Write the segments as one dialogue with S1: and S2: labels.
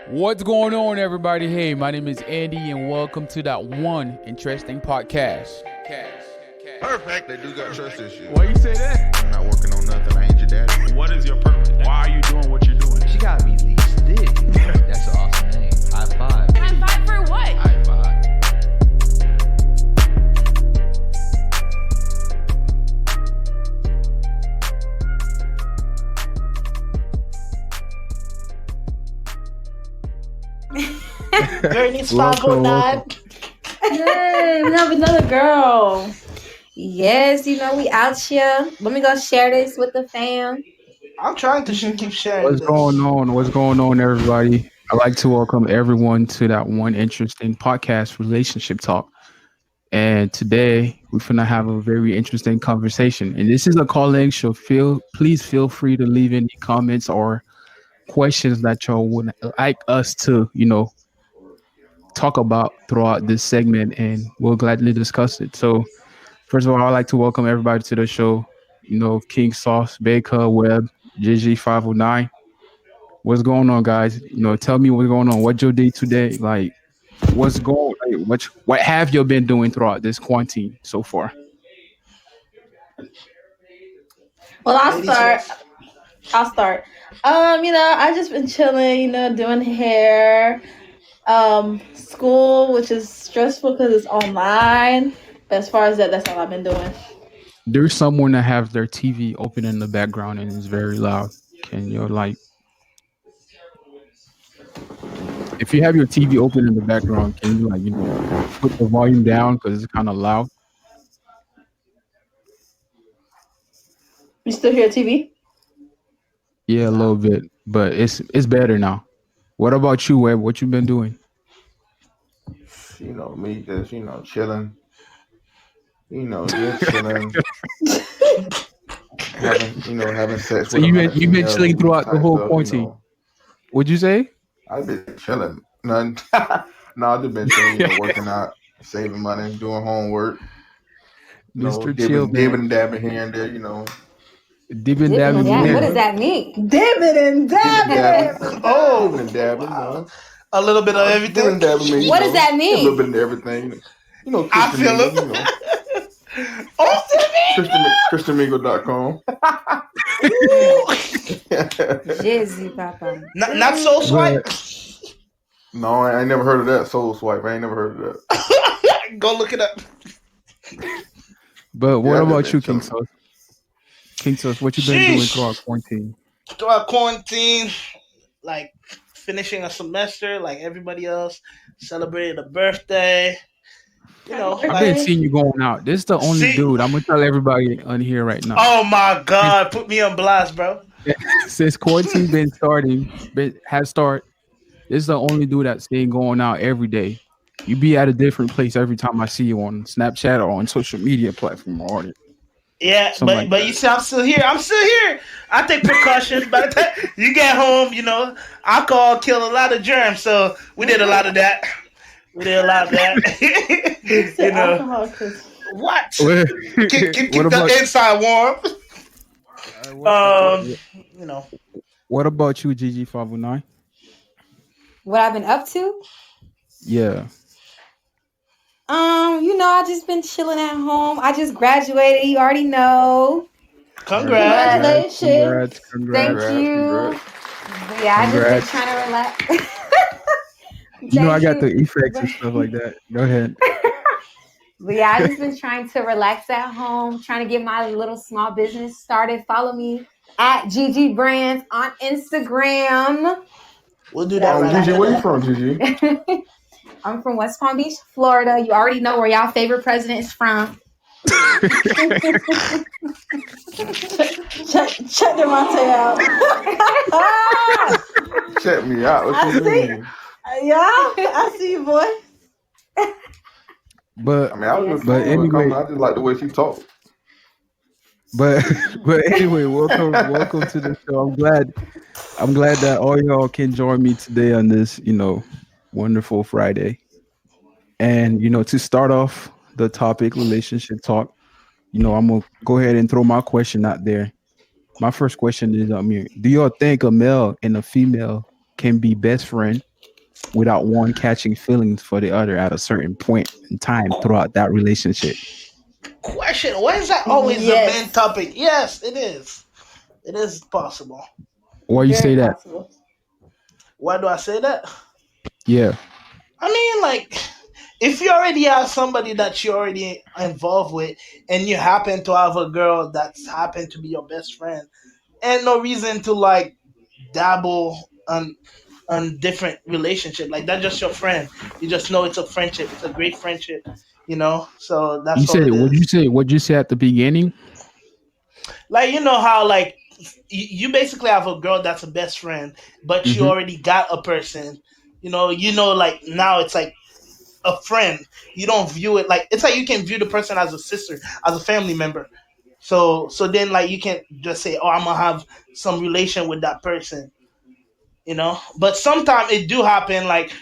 S1: What's going on, everybody? Hey, my name is Andy, and welcome to that one interesting podcast.
S2: Perfect. They do got trust issues.
S1: Why you say that?
S2: I'm not working on nothing. I ain't your daddy.
S3: What is your purpose? Why are you doing what you're doing?
S4: She gotta be at least thick. That's an awesome name. High five.
S5: High five for what?
S4: High five.
S6: Journey's 509.
S5: Yay, we have another girl. Yes, we out here. Let me go share this with the fam.
S6: I'm trying to keep sharing.
S1: What's
S6: this.
S1: going on? What's going on, everybody? I'd like to welcome everyone to that one interesting podcast, Relationship Talk. And today we're gonna have a very interesting conversation. And this is a call-in show. Please feel free to leave any comments or questions that y'all would like us to, talk about throughout this segment, and we'll gladly discuss it. So, first of all, I'd like to welcome everybody to the show. King Sauce, Baker, Webb, GG509. What's going on, guys? Tell me what's going on. What's your day today? Like, what's going? What have you been doing throughout this quarantine so far?
S5: Well, I'll start. I just been chilling, doing hair, school, which is stressful because it's online. But as far as that's all I've been doing.
S1: There's someone that have their TV open in the background and it's very loud. Can you if you have your TV open in the background, can you put the volume down because it's kind of loud?
S5: You still hear TV?
S1: Yeah, a little bit, but it's better now. What about you, Webb? What you been doing?
S2: Me just, chilling. Just chilling. having sex.
S1: So you've been chilling throughout the whole quarantine. What'd you say?
S2: I've been chilling. None. No, I've just been chilling, working out, saving money, doing homework.
S1: Mr. Chill,
S2: dibbing, dabbing here and there.
S1: Dibbing, dabbing.
S5: Yeah, what does that mean? Dibbing and dabbing.
S2: Oh, dibbing and dabbing.
S6: A little bit of everything.
S5: What does that mean?
S2: A little bit of everything.
S6: I feel it.
S2: ChristianMingle.com.
S5: Jizzy, Papa.
S6: Not so swipe.
S2: No, I ain't never heard of that. Soul Swipe. I ain't never heard of that.
S6: Go look it up.
S1: But what about you, King Sauce? King Sauce, what you been doing throughout quarantine?
S6: Throughout quarantine, like finishing a semester, like everybody else, celebrating a birthday.
S1: I've been seeing you going out. This is the only dude. I'm gonna tell everybody on here right now.
S6: Oh my God, put me on blast, bro.
S1: Since quarantine has started, this is the only dude that's staying going out every day. You be at a different place every time I see you on Snapchat or on social media platform or whatever.
S6: Yeah, but you see, I'm still here. I take precautions. By the time you get home, alcohol kill a lot of germs. So we did a lot of that. What? Keep the inside warm.
S1: What about you, GG509?
S5: What I've been up to?
S1: Yeah.
S5: I just been chilling at home. I just graduated. You already know.
S6: Congratulations.
S5: Thank you. Yeah, I just been trying to relax.
S1: I got the effects and stuff like that. Go ahead.
S5: But yeah, I just been trying to relax at home, trying to get my little small business started. Follow me at GG Brands on Instagram.
S6: We'll do that.
S2: Gigi, where you from, Gigi?
S5: I'm from West Palm Beach, Florida. You already know where y'all favorite president is from. Check Devontae out.
S2: Check me out. What you mean?
S5: Yeah, I see you, boy.
S1: But
S2: anyway, I just like the way she talks.
S1: But anyway, welcome to the show. I'm glad that all y'all can join me today on this, wonderful Friday. And to start off the topic, relationship talk, I'm gonna go ahead and throw my question out there. My first question is, do y'all think a male and a female can be best friend without one catching feelings for the other at a certain point in time throughout that relationship?
S6: Question: why is that always
S7: Yes.
S6: the main topic? Yes, it is. It is possible.
S1: Why you say
S7: Very
S1: that?
S7: possible.
S6: Why do I say that?
S1: Yeah.
S6: I mean, like, if you already have somebody that you're already involved with, and you happen to have a girl that's happen to be your best friend, and no reason to like dabble on different relationship. Like that's just your friend. You just know it's a friendship. It's a great friendship. So
S1: You
S6: that's all
S1: said
S6: it
S1: what you
S6: is.
S1: say? What'd you say at the beginning?
S6: Like you know how like you basically have a girl that's a best friend, but you
S1: Hmm.
S6: already got a person. Like now it's like a friend. You don't view it like it's like you can view the person as a sister, as a family member. So then like you can just say, oh, I'm gonna have some relation with that person. But sometimes it do happen like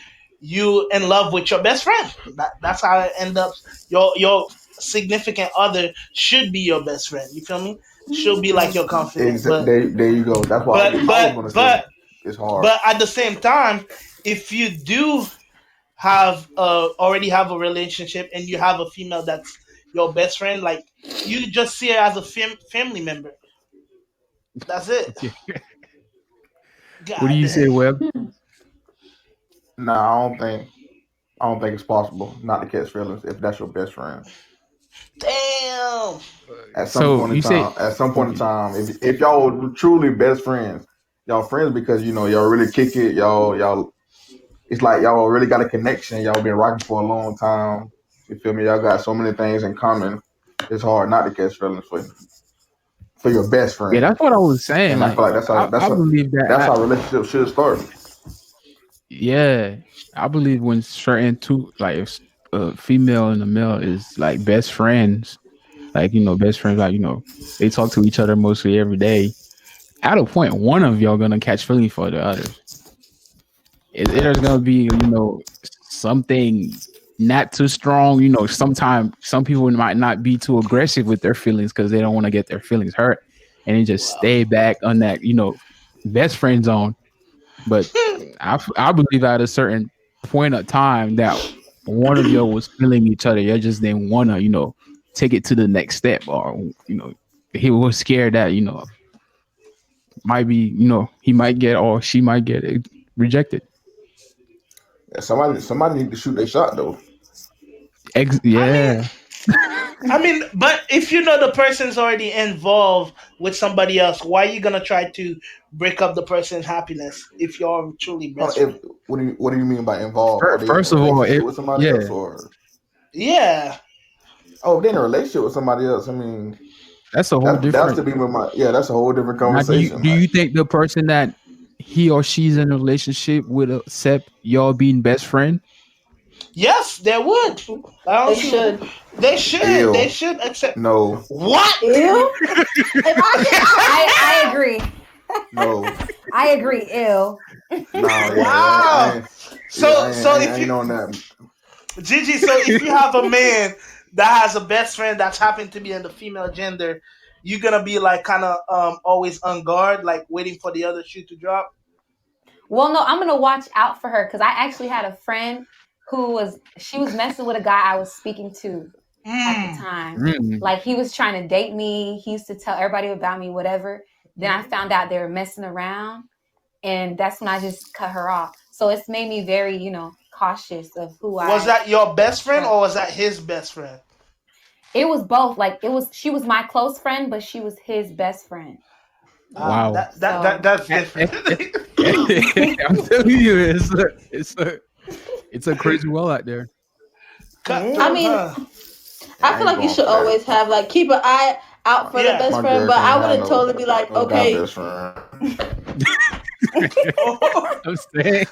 S6: you in love with your best friend. That's how it end up. Your significant other should be your best friend. You feel me? Should be like your confidence. But
S2: There you go. That's why
S6: but
S2: I was
S6: but
S2: gonna say
S6: but
S2: it's hard.
S6: but at the same time, if you do have already have a relationship and you have a female that's your best friend, like you just see her as a family member. That's it.
S1: What do
S6: God
S1: you say,
S6: damn.
S1: Webb?
S2: Nah, I don't think it's possible not to catch feelings if that's your best friend.
S6: Damn.
S2: At some
S1: So
S2: point in
S1: you say
S2: time, if y'all were truly best friends, y'all friends because y'all really kick it, y'all. It's like y'all really got a connection. Y'all been rocking for a long time. You feel me? Y'all got so many things in common. It's hard not to catch feelings for your best
S1: yeah,
S2: friend.
S1: that's what I was saying.
S2: And I
S1: Like
S2: feel like
S1: I believe
S2: that's
S1: that.
S2: how relationships should start.
S1: Yeah, I believe when certain two like if a female and a male is like best friends, like best friends, like they talk to each other mostly every day. At a point, one of y'all gonna catch feelings for the other. There's gonna be something not too strong. Sometimes some people might not be too aggressive with their feelings because they don't want to get their feelings hurt, and they just
S6: Wow.
S1: stay back on that best friend zone. But I believe at a certain point of time that one of you was feeling each other, you just didn't want to take it to the next step, or he was scared that might be he might get or she might get it rejected.
S2: Yeah, somebody need to shoot their shot though.
S6: I mean,
S1: Yeah.
S6: but if you know the person's already involved with somebody else, why are you gonna try to break up the person's happiness if you're truly best friend?
S2: What do you mean by involved? Are they in a
S1: First of all,
S2: relationship with somebody else,
S1: yeah,
S2: or
S6: Yeah.
S2: if they're in a relationship with somebody else? I mean,
S1: that's a whole
S2: that's to
S1: different.
S2: be with that's a whole different
S1: Now,
S2: conversation.
S1: do
S2: Like,
S1: you think the person that he or she's in a relationship would accept y'all being best friend?
S6: Yes, they would. I don't
S7: They
S6: see.
S7: should.
S6: They should.
S2: Ew.
S6: They should accept.
S2: no,
S6: What?
S7: Ew. If I get,
S5: I agree.
S2: no,
S5: I agree. Ew.
S2: nah,
S6: Wow. So
S2: I
S6: if
S2: ain't
S6: you
S2: on that.
S6: Gigi, so if you have a man that has a best friend that's happened to be in the female gender, you're gonna be like kind of always on guard, like waiting for the other shoe to drop.
S5: Well, no, I'm gonna watch out for her because I actually had a friend she was messing with a guy I was speaking to at the time.
S1: Mm.
S5: Like he was trying to date me. He used to tell everybody about me, whatever. Then I found out they were messing around, and that's when I just cut her off. So it's made me very, cautious of who
S6: Was that your best friend or was that his best friend?
S5: It was both. Like she was my close friend, but she was his best friend.
S1: Wow.
S6: That's different.
S1: I'm telling you, it's a crazy world out there.
S7: I mean, I feel like you should
S2: going for that.
S7: always have like keep an eye out for
S6: Yeah.
S7: the best
S2: My
S7: friend,
S2: girl
S7: but I
S2: can't have
S7: wouldn't totally be like,
S2: no
S7: okay,
S2: best friend.
S1: I'm saying.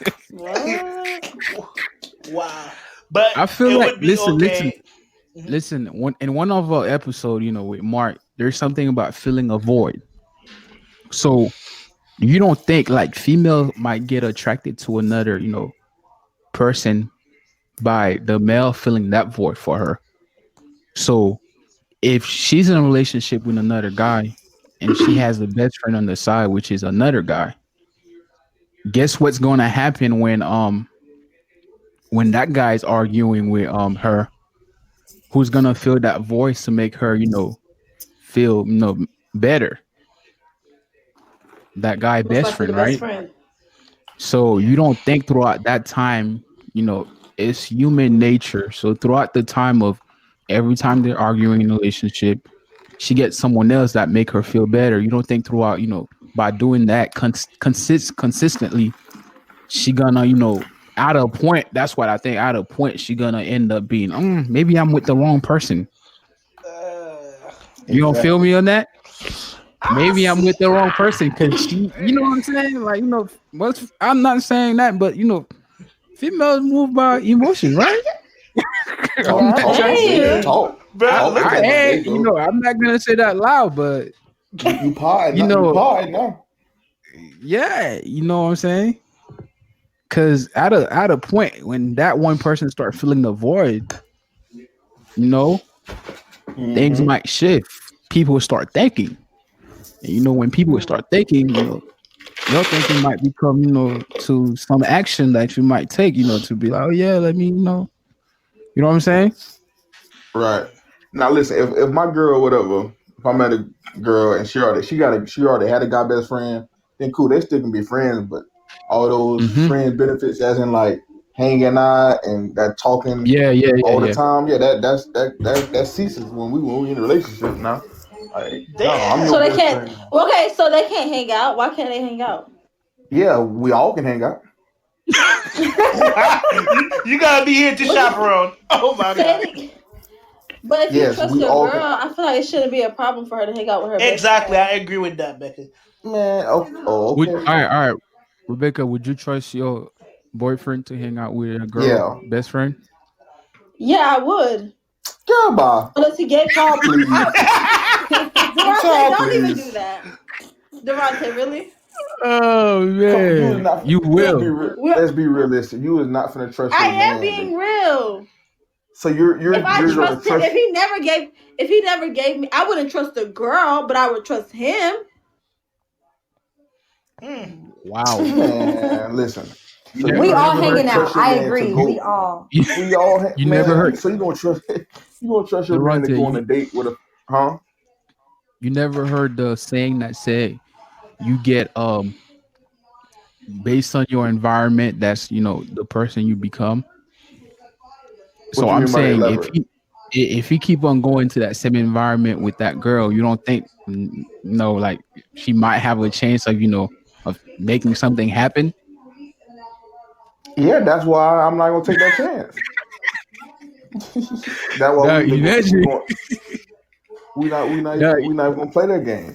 S6: Wow. But
S1: I feel
S6: it
S1: like
S6: would be okay.
S1: listen. In one of our episode, with Mark, there's something about filling a void. So you don't think like female might get attracted to another, person by the male filling that void for her. So if she's in a relationship with another guy and she has a best friend on the side, which is another guy, guess what's going to happen when when that guy's arguing with her, who's gonna fill that voice to make her, feel better? That guy
S7: Most
S1: best
S7: likely the
S1: friend,
S7: best
S1: right?
S7: friend.
S1: So you don't think throughout that time, it's human nature. So throughout the time of every time they're arguing in a relationship, she gets someone else that make her feel better. You don't think throughout, by doing that consistently, she gonna, at a point. That's what I think. At a point, she gonna end up being, maybe I'm with the wrong person. You don't feel me on that? Maybe I'm with the wrong person because she, you know what I'm saying? Like, I'm not saying that, but females move by emotion, right? I'm not
S7: Hey.
S2: Talk.
S1: I'm not gonna say that loud, but
S2: You pod.
S1: You know-
S2: You pod now.
S1: yeah, you know what I'm saying? Because at a point when that one person start filling the void, things might shift. People start thinking. And, when people start thinking, your thinking might become, to some action that you might take, to be like, oh yeah, let me, you know what I'm saying?
S2: Right. Now listen, if my girl, whatever, if I met a girl and she already had a guy best friend, then cool, they still can be friends, but all those friend benefits as in like hanging out and that talking all the time, that ceases when we in a relationship now. Like, no, I'm
S7: So
S2: your
S7: they
S2: best
S7: can't.
S2: friend.
S7: Okay, so they can't hang out. Why can't they hang out?
S2: Yeah, we all can hang out.
S6: You gotta be here to chaperone. Oh my god.
S7: But if
S2: Yes,
S7: you trust
S2: we
S7: your
S2: all
S7: girl,
S2: can.
S7: I feel like it shouldn't be a problem for her to hang out with her. best
S6: Exactly,
S7: friend.
S6: I agree with that, Becky.
S2: Man, okay.
S1: All right, Rebecca, would you trust your boyfriend to hang out with a girl best friend?
S7: Yeah, I would.
S2: Girl, bye.
S7: Unless he gave Paul.
S2: Please.
S7: Devontae,
S2: Child,
S7: don't even
S2: please.
S7: do that. Devontae, really?
S1: Oh man, you will.
S2: Let's be realistic. You is not finna trust your
S7: I
S2: man.
S7: am being real.
S2: So you're
S7: If I
S2: gonna
S7: trust him,
S2: trust.
S7: if he never gave me, I wouldn't trust the girl, but I would trust him.
S1: Wow.
S2: Man, listen. So
S5: We all hanging out.
S2: trust your
S5: I
S2: man to
S5: agree.
S2: go-
S5: We all.
S2: We all.
S1: You never heard-
S2: So you gonna trust your man to
S1: Durante,
S2: go on a date with a huh?
S1: You never heard the saying that say you get based on your environment, that's the person you become. So
S2: What you
S1: I'm
S2: mean by that,
S1: saying
S2: elaborate?
S1: if he keep on going to that same environment with that girl, you don't think like she might have a chance of of making something happen?
S2: Yeah, that's why I'm not gonna take that chance. That's why we not gonna play that game.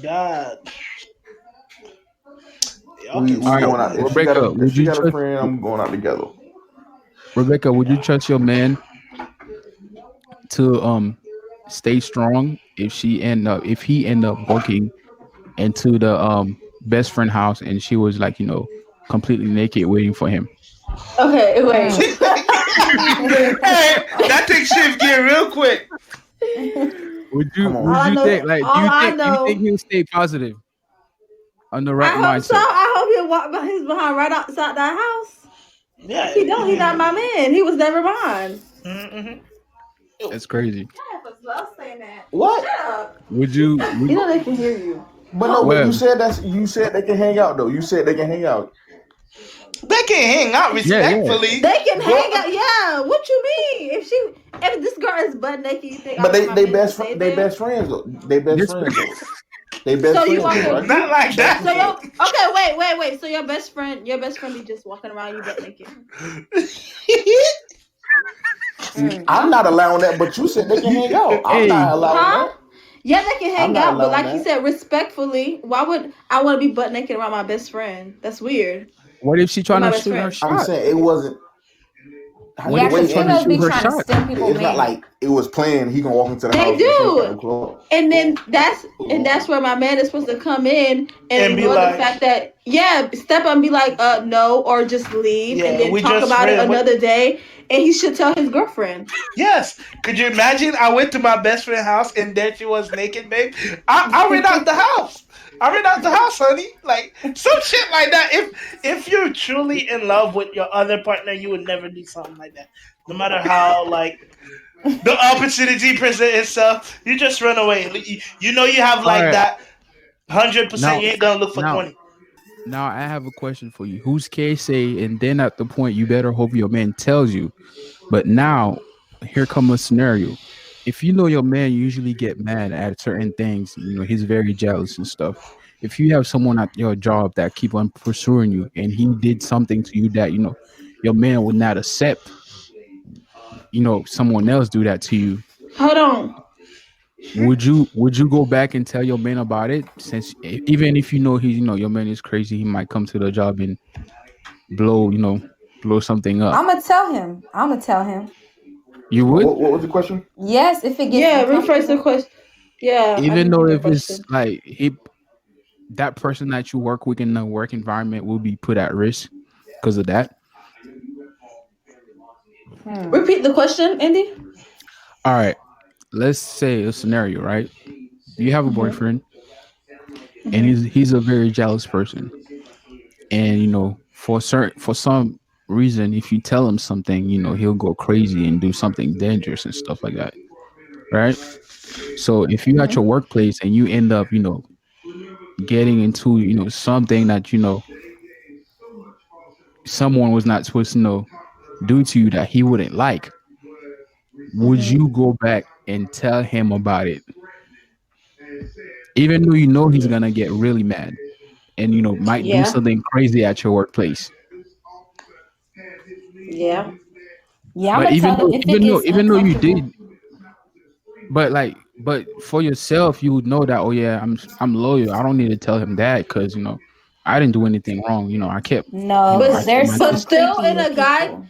S6: God.
S2: We
S1: All right,
S2: going out. If
S1: Rebecca, would
S2: she
S1: you
S2: got a
S1: trust
S2: friend, I'm going out together.
S1: Rebecca? Would you trust your man to stay strong if he end up walking into the best friend house and she was like completely naked waiting for him?
S7: Okay, wait.
S6: Hey, that takes shift gear real quick.
S1: Would you
S7: All I
S1: think like
S7: know-
S1: do you think he'll stay positive on the right
S7: I hope so.
S1: mindset?
S7: I hope he'll walk by his behind right outside that house.
S6: Yeah.
S7: If he don't, he's not my man. He was never mine.
S1: That's crazy.
S2: What?
S1: Would you
S7: You know they can hear you.
S2: But no,
S1: Well-
S2: but you said they can hang out though. You said they can hang out.
S6: They can hang out respectfully.
S7: They can hang out. Yeah. What you mean? If this girl is butt naked, you think?
S2: But
S7: I want my man to stay there?
S2: best friends though. They best
S1: Yes,
S2: friends though. They best
S7: So you
S2: friends,
S7: want
S2: right?
S6: Not like that.
S7: So wait. So your best friend be just walking around you butt naked.
S2: I'm not allowing that, but you said they can hang out. I'm
S1: Hey.
S2: not allowing
S7: Huh?
S2: that.
S7: Yeah, they can
S2: I'm
S7: hang
S2: not
S7: out, but
S2: allowing
S7: like you
S2: that.
S7: said, respectfully, why would I want to be butt naked around my best friend? That's weird.
S1: What if she trying
S7: My
S1: to
S7: best
S1: shoot her
S7: friend.
S1: shot?
S2: I'm saying it wasn't.
S1: What
S5: Yeah,
S1: if
S5: because
S1: she trying to
S5: females be
S1: shoot her
S5: trying to
S1: shot?
S5: steal people
S2: It's not
S5: man.
S2: like it was planned. He gonna walk into the
S7: They
S2: house.
S7: do.
S2: And shoot her.
S7: And then that's where my man is supposed to come in and
S6: And be
S7: ignore
S6: like-
S7: the fact that step up and be like no, or just leave,
S6: Yeah,
S7: and then
S6: we
S7: talk
S6: just
S7: about it
S6: read what-
S7: another day. And he should tell his girlfriend.
S6: Yes. Could you imagine? I went to my best friend's house and there she was naked, babe. I ran out the house. I ran out the house, honey. Like some shit like that. If you're truly in love with your other partner, you would never do something like that. No matter how like the opportunity present itself, you just run away. You know you have
S1: All
S6: like
S1: right.
S6: that 100%.
S1: Now,
S6: You ain't gonna look for
S1: now,
S6: 20.
S1: now, I have a question for you. Who's K say? And then at the point, you better hope your man tells you. But now, here comes a scenario. If you know your man usually get mad at certain things, he's very jealous and stuff. If you have someone at your job that keep on pursuing you, and he did something to you that your man would not accept, someone else do that to you,
S7: Hold on.
S1: would you go back and tell your man about it? Since even if your man is crazy, he might come to the job and blow blow something up.
S5: I'm gonna tell him. I'm gonna tell him.
S1: You would,
S2: What was the question?
S5: Yes, if it gets
S7: Yeah, rephrase the
S5: uncomfortable.
S7: question. Yeah, I
S1: even
S7: didn't
S1: though
S7: hear the
S1: if it's
S7: question.
S1: like that person that you work with in the work environment will be put at risk because of that.
S7: Repeat the question, Andy.
S1: All right, let's say a scenario, right? You have a boyfriend, and he's a very jealous person, and for some reason, if you tell him something, he'll go crazy and do something dangerous and stuff like that, right? So if you at your workplace and you end up getting into something that someone was not supposed to do to you that he wouldn't like, would you go back and tell him about it, even though he's gonna get really mad and might do
S7: Yeah,
S1: something crazy at your workplace?
S7: yeah.
S5: Yeah, I'm
S1: But
S5: gonna tell him if it gets
S1: even though you
S5: uncomfortable.
S1: did, but for yourself, you would know that, oh yeah, I'm loyal. I don't need to tell him that because I didn't do anything wrong. I kept
S5: No,
S7: But
S1: I
S5: because
S1: kept
S5: there's
S1: my
S7: but
S5: some
S1: distance.
S7: still, in
S5: creepy
S7: a guy,
S5: people.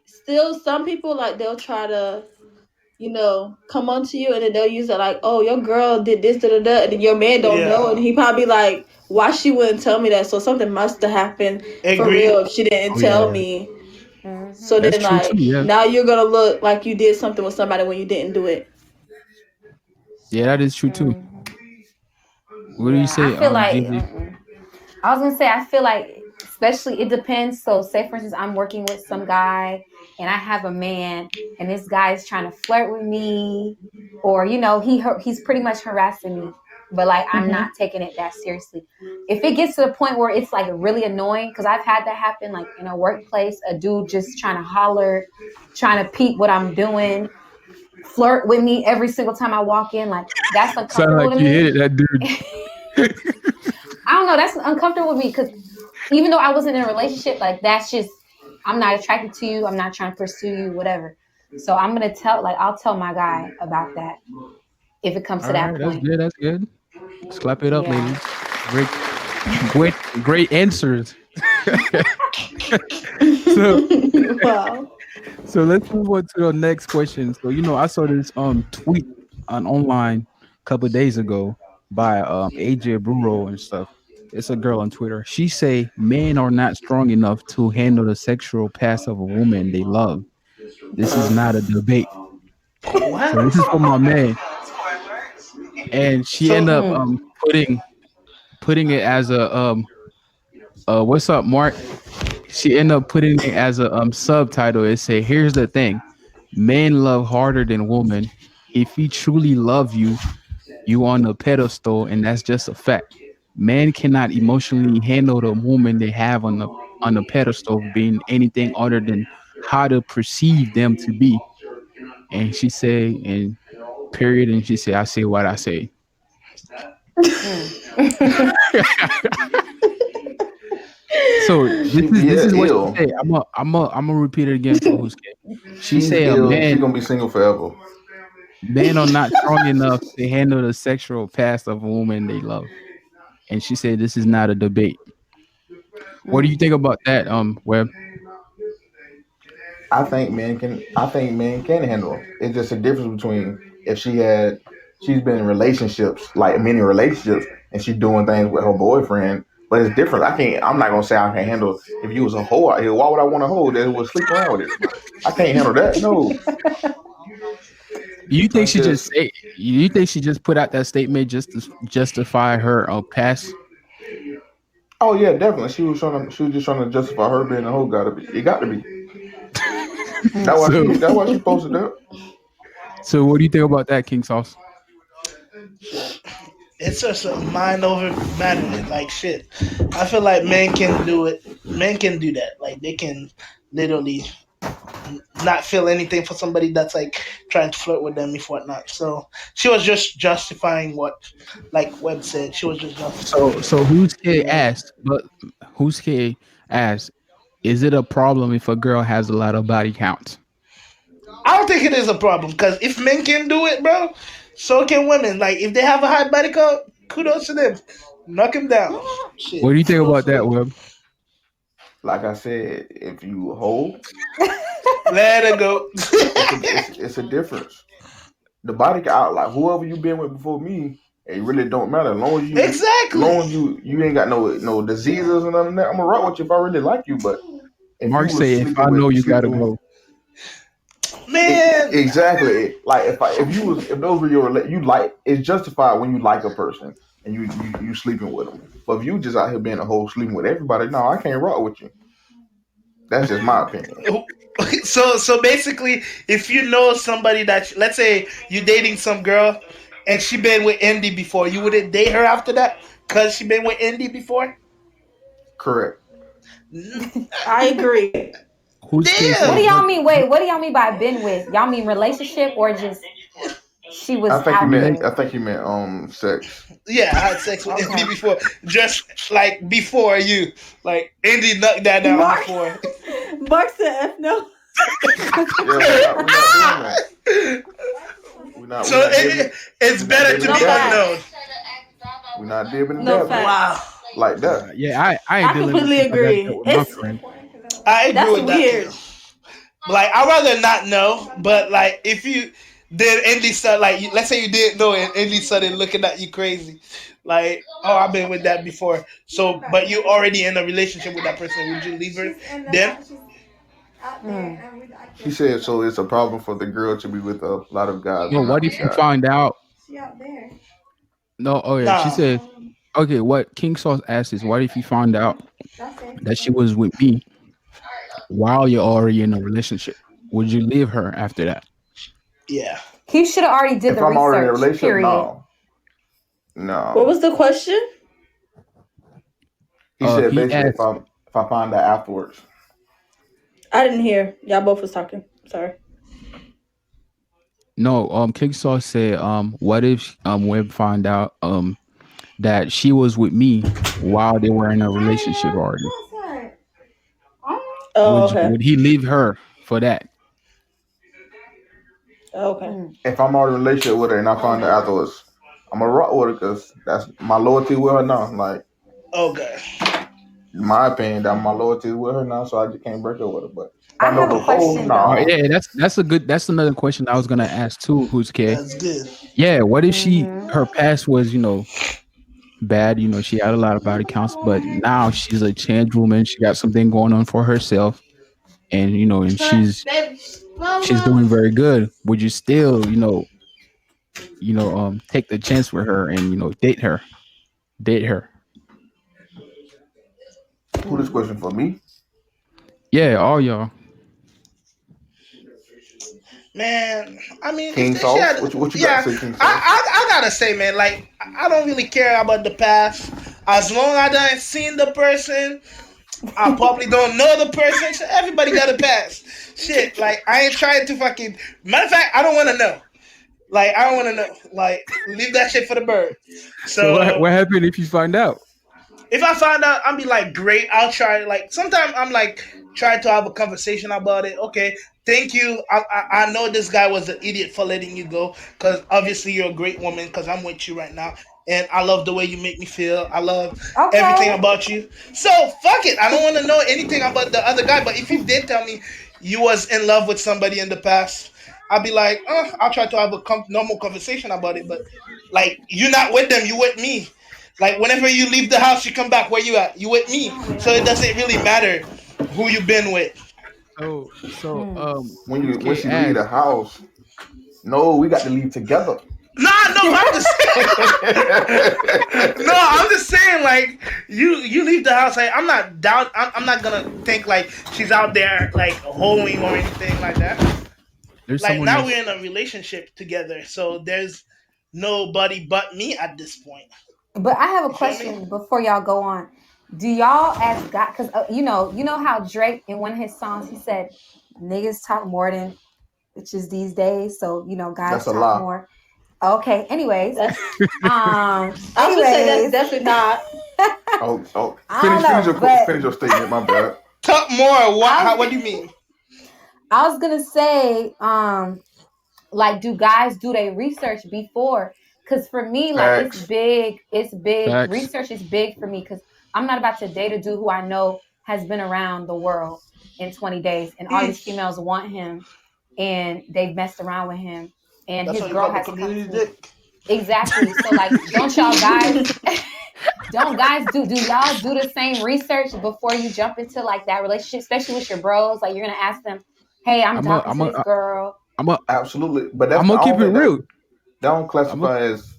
S7: still some people like they'll try to, come onto you and then they'll use it like, oh, your girl did this, da da da, and then your man don't know, and
S6: Yeah,
S7: he probably like, why she wouldn't tell me that? So something must have happened for real
S6: agree.
S7: if she didn't
S1: Oh yeah,
S7: tell me. So
S1: that's
S7: then,
S1: true too.
S7: like,
S1: Yeah,
S7: now you're gonna look like you did something with somebody when you didn't do it.
S1: yeah, that is true too. What do you
S5: Yeah, I
S1: say,
S5: feel like
S1: GZ?
S5: I was gonna say I feel like especially it depends. So say for instance I'm working with some guy and I have a man and this guy is trying to flirt with me or he's pretty much harassing me, but like I'm not taking it that seriously. If it gets to the point where it's like really annoying, because I've had that happen like in a workplace, a dude just trying to holler, trying to peep what I'm doing, flirt with me every single time I walk in, like that's
S1: Sound
S5: uncomfortable
S1: like
S5: to
S1: you
S5: me.
S1: hit it, that dude.
S5: I don't know. That's uncomfortable with me because even though I wasn't in a relationship, like that's just I'm not attracted to you. I'm not trying to pursue you, whatever. So I'm gonna I'll tell my guy about that if it comes
S1: All
S5: to that
S1: right, that's
S5: point.
S1: good. That's good. Let's clap it up,
S5: Yeah.
S1: ladies. Great, great, great answers. so,
S7: Wow.
S1: so let's move on to the next question. So, I saw this tweet on online a couple of days ago by AJ Burrow and stuff. It's a girl on Twitter. She say men are not strong enough to handle the sexual past of a woman they love. This is not a debate. So
S6: What?
S1: this is for my man. And she ended
S6: So
S1: up putting it as a what's up, Mark? She ended up putting it as a subtitle. It say, "Here's the thing: men love harder than women. If he truly love you, you on a pedestal, and that's just a fact. Men cannot emotionally handle the woman they have on the pedestal being anything other than how to perceive them to be." And she say, and period, and she say, "I say what I say." So this
S2: Yeah,
S1: is what she
S2: ill.
S1: said. I'm gonna repeat it again for who's she
S2: She's
S1: say a
S2: ill. She's
S1: man
S2: gonna be single forever.
S1: men are not strong enough to handle the sexual past of a woman they love. And she said this is not a debate. What do you think about that, Webb?
S2: I think men can handle it. It's just a difference between if she's been in relationships, like many relationships, and she's doing things with her boyfriend. But it's different. I'm not gonna say I can handle if you was a hoe out here. Why would I want a hoe that would sleep around with it? I can't handle that. No.
S1: You think
S2: I'm
S1: she just
S2: just.
S1: say? You think she just put out that statement just to justify her past?
S2: Oh yeah, definitely. She was trying to. She was just trying to justify her being a hoe. Gotta be. It got to be. That's why
S1: So,
S2: she. That's why she posted that.
S1: so what do you think about that, King Sauce?
S6: It's just a mind over matter. Like shit. I feel like men can do it. Men can do that. Like they can literally not feel anything for somebody that's like trying to flirt with them if whatnot. So she was just justifying what like Webb said. She was just
S1: So,
S6: justifying it.
S1: so who's kid
S6: You know?
S1: asked? But who's kid asked? Is it a problem if a girl has a lot of body count?
S6: I don't think it is a problem because if men can do it, bro, so can women. Like if they have a high body count, kudos to them. Knock him down.
S1: What
S6: Shit.
S1: do you think
S6: Kudos
S1: about
S6: to
S1: that,
S6: them.
S1: Webb?
S2: Like I said, if you hoe,
S6: Let it go.
S2: it's a difference. The body count, like whoever you been with before me, it really don't matter. As
S6: Exactly.
S2: long as you ain't got no diseases and none of that, I'm gonna rock with you if I really like you. But if you
S1: Mark
S2: was
S1: say, if I know you gotta go.
S6: Man.
S2: exactly like if those were you like, it's justified when you like a person and you sleeping with them. But if you just out here being a whole sleeping with everybody, no, I can't rock with you. That's just my opinion.
S6: So basically, if you know somebody that let's say you dating some girl and she been with Indy before, you wouldn't date her after that because she been with Indy before.
S2: Correct.
S7: I agree.
S1: Who's kid
S5: What do
S1: says?
S6: Damn.
S5: y'all mean? Wait, what do y'all mean by been with? Y'all mean relationship or just she was
S2: I think you
S5: out
S2: meant
S5: there?
S2: sex.
S6: Yeah, I had sex with Indy
S5: Okay.
S6: before, just like before you. Like Indy knocked that down
S7: Mark,
S6: before.
S7: Mark said F no.
S2: Yeah, we're not doing that.
S6: So it's
S2: we're not
S6: better to
S2: dibbing
S7: No
S6: be
S2: and dabbing.
S6: unknown.
S7: facts.
S2: We're not dibbing and
S7: No
S2: dabbing
S7: facts.
S6: Wow,
S2: like that.
S1: Yeah, I ain't
S7: I
S1: dealing with
S7: completely
S1: stuff like that
S7: agree.
S1: with my
S7: It's
S1: friend.
S6: I agree
S7: that's
S6: with that
S7: weird.
S6: too. Like I'd rather not know, but like if you did Indy start like let's say you didn't know and Indy started looking at you crazy, like oh I've been with that before. So but you already in a relationship with that person, would you leave her then?
S5: Mm.
S2: She said so. It's a problem for the girl to be with a lot of guys
S1: No,
S2: and not
S1: what
S2: the
S1: if you
S2: guy.
S1: find out? No, oh yeah, she
S6: Nah.
S1: said. Okay, what King Sauce asked is, what if you find out that she was with me while you're already in a relationship? Would you leave her after that?
S6: Yeah.
S5: He should have already did
S2: If
S5: the
S2: I'm already in a
S5: research.
S2: relationship,
S5: Period.
S7: What
S2: no.
S7: was the question?
S2: He said
S1: He
S2: basically
S1: asked.
S2: if I find out afterwards.
S7: I didn't hear. Y'all both was talking. Sorry.
S1: No, King Sauce said, what if Webb find out that she was with me while they were in a relationship already?
S7: Oh, okay.
S1: Would he leave her for that?
S7: Okay.
S5: Mm.
S2: If I'm already in a relationship with her and I find out afterwards, I'm gonna rock with her because that's my loyalty with her now. Like
S6: Okay.
S2: in my opinion, that my loyalty with her now, so I just can't break up with her. But if
S5: I
S2: I know
S5: have a
S2: before,
S5: question
S1: Oh,
S5: though.
S2: no.
S1: yeah, that's another question I was gonna ask too. Who's K?
S6: That's good.
S1: Yeah, what if
S5: Mm-hmm.
S1: her past was bad? She had a lot of body counts, but now she's a changed woman. She got something going on for herself, and and she's doing very good. Would you still take the chance with her and date her? Date her?
S2: Who this question for me?
S1: Yeah, all y'all.
S6: Man, I mean, if
S2: King
S6: she
S2: Sauce?
S6: had,
S2: What you got to
S6: yeah,
S2: say, King Sauce?
S6: I gotta say, man, like I don't really care about the past. As long as I done seen the person, I probably don't know the person. So everybody got a past. Shit, like I ain't trying to fucking. Matter of fact, I don't want to know. Like I don't want to know. Like leave that shit for the bird.
S1: So what
S6: So
S1: happened if you find out?
S6: if I find out, I'll be like, great. I'll try. Like sometimes I'm like trying to have a conversation about it. Okay, thank you. I know this guy was an idiot for letting you go because obviously you're a great woman because I'm with you right now. And I love the way you make me feel. I love everything
S5: Okay.
S6: about you. So fuck it. I don't want to know anything about the other guy. But if you did tell me you was in love with somebody in the past, I'll be like, I'll try to have a normal conversation about it. But like, you're not with them. You with me. Like whenever you leave the house, you come back. Where you at? You with me. So it doesn't really matter who you been with.
S1: So
S5: Mm.
S1: who's
S2: When
S1: K
S2: she leave the
S1: asked?
S2: house, No, we got to leave together.
S6: No, I'm just no, I'm just saying, like, you leave the house, like, I'm not down. I'm not gonna think like she's out there like hoeing or anything like that.
S1: There's
S6: Like
S1: someone
S6: now
S1: else.
S6: we're in a relationship together, so there's nobody but me at this point.
S5: But I have a
S6: You feel me?
S5: question before y'all go on. Do y'all as God, because you know how Drake in one of his songs he said, "Niggas talk more than bitches these days," so you know guys
S2: That's a
S5: talk
S2: lie.
S5: more. Okay. Anyways,
S7: That's,
S5: um,
S7: I was gonna say
S5: anyways,
S7: that's definitely not.
S2: Oh,
S5: I don't know,
S2: finish your statement. My bad.
S6: Talk more. What do you mean?
S5: I was gonna say, like, do guys do their research before? Because for me, like, it's
S2: Facts.
S5: big. It's big.
S1: Facts.
S5: Research is big for me because I'm not about to date a dude who I know has been around the world in 20 days, and all these females want him, and they've messed around with him, and
S6: That's
S5: his
S6: what you
S5: girl
S6: call the
S5: has come
S6: community
S5: to me.
S6: dick.
S5: Exactly. So, like, don't y'all guys? Don't guys do y'all do the same research before you jump into like that relationship, especially with your bros? Like, you're gonna ask them, "Hey, I'm talking to this girl."
S2: Absolutely, but that's
S1: I'm gonna
S2: I
S1: keep
S2: don't
S1: it
S2: think
S1: real.
S2: that don't classify as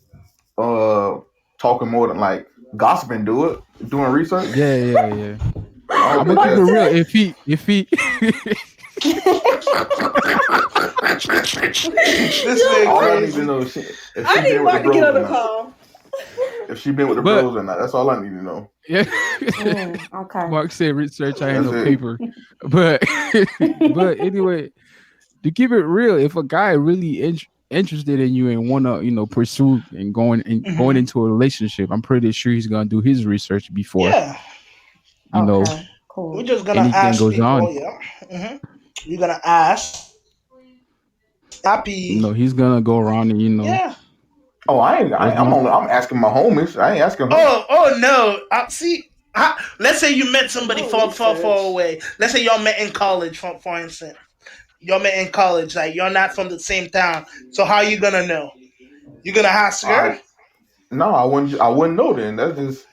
S2: talking more than like gossiping. Doing research.
S1: Yeah.
S2: I
S1: I'm
S2: don't
S1: gonna
S2: think
S1: keep it
S2: that-
S1: real. If he,
S6: This man
S2: all I need
S6: crazy.
S2: to know is if
S7: I
S2: she
S7: need
S2: been with the
S7: Mark to get on
S2: bros or
S7: the
S2: not.
S7: call.
S2: If she been with the
S1: But-
S2: bros or not, that's all I need to know.
S1: yeah.
S5: Okay.
S1: Mark said research. I ain't
S2: That's
S1: no
S2: it.
S1: paper, but anyway, to keep it real, if a guy really interested in you and wanna pursue and going into a relationship, I'm pretty sure he's gonna do his research before
S6: Yeah,
S5: Okay. Cool.
S6: we're just gonna
S1: anything
S6: ask
S1: goes
S6: people.
S1: on.
S6: Yeah, we're gonna ask. Happy.
S1: He's gonna go around and
S6: Yeah.
S2: Oh, I'm asking my homies. I ain't asking her.
S6: Oh no. See, let's say you met somebody far away. Let's say y'all met in college, for instance. Y'all met in college, like you're not from the same town. So how you gonna know? You gonna ask her?
S2: No, I wouldn't know then. That's just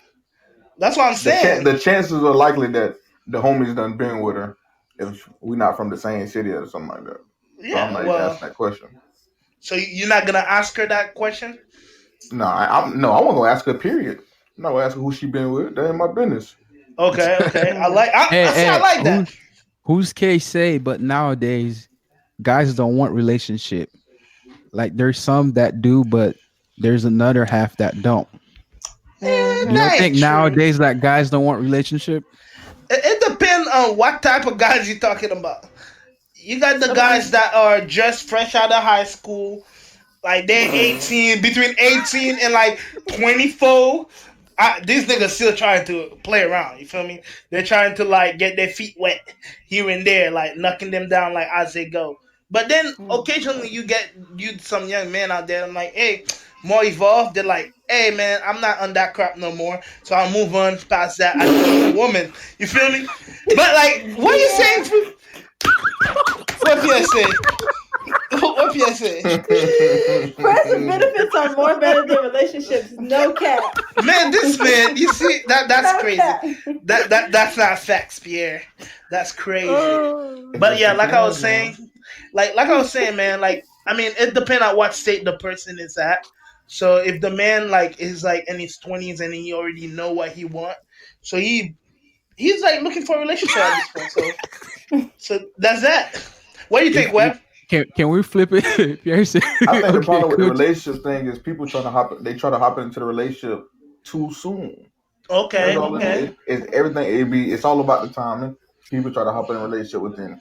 S6: That's what I'm saying.
S2: the chances are likely that the homies done been with her if we not from the same city or something like that. So
S6: Yeah.
S2: I'm not even asking that question.
S6: So you're not gonna ask her that question?
S2: No, I wasn't gonna ask her. Period. I'm not gonna ask her who she been with. That ain't my business.
S6: Okay. I like that.
S1: Who's case say? But nowadays, guys don't want relationship. Like there's some that do, but there's another half that don't. You don't think nowadays that guys don't want relationship?
S6: It depends on what type of guys you're talking about. You got the guys that are just fresh out of high school, like they're 18, between 18 and like 24. These niggas still trying to play around. You feel me? They're trying to like get their feet wet here and there, like knocking them down like as they go. But then occasionally you get some young men out there. I'm like, hey, more evolved. They're like, hey man, I'm not on that crap no more. So I'll move on past that. I need a woman. You feel me? But like, what are you saying? What PSA? What PSA?
S7: Friends with benefits are more better than relationships. No cap.
S6: Man, this man, you see that's
S7: No
S6: crazy.
S7: cap.
S6: That's not facts, Pierre. That's crazy.
S7: Oh.
S6: But yeah, like I was saying, man, like I mean, it depends on what state the person is at. So if the man like is like in his 20s and he already know what he want, so he's like looking for a relationship at this point. So that's that. What do you think, Webb?
S1: Can we flip it? Pierre said,
S2: I think the
S1: okay,
S2: problem with the
S1: coach.
S2: relationship thing is people try to hop into the relationship too soon.
S6: Okay,
S2: That's all
S6: okay.
S2: it's everything. It's all about the timing. People try to hop in a relationship within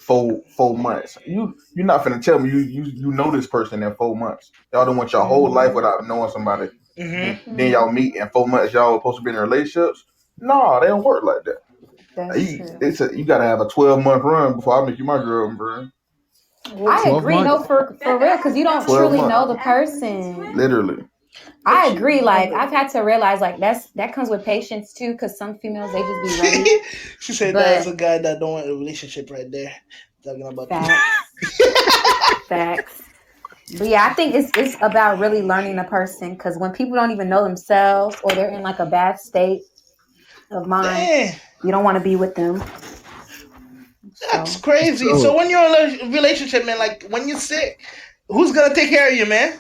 S2: 4 months. You're not finna tell me you know this person in 4 months. Y'all don't want your whole life without knowing somebody.
S6: Mm-hmm.
S2: Then y'all meet in 4 months. Y'all supposed to be in relationships. No, they don't work like that.
S5: That's true.
S2: You gotta have a 12-month run before I make you my girl, bro.
S5: I agree,
S1: 12
S5: no,
S1: months.
S5: for real, because you don't
S2: 12
S5: truly
S2: months.
S5: know the person.
S2: Literally.
S5: I agree. Like I've had to realize, like that comes with patience too, because some females they just be ready.
S6: She said
S5: But-
S6: that's a guy that don't want a relationship right there. Talking about
S5: Facts. But yeah, I think it's about really learning a person, because when people don't even know themselves or they're in like a bad state of mind,
S6: Damn,
S5: you don't want to be with them.
S6: that's crazy. So when you're in a relationship, man, like when you're sick, Who's gonna take care of you, man?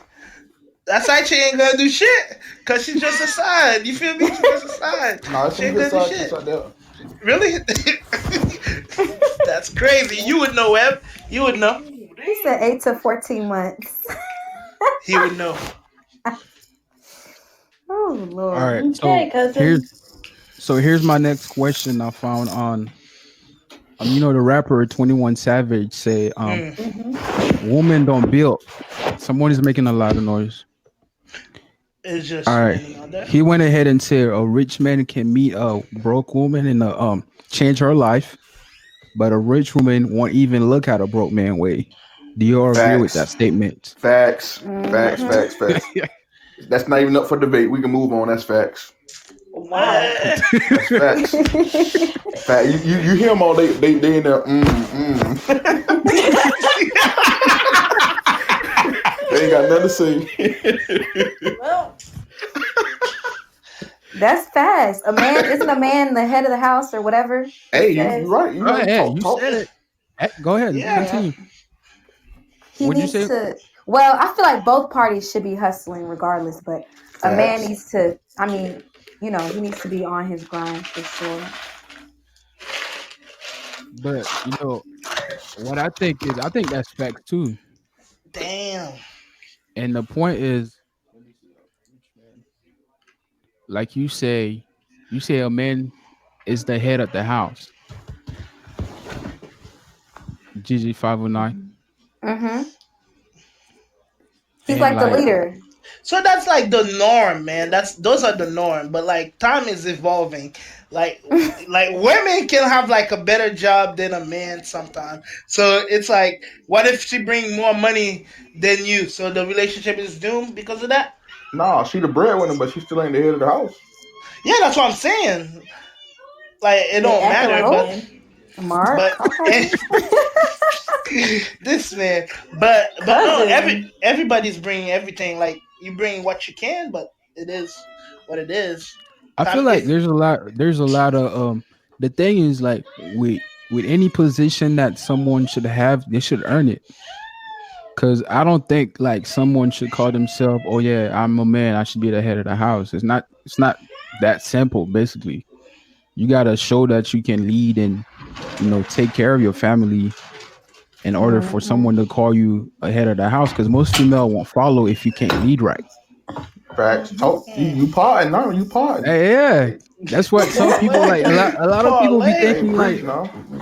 S6: That side chick ain't gonna do shit because she's just a side. You feel me? She's just a side.
S2: No, it's
S6: She
S2: some
S6: ain't
S2: good
S6: gonna do
S2: side
S6: shit.
S2: chicks out there.
S6: Really? That's crazy. You would know, Ev. You would know.
S5: He said 8 to 14 months.
S6: He would know.
S5: Oh Lord.
S1: All right.
S7: Okay, cousin.
S1: Here's my next question I found on the rapper 21 Savage say women don't build. Someone is making a lot of noise.
S6: It's just
S1: All right.
S6: raining out there.
S1: He went ahead and said a rich man can meet a broke woman and change her life, but a rich woman won't even look at a broke man way. Do you all agree with that statement?
S2: Facts. That's not even up for debate. We can move on. That's facts.
S7: Wow.
S2: That's facts. Fact. You hear them all. They in there. They ain't got nothing to say.
S7: Well,
S5: That's fast. Isn't a man the head of the house or whatever?
S2: Hey, you're right. You right.
S1: Hey, you said it. Hey, go ahead.
S6: Yeah.
S1: Continue.
S5: He
S1: What'd you
S5: needs
S1: say?
S5: to. Well, I feel like both parties should be hustling regardless, but a man
S2: Facts.
S5: needs to. I mean, he needs to be on his grind for sure.
S1: But what I think that's facts too.
S6: Damn.
S1: And the point is, like you say a man is the head of the house. GG 509.
S5: Mm-hmm. He's
S1: And
S5: like the leader.
S6: So that's like the norm, man. Those are the norm. But like time is evolving. Like women can have like a better job than a man sometimes. So it's like, what if she bring more money than you? So the relationship is doomed because of that?
S2: Nah, she the breadwinner, but she still ain't the head of the house.
S6: Yeah, that's what I'm saying. Like it don't matter,
S5: Mark.
S6: but this man, but no, everybody's bringing everything. Like you bring what you can, but it is what it is.
S1: I feel like there's a lot of the thing is like with any position that someone should have, they should earn it. Cause I don't think like someone should call themselves, oh yeah, I'm a man, I should be the head of the house. It's not that simple. Basically, you gotta show that you can lead and take care of your family in order for someone to call you a head of the house. Because most female won't follow if you can't lead right.
S2: Facts. You parting now. You parting.
S1: Hey, yeah, that's what some people like. A lot of people be thinking like.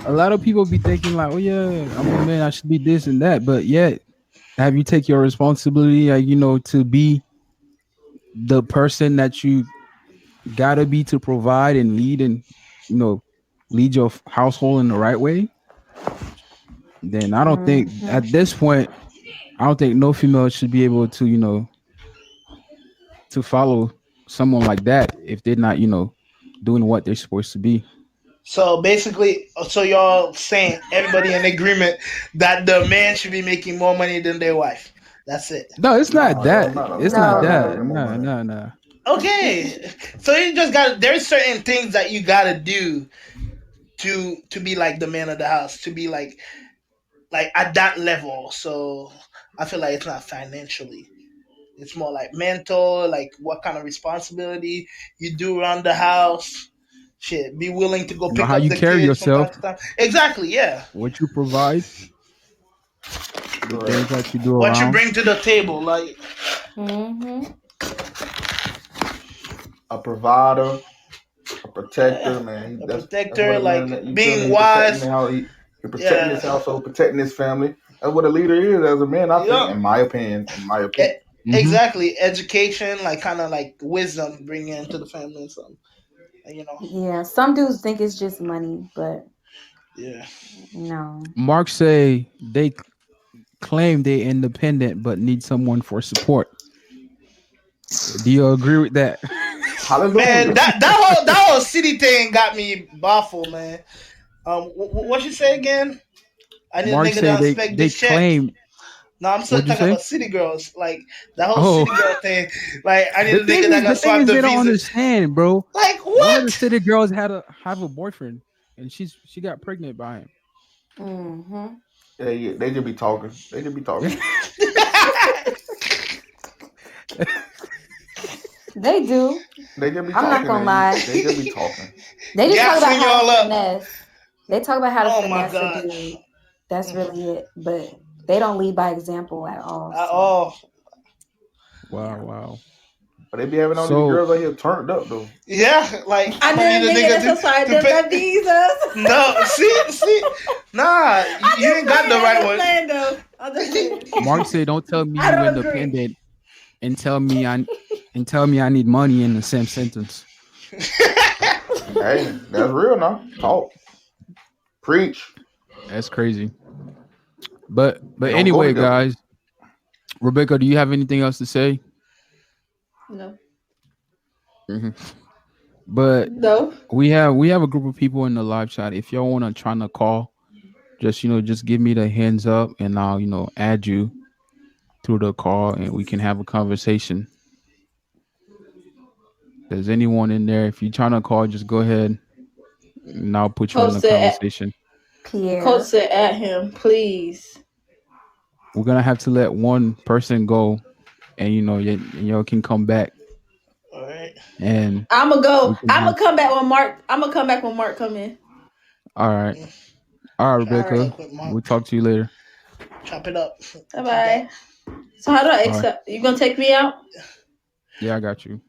S1: A lot of people be thinking like, oh yeah, I'm a man, I should be this and that. But yet, have you take your responsibility, to be the person that you gotta be to provide and lead and lead your household in the right way? Then I don't think at this point, I don't think no female should be able to to follow someone like that if they're not doing what they're supposed to be.
S6: So basically, y'all saying everybody in agreement that the man should be making more money than their wife. That's it.
S1: No, it's not that. It's not that.
S2: No.
S1: No.
S6: Okay, so you just got. There's certain things that you gotta do to be like the man of the house, to be like at that level. So I feel like it's not financially. It's more like mental, like what kind of responsibility you do around the house. Shit, be willing to go pick
S1: how
S6: up
S1: you
S6: the
S1: carry
S6: kids from
S1: yourself.
S6: time to time. Exactly, yeah.
S1: What you provide, the things that you do
S6: What
S1: around.
S6: you bring to the table, like
S2: A provider, a protector, man. That's
S6: protector,
S2: what
S6: like
S2: man,
S6: being
S2: he
S6: wise.
S2: protecting his household, protecting his family. That's what a leader is as a man. I think, in my opinion.
S6: Exactly, education, like kind of like wisdom, bringing into the family and something.
S5: Yeah, some dudes think it's just money, but
S6: Yeah.
S5: no.
S1: Mark say they claim they're independent but need someone for support. Do you agree with that?
S2: Hallelujah.
S6: Man, that whole city thing got me baffled, man. What you say again? I need
S1: Mark
S6: a nigga
S1: say
S6: that
S1: they
S6: expect this check.
S1: claim.
S6: No, I'm still
S1: What'd you
S6: talking
S1: say?
S6: about city girls, like the whole city girl thing. Like I need a nigga that got
S1: The thing
S6: swapped
S1: is
S6: the
S1: they don't
S6: visa.
S1: understand, bro.
S6: Like
S1: One of the
S6: what?
S1: city girls have a boyfriend, and she got pregnant by him.
S5: Mm-hmm.
S2: They just be talking.
S5: They do.
S2: They just be
S5: I'm
S2: talking.
S5: not gonna
S2: and
S5: lie.
S2: They just be talking.
S5: They just talk about
S6: Gassing
S5: how
S6: y'all
S5: to
S6: up.
S5: finesse. They talk about how to
S6: Oh my
S5: finesse
S6: God.
S5: a dude. That's really it. But they don't lead by example at all.
S6: At
S5: so.
S6: all.
S1: Wow.
S2: But they be having all these
S1: So
S2: girls out here turned up though.
S6: Yeah, like
S7: I
S6: need
S7: never
S6: a
S7: been
S6: nigga
S7: in a society
S6: to
S7: that
S6: pay-
S7: visas.
S6: No, see, nah, you ain't got the right one.
S7: Playing, though. I'm just playing.
S1: Mark said, "Don't tell me
S7: I
S1: you
S7: don't agree.
S1: independent and tell me I need money in the same sentence."
S2: Hey, that's real now. Talk. Preach.
S1: That's crazy. But
S2: They don't go
S1: anyway,
S2: together.
S1: guys, Rebecca, do you have anything else to say?
S7: No.
S1: But
S7: No.
S1: we have a group of people in the live chat. If y'all want to try to call, just give me the hands up and I'll add you through the call and we can have a conversation. There's anyone in there? If you're trying to call, just go ahead and I'll put you in the
S7: Post it at-
S1: conversation.
S5: Pierre.
S7: Post it at him, please.
S1: We're gonna have to let one person go, and y'all can come back.
S6: All right.
S1: And
S7: I'ma go.
S1: we can
S7: I'ma
S1: have-
S7: come back when Mark come in.
S1: all right, Rebecca.
S6: All right.
S1: We'll talk to you later.
S6: Chop it up.
S7: Bye bye. So how do I
S1: All
S7: accept? You gonna take me out?
S1: Yeah, I got you.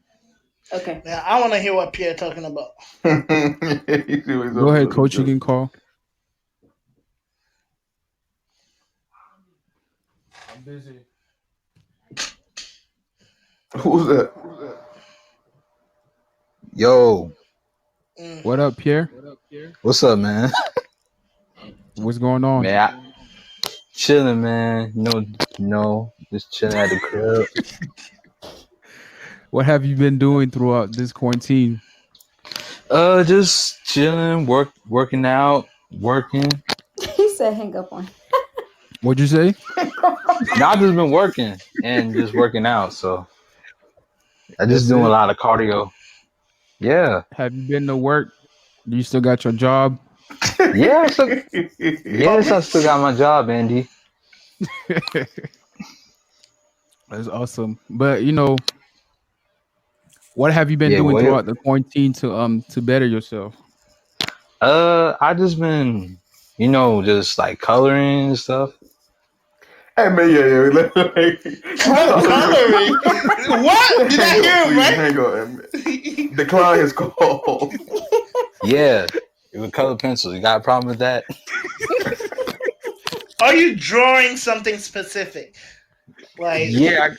S7: Okay.
S6: Now I want to hear what Pierre talking about.
S1: Go ahead, Coach. You can call. I'm busy.
S2: Who's that?
S8: Yo,
S1: What up, Pierre?
S8: what's up, man?
S1: What's going on?
S8: Man, chilling, man. Just chilling at the crib.
S1: What have you been doing throughout this quarantine?
S8: Just chilling, working out, working.
S5: He said hang up on.
S1: What'd you say?
S8: Now I've just been working and just working out, so I just
S1: That's
S8: doing
S1: it?
S8: a lot of cardio. Yeah,
S1: Have you been to work? Do you still got your job?
S8: yes, I still got my job, Andy.
S1: That's awesome. But what have you been
S8: Yeah,
S1: doing
S8: what?
S1: throughout the quarantine to better yourself?
S8: I just been, just like coloring and stuff.
S2: Hey man, yeah.
S6: Coloring? What? Did I hear him right?
S2: Hang on. Decline his call.
S8: Yeah, with color pencils. You got a problem with that?
S6: Are you drawing something specific? Like
S8: Yeah,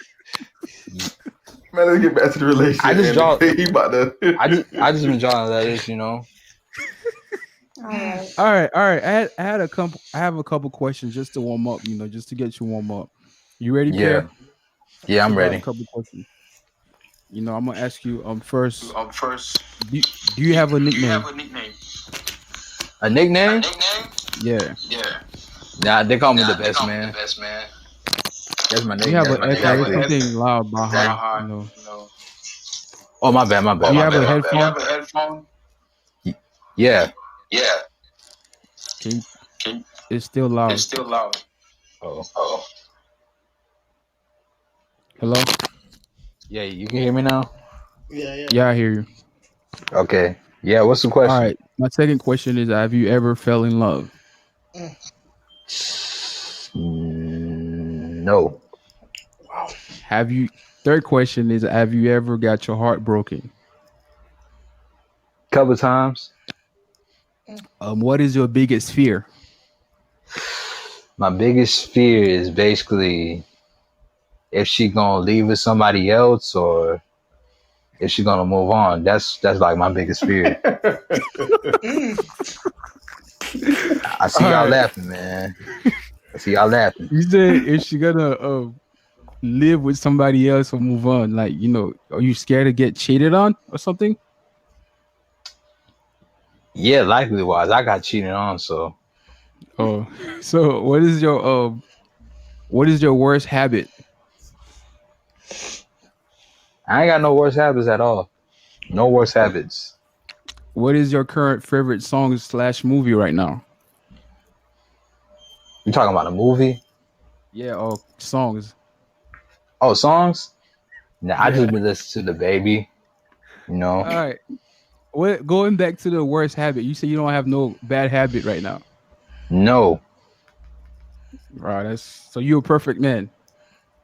S2: Man, let's get back to the relationship.
S8: I just draw-
S2: He about to.
S8: I just been drawing letters,
S5: All right.
S1: All right. I have a couple questions just to warm up, just to get you warm up. You ready, Pierre?
S8: Yeah, I'm
S1: I got
S8: ready.
S1: A couple questions. I'm gonna ask you first. Do you have a nickname?
S8: A nickname?
S1: Yeah.
S8: Nah, they call me the best man. That's my
S1: Do you
S8: nickname.
S1: have
S8: That's my
S1: there's
S8: nickname.
S1: something loud behind?
S8: Oh, my bad.
S1: Do you have a headphone?
S8: Yeah.
S1: It's still loud.
S8: Oh.
S1: Hello?
S8: Yeah, you can hear me now?
S6: yeah.
S1: Yeah, I hear you.
S8: Okay. Yeah, what's the question?
S1: All right. My second question is: have you ever fell in love?
S8: No.
S1: Third question is: have you ever got your heart broken?
S8: Couple times.
S1: What is your biggest fear?
S8: My biggest fear is basically if she gonna leave with somebody else or if she gonna move on. That's like my biggest fear. I see y'all laughing, man. I see y'all laughing.
S1: You said if she gonna live with somebody else or move on, like are you scared to get cheated on or something?
S8: Yeah, likely wise, I got cheated on, so
S1: Oh, so what is your worst habit?
S8: I ain't got no worse habits at all. No worse habits.
S1: What is your current favorite song / movie right now?
S8: You talking about a movie?
S1: Yeah, or songs.
S8: Oh, songs? Nah, I just been listening to the baby. You know,
S1: All right. What going back to the worst habit? You say you don't have no bad habit right now.
S8: no,
S1: Right. That's so you're a perfect man.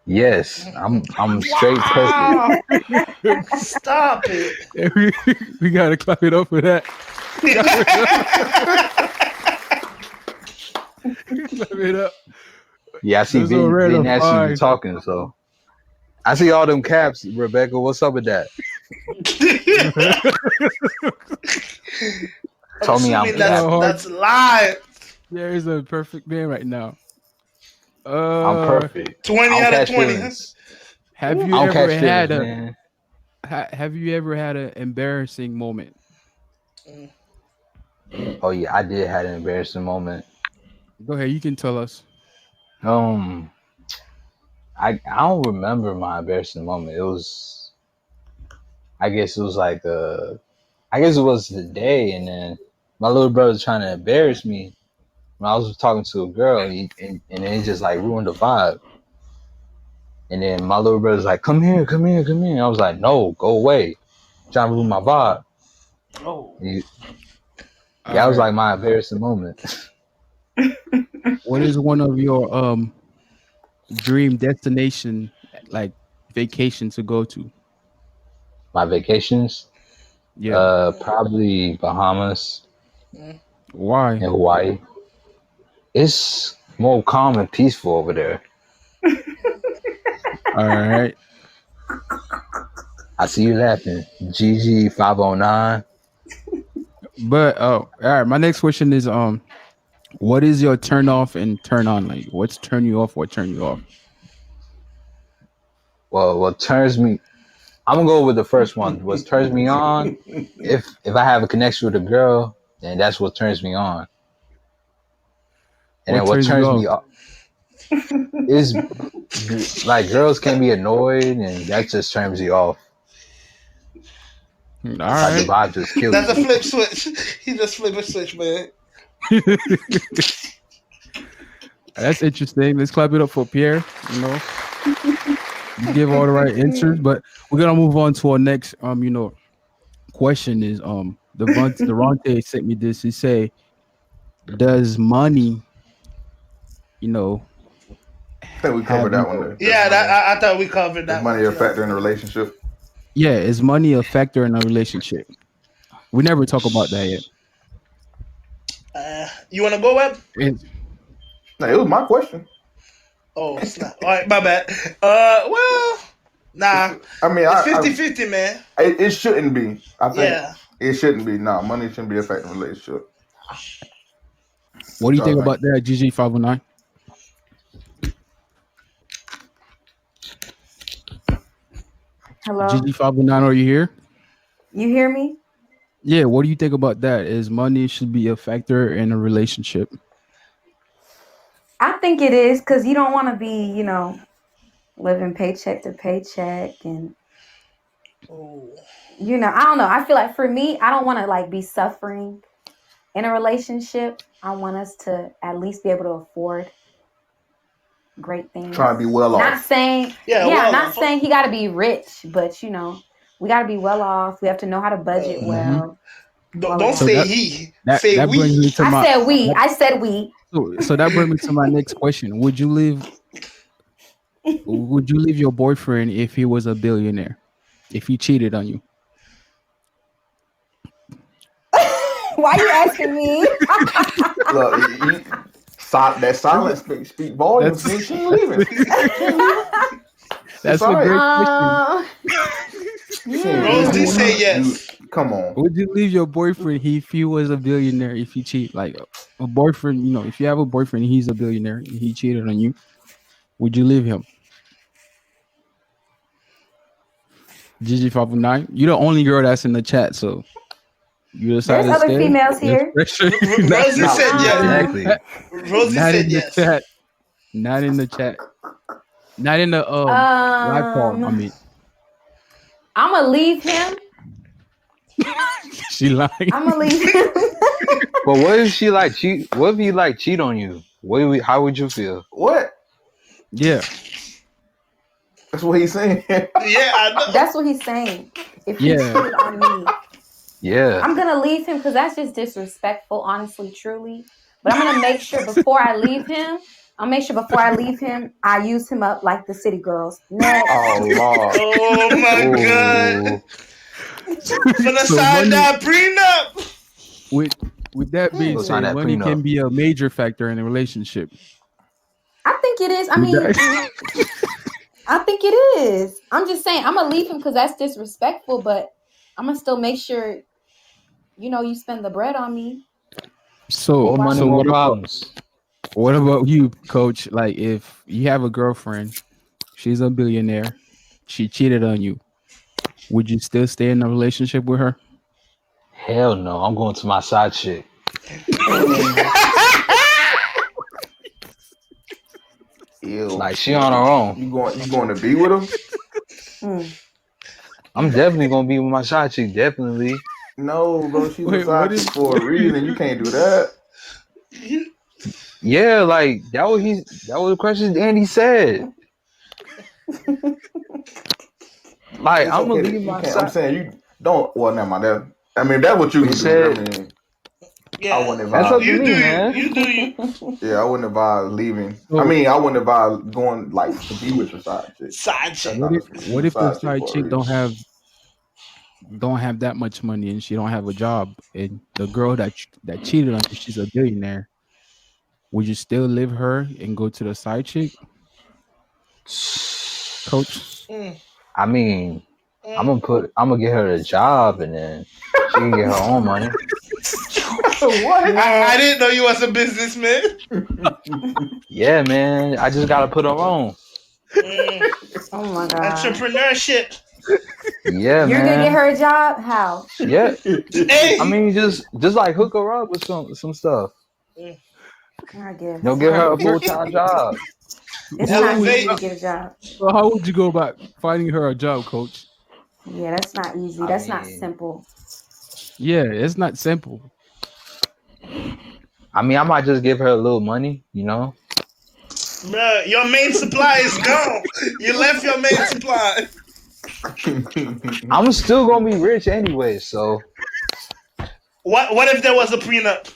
S8: yes, I'm straight perfect.
S6: Wow. Stop it.
S1: We gotta clap it up for that. Clap it up.
S8: Yeah, I see
S1: Those
S8: Big,
S1: are rare
S8: Big
S1: to
S8: Nasty be
S1: find.
S8: talking, so I see all them caps. Rebecca, what's up with that? Told me I'm
S6: assuming
S8: capping.
S6: that's live.
S1: There is a perfect man right now.
S8: I'm perfect.
S6: 20
S8: I don't
S6: out of
S8: catch
S6: 20.
S8: feelings.
S1: Have
S8: I
S1: you
S8: don't
S1: ever
S8: catch
S1: had
S8: feelings,
S1: a
S8: man.
S1: have you ever had an embarrassing moment?
S8: Oh yeah, I did have an embarrassing moment.
S1: Go ahead, you can tell us.
S8: I don't remember my embarrassing moment. It was, I guess it was like I guess it was the day, and then my little brother was trying to embarrass me when I was talking to a girl, and then he just like ruined the vibe. And then my little brother's like, "Come here, come here, come here." And I was like, "No, go away." Trying to ruin my vibe.
S6: Oh.
S8: Yeah,
S1: All
S8: that was
S1: right.
S8: like my embarrassing moment.
S1: What is one of your dream destination, like vacation to go to?
S8: My vacations,
S1: Yeah.
S8: probably Bahamas
S1: Why?
S8: and Hawaii. It's more calm and peaceful over there.
S1: All right.
S8: I see you laughing. GG 509.
S1: But all right. My next question is what is your turn off and turn on? Like, what's turn you off? What turn you off?
S8: Well, what turns me, I'm gonna go with the first one. What turns me on, if I have a connection with a girl, then that's what turns me on. And
S1: What
S8: then what
S1: turns you
S8: turns
S1: off?
S8: me off is like girls can be annoyed, and that just turns you off.
S1: All
S8: Like the
S1: right.
S8: vibe just kills
S6: That's a
S8: you.
S6: flip switch. He just flipped a switch, man.
S1: That's interesting. Let's clap it up for Pierre. You know, you give all the right answers, but we're gonna move on to our next question is Devontae sent me this. He say, does money, you know,
S2: I think we
S1: have
S2: covered that
S1: you
S2: one.
S1: know,
S2: There.
S6: Yeah, I thought we covered
S2: Is
S6: that
S2: money
S6: one.
S2: a factor in a relationship?
S1: yeah, is money a factor in a relationship? We never talk about that yet.
S6: You want to go, Web?
S1: And
S2: No, it was my question.
S6: Oh, snap. All right, my bad. Well, nah.
S2: I mean,
S6: It's 50-50, man.
S2: it shouldn't be. I think
S6: Yeah.
S2: it shouldn't be. No, money shouldn't be a factor in a relationship.
S1: what do you
S2: Y'all
S1: think
S2: think?
S1: about that, GG509?
S5: Hello,
S1: GG509, are you here?
S5: you hear me?
S1: Yeah, what do you think about that? Is money should be a factor in a relationship?
S5: I think it is because you don't want to be, living paycheck to paycheck, and
S6: Oh.
S5: I don't know. I feel like for me, I don't want to like be suffering in a relationship. I want us to at least be able to afford great things.
S2: Trying to be well
S5: Not
S2: off.
S5: saying,
S6: Yeah,
S5: yeah,
S6: well
S5: not
S6: off.
S5: saying he got to be rich, but we got to be well off. We have to know how to budget well.
S6: Don't
S1: So
S6: say
S1: that
S6: he.
S1: that
S6: Say
S1: that
S6: we.
S1: brings me to
S5: I
S1: my
S5: said we. I said we.
S1: so that brings me to my next question. Would you leave your boyfriend if he was a billionaire? If he cheated on you?
S5: Why you asking me?
S2: Look, that silence speak volumes.
S1: That's-
S2: She ain't leaving.
S1: That's
S2: It's all
S1: a great
S2: right.
S1: question.
S2: She ain't
S6: Rosie
S2: leaving.
S6: say yes.
S2: Come on.
S1: Would you leave your boyfriend if he was a billionaire if he cheat? Like a boyfriend, if you have a boyfriend, he's a billionaire, and he cheated on you. Would you leave him? GG509, you're the only girl that's in the chat, so you decided
S5: There's
S1: to
S5: other
S1: stay.
S5: females
S1: There's
S5: here.
S1: pressure.
S6: Rosie said yes.
S8: Exactly.
S6: Rosie
S1: Not
S6: said
S1: in the
S6: yes.
S1: chat. Not in the chat. Not in the live call. I mean,
S5: I'm gonna leave him.
S1: she lying.
S5: I'm gonna leave him.
S8: But what if she like cheat? What if he like cheat on you? How would you feel?
S2: What?
S1: Yeah.
S2: That's what he's saying.
S6: Yeah, I know.
S5: That's what he's saying. If he
S1: Yeah.
S5: cheated on me,
S8: Yeah.
S5: I'm gonna leave him because that's just disrespectful, honestly, truly. But I'm gonna make sure before I leave him, I use him up like the city girls. Next.
S2: Oh Lord.
S6: Oh my god.
S8: Oh,
S6: Finna
S1: So
S6: sign
S1: money,
S6: that prenup.
S1: with that being
S8: go sign
S1: said,
S8: that
S1: money can
S8: prenup.
S1: be a major factor in a relationship.
S5: I think it is. I
S1: With
S5: mean,
S1: that-
S5: I think it is. I'm just saying, I'm gonna leave him because that's disrespectful, but I'm gonna still make sure, you spend the bread on me.
S1: so
S8: More money,
S1: so
S8: more problems.
S1: what about you, Coach? Like, if you have a girlfriend, she's a billionaire, she cheated on you, would you still stay in a relationship with her?
S8: Hell no. I'm going to my side chick.
S2: Ew.
S8: Like, she on her own.
S2: You going to be with him?
S5: Mm.
S8: I'm definitely gonna be with my side chick. Definitely.
S2: No, bro. She's
S1: Wait,
S2: a side
S1: what
S2: chick
S1: is-
S2: for a reason. You can't do that.
S8: Yeah, like that was the question Andy said. Like,
S2: It's
S8: I'm gonna
S2: okay.
S8: leave
S2: You
S8: my
S2: can't. I'm
S8: side.
S2: saying you don't. Well, never mind that. I mean, that's what you
S8: You
S2: can do.
S8: said-
S2: I mean,
S6: Yeah.
S2: I wouldn't
S8: That's up
S2: advise.
S8: to
S6: You
S8: me,
S6: do
S8: man.
S6: you. You do you.
S2: Yeah, I wouldn't advise leaving.
S1: So-
S2: I mean, I wouldn't advise going like to be with your side chick.
S6: Side chick.
S1: What if the side
S2: for a
S1: chick
S2: reason.
S1: don't have that much money and she don't have a job, and the girl that cheated on you, she's a billionaire? Would you still leave her and go to the side chick, Coach?
S8: I mean, I'm gonna get her a job, and then she can get her own money.
S2: What?
S6: I didn't know you was a businessman.
S8: Yeah, man. I just gotta put her on.
S5: Oh my god.
S6: Entrepreneurship.
S8: Yeah,
S5: You're
S8: man.
S5: gonna get her a job? How?
S8: Yeah.
S6: Hey.
S8: I mean, just like hook her up with some stuff.
S5: I guess.
S8: Don't get her a full-time job.
S5: It's not
S6: Elevate.
S5: easy to get a job.
S1: So how would you go about finding her a job, Coach?
S5: Yeah, that's not easy.
S8: I
S5: That's not
S8: mean-
S5: simple.
S1: Yeah, it's not simple.
S8: I mean, I might just give her a little money, you know.
S6: Bruh, your main supply is gone. You left your main supply.
S8: I'm still gonna be rich anyway, so
S6: What if there was a prenup?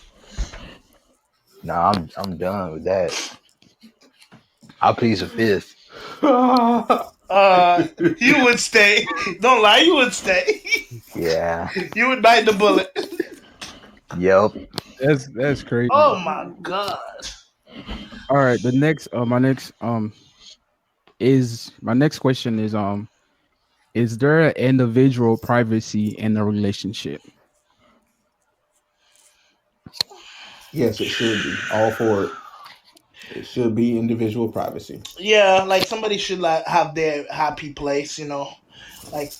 S8: nah, I'm done with that. I'll plead the fifth.
S6: You would stay. Don't lie, you would stay.
S8: Yeah.
S6: You would bite the bullet.
S8: Yep.
S1: That's crazy.
S6: Oh my god.
S1: All right, the next my next question is there individual privacy in a relationship?
S2: Yes, it should be. All for it. It should be individual privacy.
S6: Yeah, like somebody should like have their happy place, like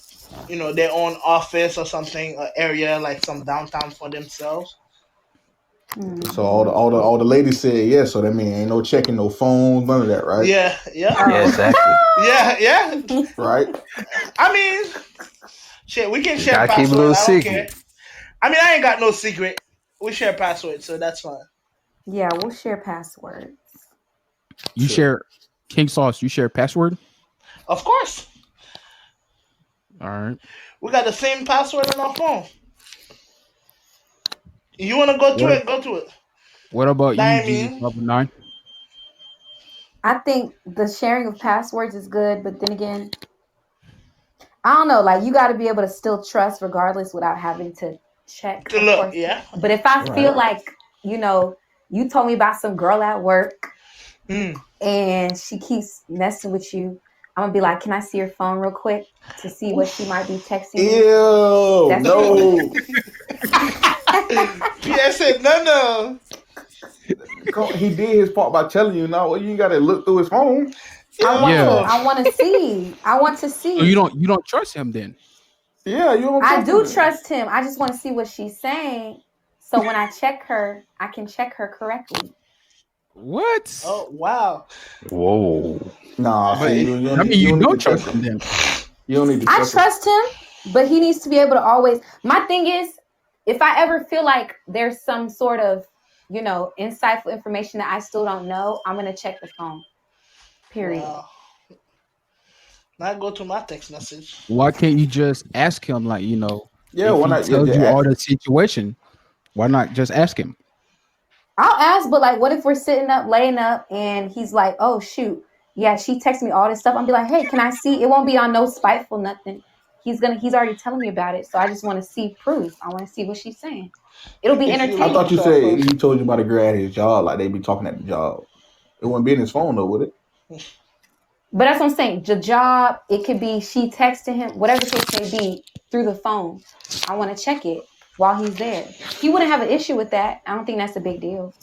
S6: their own office or something, an area like some downtown for themselves.
S2: So all the ladies said yes. So that means ain't no checking no phones, none of that, right?
S6: Yeah.
S8: Yeah, exactly.
S6: Yeah.
S2: Right.
S6: I mean, shit, we can share
S8: Gotta keep a
S6: passwords.
S8: little
S6: I don't
S8: secret.
S6: care. I mean, I ain't got no secret. We share passwords, so that's fine.
S5: Yeah, we'll share passwords.
S1: You share King Sauce, you share password?
S6: Of course,
S1: All right.
S6: we got the same password on our phone. You want to go to it? Go to it.
S1: What about you,
S6: Diamond.
S1: Jesus 9?
S5: I think the sharing of passwords is good, but then again, I don't know. Like, you got to be able to still trust regardless without having to check.
S6: To
S5: of
S6: look,
S5: course.
S6: yeah.
S5: But if I feel like, you told me about some girl at work and she keeps messing with you, I'm going to be like, can I see your phone real quick to see what she might be texting you?
S2: Ew.
S5: That's
S2: No.
S6: Pierre said no.
S2: He did his part by telling you. Now, well, you got to look through his phone.
S5: I want to see. I want to see.
S1: So you don't trust him then?
S2: Yeah, you don't.
S5: I do
S2: him.
S5: trust him. I just want to see what she's saying. So when I check her, I can check her correctly.
S1: What?
S6: Oh wow.
S8: Whoa.
S2: Nah,
S1: But
S2: see,
S1: you
S2: need
S1: don't
S2: to
S1: trust him then.
S2: You don't need to
S5: I
S2: trust him.
S5: trust him, but he needs to be able to always. My thing is, if I ever feel like there's some sort of, insightful information that I still don't know, I'm gonna check the phone. Period.
S6: Wow. Not go to my text message.
S1: Why can't you just ask him, like,
S2: Yeah,
S1: if
S2: why
S1: he
S2: not? Yeah,
S1: tells
S2: just
S1: you all
S2: ask.
S1: the situation, why not just ask him?
S5: I'll ask, but like, what if we're sitting up, laying up, and he's like, "Oh shoot, yeah, she texted me all this stuff." I'll be like, "Hey, can I see?" It won't be on no spiteful nothing. He's already telling me about it, so I just want to see proof. I want to see what she's saying. It'll be
S6: If you
S2: I
S6: really
S2: thought
S5: entertaining.
S2: you
S6: try
S2: said
S6: first.
S2: he told you about a girl at his job, like they be talking at the job. It wouldn't be in his phone though, would it?
S5: But that's what I'm saying. The job, it could be she texting him, whatever the case may be, through the phone. I want to check it while he's there. He wouldn't have an issue with that. I don't think that's a big deal.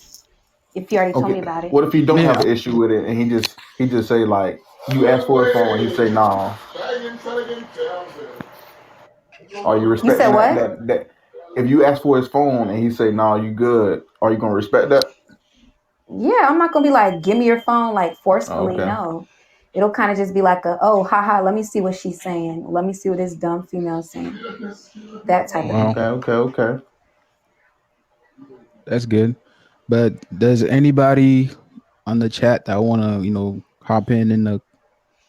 S5: If he already told me
S2: Okay.
S5: about it.
S2: What if he don't
S1: Man,
S2: have an issue with it and he just say like you ask for his phone and he say nah? Are you
S5: You said
S2: respecting that?
S5: what?
S2: That if you ask for his phone and he say nah, you good? Are you gonna respect that?
S5: Yeah, I'm not gonna be like, give me your phone, like
S2: Oh,
S5: forcefully.
S2: okay.
S5: No, it'll kind of just be like a, oh, haha, let me see what she's saying. Let me see what this dumb female's saying. That type of
S1: well,
S2: Okay.
S5: thing.
S2: Okay. Okay.
S1: that's good. But does anybody on the chat that want to, hop in the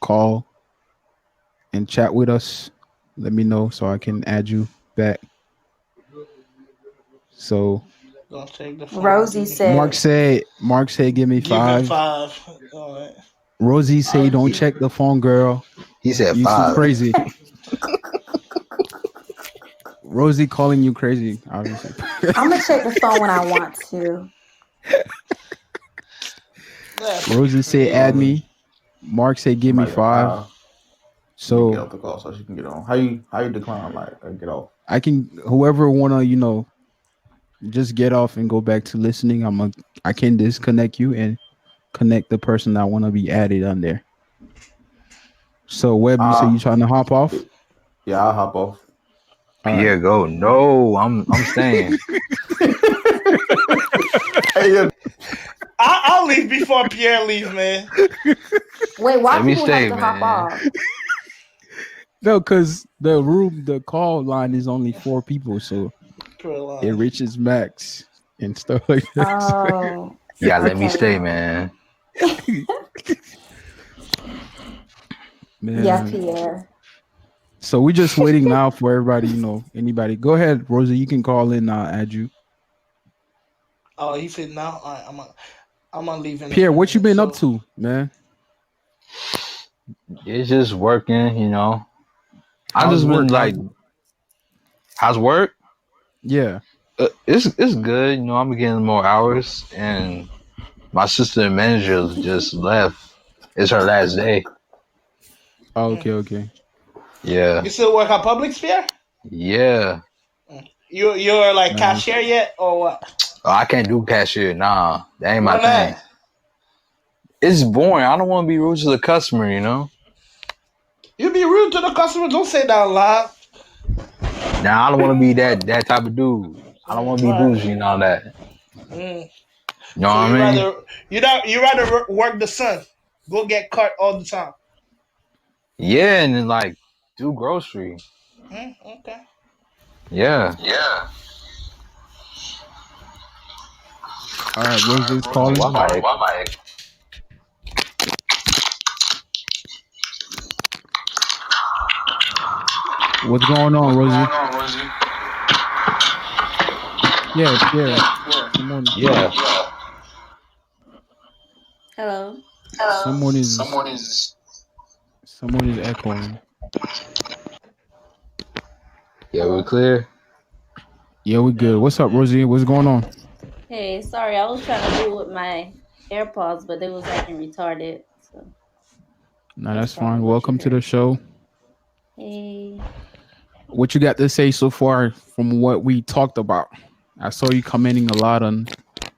S1: call and chat with us? Let me know so I can add you back. So
S6: Don't take the phone.
S5: Rosie said,
S1: Mark said, give me
S6: Give him
S1: 5.
S6: 5. All right.
S1: Rosie say, don't
S8: He,
S1: check the phone, girl.
S8: he said
S1: You too
S8: 5.
S1: crazy. Rosie calling you crazy, obviously.
S5: I'm gonna check the phone when I want to.
S6: That's
S1: Rosie say, add
S6: crazy.
S1: me. Mark say, give me
S2: Somebody got
S1: 5.
S2: five. You get
S1: So
S2: off the call so she can get on. How you decline like get off?
S1: I can, whoever wanna, just get off and go back to listening. I can disconnect you and connect the person that want to be added on there. So Webb, you say
S2: Uh
S1: you trying to hop off?
S2: yeah, I'll hop off.
S1: All right.
S8: Pierre, go. No, I'm staying.
S2: Hey, yeah,
S6: I'll leave before Pierre leaves, man.
S5: Wait, why
S8: Let me
S5: people have
S8: stay,
S5: to hop
S8: man.
S5: off?
S1: No, because the call line is only 4 people, so it
S6: Caroline.
S1: reaches max and stuff like that.
S5: Oh,
S8: You gotta let me stay,
S5: okay.
S8: man.
S5: Yeah,
S1: Man.
S5: Pierre.
S1: So we're just waiting now for everybody, anybody. Go ahead, Rosie. You can call in, add you.
S6: Oh, he said now. All right, I'm gonna leave in a
S1: Pierre,
S6: few
S1: what you
S6: minutes.
S1: been up
S6: So
S1: to, man?
S8: It's just working. I
S1: How's
S8: just been
S1: work?
S8: like, how's work?
S1: Yeah.
S8: It's good. I'm getting more hours, and my assistant manager just left. It's her last day.
S1: Oh, okay.
S8: Yeah,
S6: you still work at Public Sphere?
S8: yeah.
S6: You're like
S1: Nice.
S6: cashier yet or what?
S8: Oh, I can't do cashier. Nah, that ain't my
S6: Why
S8: thing.
S6: not?
S8: It's boring. I don't want to be rude to the customer.
S6: You be rude to the customer. Don't say that loud.
S8: Now I don't want to be that type of dude. I don't want to be
S6: All right.
S8: bougie and all that.
S6: Mm.
S8: You know what
S6: So
S8: I mean?
S6: you rather work the sun, go get cut all the time.
S8: Yeah, and then like do grocery.
S6: Okay.
S8: Yeah.
S1: All right, Rosie's
S8: Oh,
S1: calling.
S8: why my
S1: What's going on, Rosie? Yeah, Pierre. Someone
S8: yeah.
S7: Hello.
S1: someone is echoing.
S8: Yeah, we're clear.
S1: Yeah, we good. What's up, Rosie? What's going on?
S7: Hey, sorry, I was trying to do it with my AirPods, but they was acting retarded. So
S1: No,
S7: that's
S1: that's
S7: probably
S1: fine.
S7: what you
S1: Welcome to the
S7: heard.
S1: show.
S7: Hey.
S1: What you got to say so far from what we talked about? I saw you commenting a lot on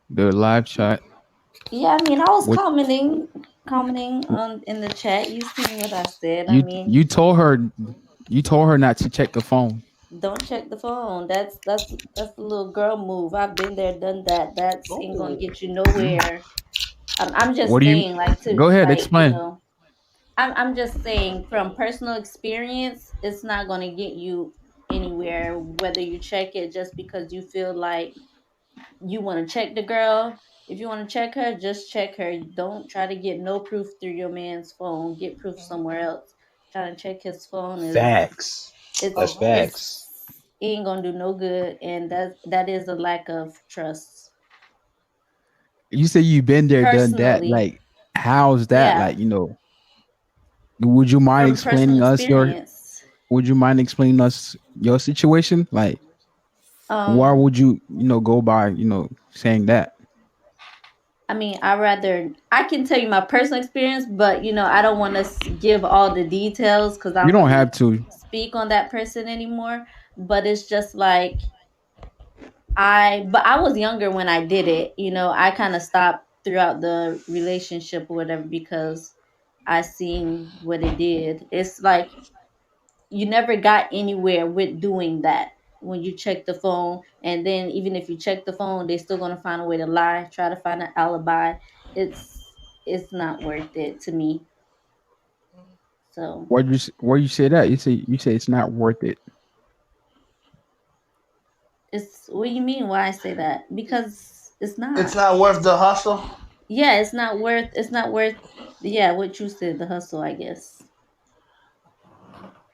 S1: the live chat.
S7: Yeah, I mean, I was
S1: What
S7: commenting on in the chat. You seen what I said. I
S1: you
S7: mean,
S1: you told her not to check the phone.
S7: don't check the phone. That's the little girl move. I've been there, done that. That's ain't gonna
S6: Oh.
S7: get you
S1: Hmm?
S7: nowhere. I'm
S1: What
S7: just
S1: do you?
S7: saying, like
S1: Go ahead,
S7: like
S1: explain.
S7: I'm just saying from personal experience, it's not gonna get you anywhere whether you check it just because you feel like you want to check the girl. If you want to check her, just check her. Don't try to get no proof through your man's phone. Get proof somewhere else. trying to check his phone is
S8: Facts. That's facts.
S7: it ain't gonna do no good, and that is a lack of trust.
S1: You say you've been there, done that.
S7: Personally,
S1: Like, how's that?
S7: yeah,
S1: Like, would you mind
S7: from personal
S1: explaining us your?
S7: experience.
S1: Would you mind explaining us your situation? Like, why
S7: Um,
S1: would you, go by, saying that?
S7: I mean, I can tell you my personal experience, but I don't want to give all the details because I
S1: You
S7: don't
S1: don't
S7: really
S1: have to.
S7: speak on that person anymore. But it's just like but I was younger when I did it. I kind of stopped throughout the relationship or whatever because I seen what it did. It's like you never got anywhere with doing that when you check the phone, and then even if you check the phone, they're still gonna find a way to lie, try to find an alibi. It's not worth it to me. So
S1: Why you say that? You say it's not worth it.
S7: it's what do you mean why I say that? Because it's
S6: It's
S7: not.
S6: not worth the hustle.
S7: Yeah, it's not worth yeah, what you said, the hustle, I guess.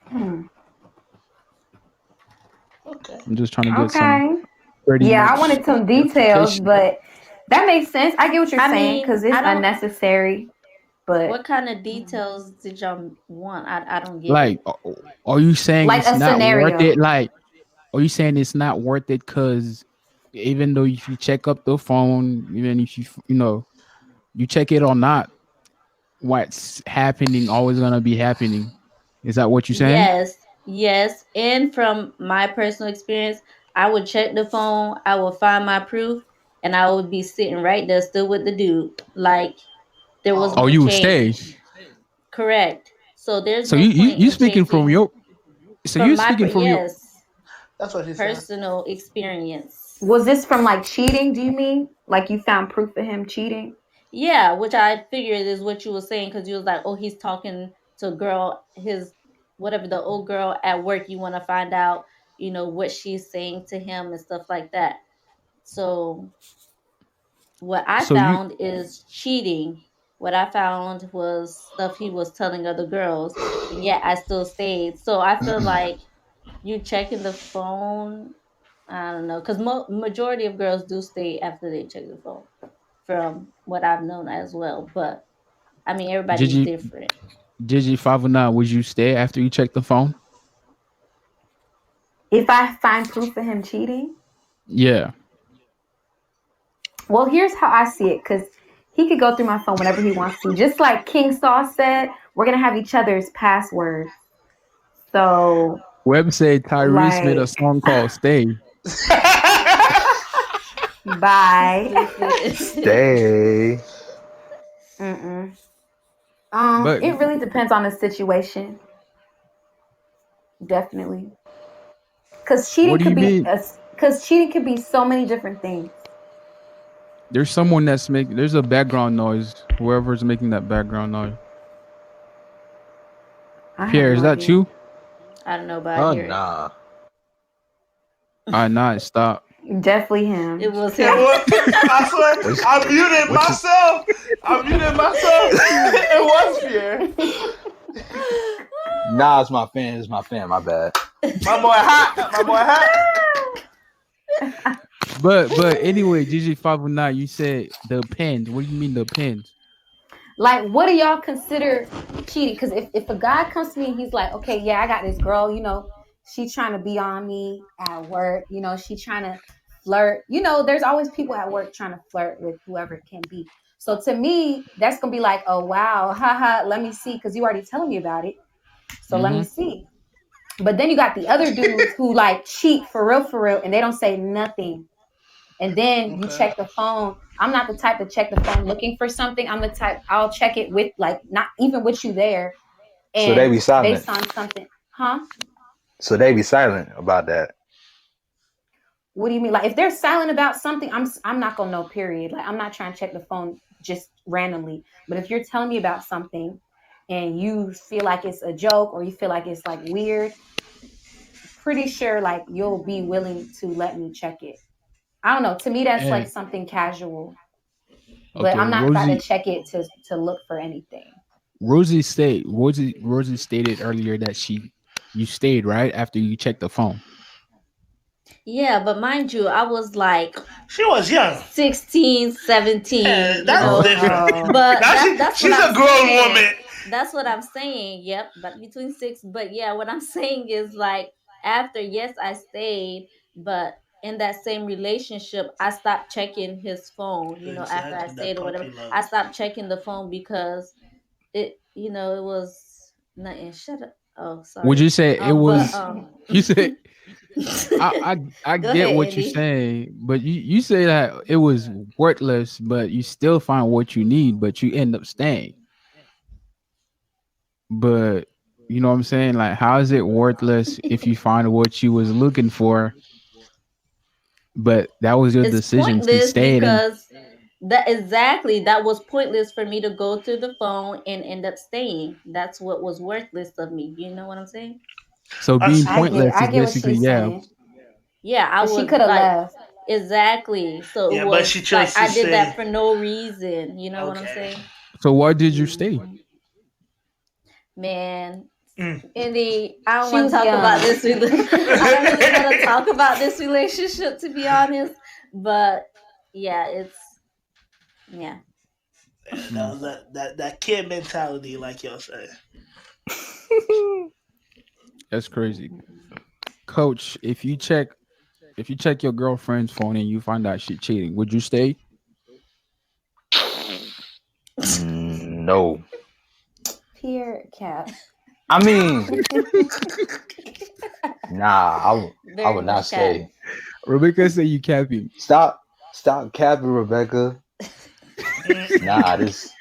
S5: Hmm.
S6: Okay.
S1: I'm just trying to get some
S5: Okay.
S1: pretty
S5: Yeah, I
S1: much
S5: wanted some details,
S1: clarification.
S5: but that makes sense. I get what you're
S7: I
S5: saying
S7: mean,
S5: because it's
S7: I don't
S5: unnecessary. But
S7: what kind of details did y'all want? I don't get
S1: Like,
S7: it.
S1: are you saying
S5: like
S1: it's
S5: a
S1: not worth it?
S5: scenario.
S1: Like, are you saying it's not worth it because even though if you check up the phone, even if you check it or not, what's happening always gonna be happening. Is that what you're saying?
S7: Yes, yes. And from my personal experience, I would check the phone, I would find my proof, and I would be sitting right there still with the dude. Like there was
S1: Oh,
S7: no
S1: you would stay.
S7: change. Correct. So there's
S1: So
S7: no point
S1: you
S7: in
S1: speaking from
S7: changing
S1: your. So you're speaking from your.
S7: yes,
S6: That's what he said.
S7: personal experience.
S5: Was this from like cheating? Do you mean like you found proof of him cheating?
S7: Yeah, which I figured is what you were saying because you was like, oh, he's talking to a girl, his whatever the old girl at work. You want to find out, what she's saying to him and stuff like that. So what I
S1: So you.
S7: found is cheating. What I found was stuff he was telling other girls, and yet I still stayed. So I feel like you checking the phone. I don't know, because majority of girls do stay after they check the phone, from what I've known as well. But I mean, everybody's
S1: Gigi
S7: different.
S1: Gigi 509. Would you stay after you check the phone?
S5: If I find proof of him cheating,
S1: Yeah.
S5: well, here's how I see it because he could go through my phone whenever he wants to. Just like King Saul said, we're gonna have each other's passwords. So,
S1: Web said Tyrese made a
S5: like,
S1: song called "Stay."
S5: bye.
S8: Stay.
S5: Mm-mm.
S1: But
S5: It really depends on the situation, definitely. Because
S1: what
S5: cheating
S1: do you
S5: could be,
S1: mean?
S5: because cheating could be so many different things.
S1: There's someone that's making. There's a background noise. Whoever's making that background noise.
S5: I have
S1: Pierre, is
S5: no
S1: that
S5: idea.
S1: you?
S7: I don't know, but I
S8: Oh
S7: hear it.
S8: nah.
S1: Not stop.
S5: Definitely him.
S7: It was
S6: Yeah,
S7: him.
S6: what? I swear, I muted
S8: What you-
S6: myself. I muted myself. It was Pierre.
S8: Nah, it's my fan. It's my fan. My bad.
S6: My boy hot. My boy hot.
S1: But anyway, Gigi 509, you said the pins. What do you mean the pins?
S5: Like, what do y'all consider cheating? Because if a guy comes to me and he's like, okay, yeah, I got this girl, she's trying to be on me at work, she's trying to flirt. There's always people at work trying to flirt with whoever it can be. So to me, that's gonna be like, oh wow, haha, let me see, because you already telling me about it. So let me see. But then you got the other dudes who like cheat for real, and they don't say nothing. And then you check the phone. I'm not the type to check the phone looking for something. I'm the type, I'll check it with like not even with you there. And
S8: So they be silent.
S5: based on something. Huh?
S8: So they be silent about that.
S5: What do you mean? Like if they're silent about something, I'm not gonna know, period. Like I'm not trying to check the phone just randomly. But if you're telling me about something and you feel like it's a joke or you feel like it's like weird, pretty sure like you'll be willing to let me check it. I don't know. To me, that's like
S1: And
S5: something casual. But
S1: okay,
S5: I'm not about to
S1: Rosie.
S5: check it to look for anything.
S1: Rosie stated earlier that you stayed right after you checked the phone.
S7: Yeah, but mind you, I was like
S6: She was young.
S7: 16, 17,
S6: Yeah,
S7: you
S6: that's
S7: know.
S6: different.
S7: But
S6: Now
S7: that's
S6: she's
S7: what
S6: a
S7: I'm
S6: grown
S7: saying.
S6: woman.
S7: That's what I'm saying. Yep, but between six. But yeah, what I'm saying is like after, yes, I stayed, but in that same relationship, I stopped checking his phone. You know, after I
S6: Exactly, that
S7: stayed or whatever,
S6: puppy love.
S7: I stopped checking the phone because it, it was nothing. Shut up. Oh, sorry.
S1: Would you say it was? You said I
S7: Go
S1: get
S7: ahead,
S1: what you're
S7: Andy.
S1: saying, but you say that it was worthless, but you still find what you need, but you end up staying. But you know what I'm saying? Like, how is it worthless if you find what you was looking for, but that was your
S7: It's
S1: decision to
S7: pointless
S1: stay in?
S7: because that was pointless for me to go through the phone and end up staying. That's what was worthless of me. You know what I'm saying?
S1: So
S6: I
S1: being
S6: see.
S1: pointless
S5: I
S1: is
S5: get what
S1: basically
S5: she's saying.
S7: Yeah, I
S5: But she
S7: would
S5: could have
S7: like
S5: left.
S7: exactly. So it
S6: Yeah, but she
S7: was
S6: chose
S7: like
S6: to
S7: I did
S6: stay.
S7: that for no reason. You know what I'm
S6: Okay.
S7: saying?
S1: So why did you stay?
S7: Man,
S6: Mm.
S7: Indy, I don't
S5: She
S7: want
S5: was
S7: to talk about
S5: young.
S7: this. I don't really want to talk about this relationship, to be honest. But yeah, yeah.
S6: That was that kid mentality, like y'all say.
S1: That's crazy. Coach, if you check your girlfriend's phone and you find out she cheating, would you stay?
S8: No.
S5: Pure cap.
S8: I mean, nah. I would
S7: Very
S8: not
S7: much cat.
S8: stay.
S1: Rebecca said you capping.
S8: Stop capping, Rebecca. Nah, this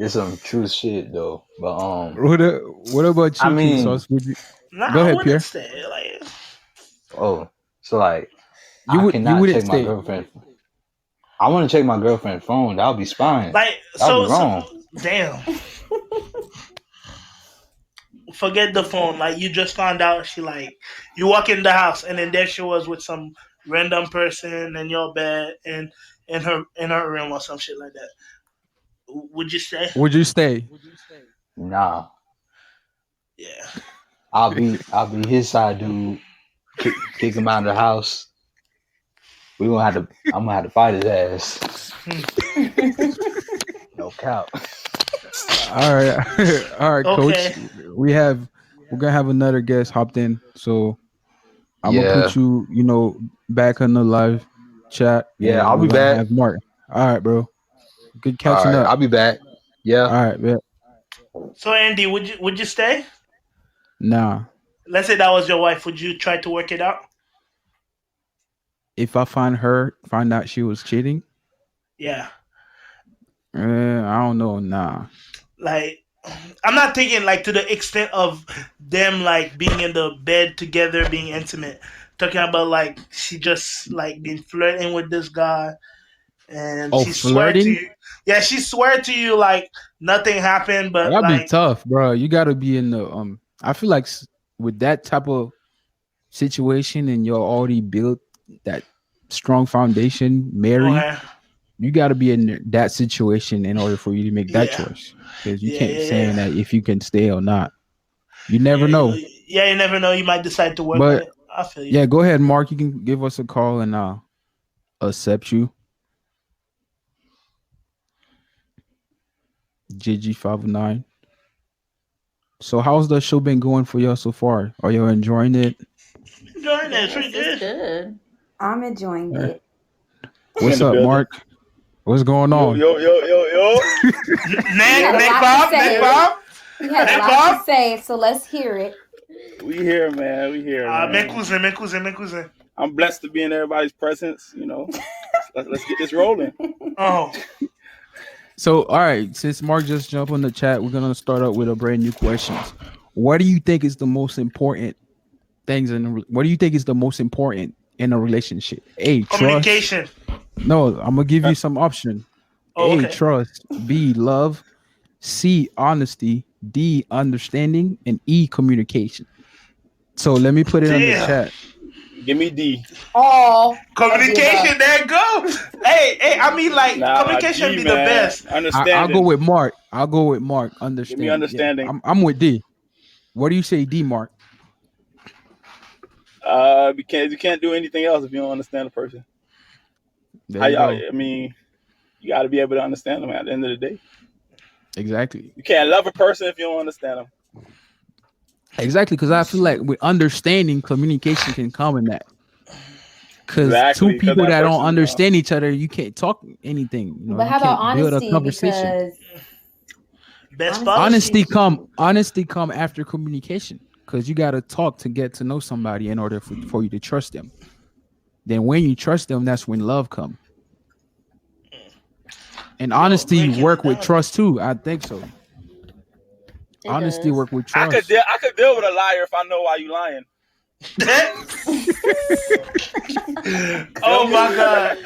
S8: some true shit though. But
S1: What about
S8: I
S1: you, King
S8: mean,
S1: Sauce? Would you
S6: Nah,
S1: go
S6: I
S1: ahead,
S6: wouldn't
S1: Pierre?
S6: stay. Like,
S8: oh, so like
S1: You
S8: I
S1: you
S8: cannot
S1: wouldn't
S8: check my
S1: stay.
S8: girlfriend. I want to check my girlfriend's phone. That would be spying.
S6: like
S8: That would be
S6: so
S8: wrong.
S6: damn. Forget the phone. Like you just found out she like you walk in the house and then there she was with some random person in your bed and in her room or some shit like that. Would you stay?
S1: Would you stay?
S8: Nah,
S6: Yeah.
S8: I'll be his side dude. Kick him out of the house. I'm gonna have to fight his ass. No cap.
S1: All right, all right,
S6: Okay.
S1: Coach. We're gonna have another guest hopped in, so I'm gonna
S8: Yeah,
S1: put you, back on the live chat,
S8: yeah.
S1: and
S8: I'll
S1: we're
S8: be
S1: gonna
S8: back.
S1: have Mark. All right, bro. Good
S8: All
S1: catching
S8: right,
S1: up.
S8: I'll be back.
S1: All
S8: Yeah.
S1: right, man.
S6: So Andy, would you stay?
S1: Nah,
S6: Let's say that was your wife. Would you try to work it out?
S1: if I find out she was cheating,
S6: Yeah.
S1: I don't know. Nah,
S6: Like I'm not thinking like to the extent of them like being in the bed together, being intimate. Talking about like she just like been flirting with this guy and
S1: oh,
S6: she swear to
S1: flirting.
S6: you. Yeah, she swear to you like nothing happened, but
S1: That'd be
S6: like
S1: tough, bro. You got to be in the I feel like with that type of situation and you're already built that strong foundation, Mary,
S6: okay,
S1: you got to be in that situation in order for you to make that
S6: yeah,
S1: choice. Because you
S6: yeah,
S1: can't
S6: yeah,
S1: say
S6: yeah,
S1: that if you can stay or not. You never
S6: yeah.
S1: know.
S6: Yeah, you never know. You might decide to work on
S1: But
S6: it. I feel you.
S1: yeah, go ahead, Mark. You can give us a call and I'll accept you. GG509. So how's the show been going for y'all so far? Are you enjoying it?
S6: Enjoying it. It's
S7: Yes,
S6: pretty
S7: it's
S6: good.
S7: good.
S5: I'm enjoying
S1: Yeah.
S5: it.
S1: What's
S9: the
S1: up,
S9: building.
S1: Mark? What's going on?
S9: Yo.
S5: had a
S6: Nick
S5: lot
S6: Bob,
S5: to say.
S6: Nick Bob.
S5: He has
S6: Hey,
S5: a lot
S6: Bob?
S5: to say, so let's hear it.
S9: We here, man. We here,
S6: Mes
S9: man.
S6: cousins.
S9: I'm blessed to be in everybody's presence. Let's get this rolling.
S6: Oh,
S1: So, all right, since Mark just jumped on the chat, we're gonna start out with a brand new questions. What do you think is the most important things what do you think is the most important in a relationship? A, trust.
S6: communication.
S1: No, I'm gonna give you some option.
S6: Oh,
S1: A,
S6: okay.
S1: trust. B, love. C, honesty. D, understanding. And E, communication. So let me put it on the
S6: Damn.
S1: chat.
S9: Give me D.
S5: All
S6: Communication, there it goes. Hey, I mean, like,
S9: Nah,
S6: communication
S9: D,
S6: be the
S9: man.
S6: best.
S9: Understanding.
S1: I'll go with Mark. Understanding.
S9: Give me understanding.
S1: Yeah, I'm with D. What do you say, D, Mark?
S9: You can't do anything else if you don't understand the person.
S1: There you go.
S9: I mean, you got to be able to understand them at the end of the day.
S1: Exactly.
S9: You can't love a person if you don't understand them.
S1: Exactly, because I feel like with understanding, communication can come in that. Because
S9: Exactly,
S1: two
S9: 'cause
S1: people
S9: that
S1: that don't
S9: person,
S1: understand each other, you can't talk anything. You know,
S5: But
S1: you
S5: how about
S1: can't build a
S5: honesty?
S1: conversation.
S5: Because
S6: Best policy.
S1: Honesty come after communication, because you got to talk to get to know somebody in order for you to trust them. Then when you trust them, that's when love come. And honesty
S6: breaking
S1: work
S6: it
S1: with
S6: down.
S1: trust too. I think so.
S7: It
S1: Honesty
S7: does.
S1: work with
S9: I
S1: trust.
S9: could deal with a liar if I know why you lying.
S6: Oh my God.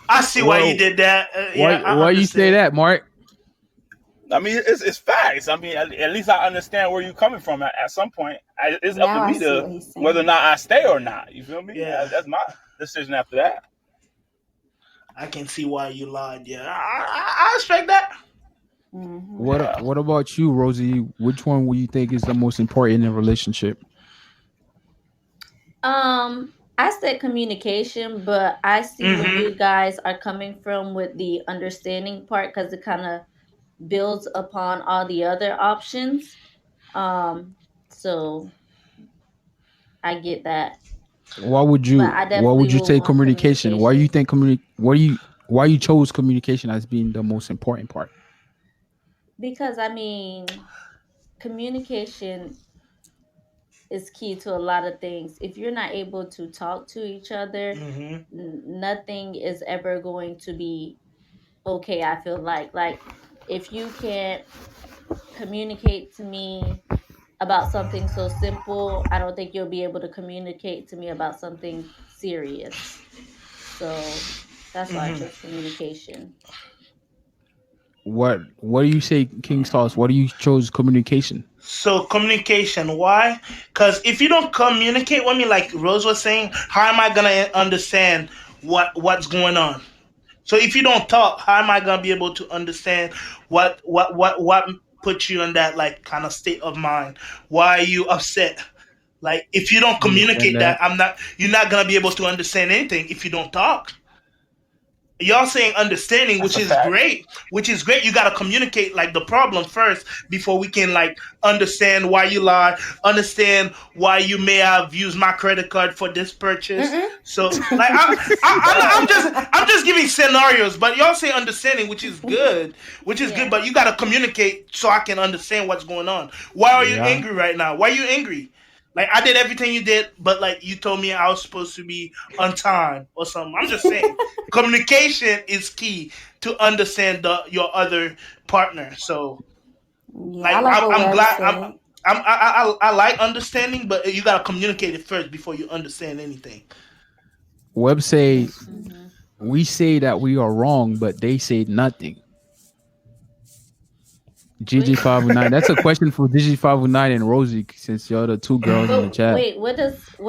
S6: I see why
S1: Whoa.
S6: you did that.
S1: Why you say that, Mark?
S9: I mean, it's facts. I mean, at least I understand where you're coming from at some point. It's
S5: Now
S9: up
S5: I
S9: to me
S5: see what he's
S9: to
S5: saying.
S9: whether or not I stay or not. You feel me?
S6: Yeah.
S9: That's my decision after that.
S6: I can see why you lied. Yeah, I respect that.
S5: Mhm.
S1: What about you, Rosie? Which one would you think is the most important in a relationship?
S7: I said communication, but I see where
S6: Mhm.
S7: you guys are coming from with the understanding part because it kind of builds upon all the other options. So I get that,
S1: Why would
S7: but
S1: you
S7: I
S1: why would
S7: definitely
S1: you
S7: will
S1: say
S7: want
S1: communication? Why you
S7: communication
S1: think why you chose communication as being the most important part?
S7: because I mean, communication is key to a lot of things. If you're not able to talk to each other,
S6: Mhm.
S7: nothing is ever going to be okay. I feel like if you can't communicate to me about something so simple, I don't think you'll be able to communicate to me about something serious. So that's why I
S6: Mhm.
S7: chose communication.
S1: What do you say, King's Toss? What do you chose communication?
S6: So communication, why? Because if you don't communicate with me, like Rose was saying, how am I gonna understand what's going on? So if you don't talk, how am I gonna be able to understand what puts you in that like kind of state of mind? Why are you upset? Like if you don't
S1: Understand
S6: communicate that,
S1: that.
S6: you're not gonna be able to understand anything if you don't talk. Y'all saying understanding,
S9: That's
S6: which
S9: a
S6: is
S9: fact.
S6: great, You got to communicate like the problem first before we can like understand why you lie, understand why you may have used my credit card for this purchase.
S5: Mm-mm.
S6: So like I'm just giving scenarios, but y'all say understanding, which is good,
S7: Yeah.
S6: but you got to communicate so I can understand what's going on. Why are you
S1: Yeah.
S6: angry right now? Why are you angry? Like I did everything you did, but like you told me I was supposed to be on time or something. I'm just saying, communication is key to understand your other partner. So,
S5: Yeah, I
S6: like
S5: like what
S6: I'm
S5: Webb
S6: glad
S5: said.
S6: I like understanding, but you gotta communicate it first before you understand anything.
S1: Web say
S7: Mhm.
S1: we say that we are wrong, but they say nothing.
S7: Wait,
S1: GG509. That's a question for GG509 and Rosie, since you're the two girls in the
S7: but
S1: chat.
S7: wait, what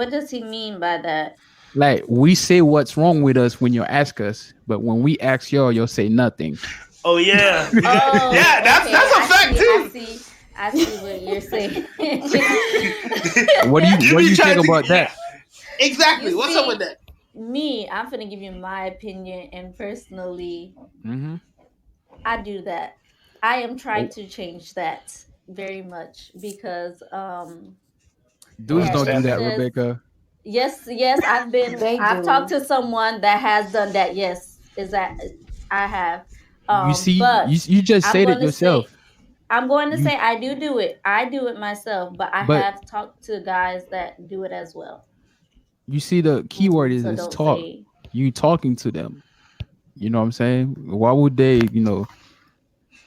S7: does he mean by that?
S1: Like we say what's wrong with us when you ask us, but when we ask y'all say nothing.
S6: Oh yeah,
S7: Oh,
S6: yeah, that's
S7: okay.
S6: a fact too.
S7: I see what you're saying.
S1: What do you
S6: be
S1: think
S6: trying to-
S1: about that?
S6: Exactly.
S7: You
S6: What's up
S7: see,
S6: with that?
S7: me, I'm gonna give you my opinion, and personally,
S1: Mm-hmm.
S7: I do that. I am trying to change that very much because
S1: Dudes
S7: yeah,
S1: don't do
S7: it's
S1: that,
S9: Understanding.
S7: just
S1: Rebecca.
S7: yes,
S5: They
S7: I've talked
S5: do.
S7: to someone that has done that. Yes, is that I have.
S1: You see,
S7: But
S1: you just
S7: I'm
S1: said it
S7: going to
S1: yourself.
S7: say I'm going to
S1: You
S7: say I do it. I do it myself, but I
S1: but
S7: have talked to guys that do it as well.
S1: you see the key word
S7: So
S1: is
S7: don't
S1: talk.
S7: say
S1: You talking to them. You know what I'm saying? Why would they,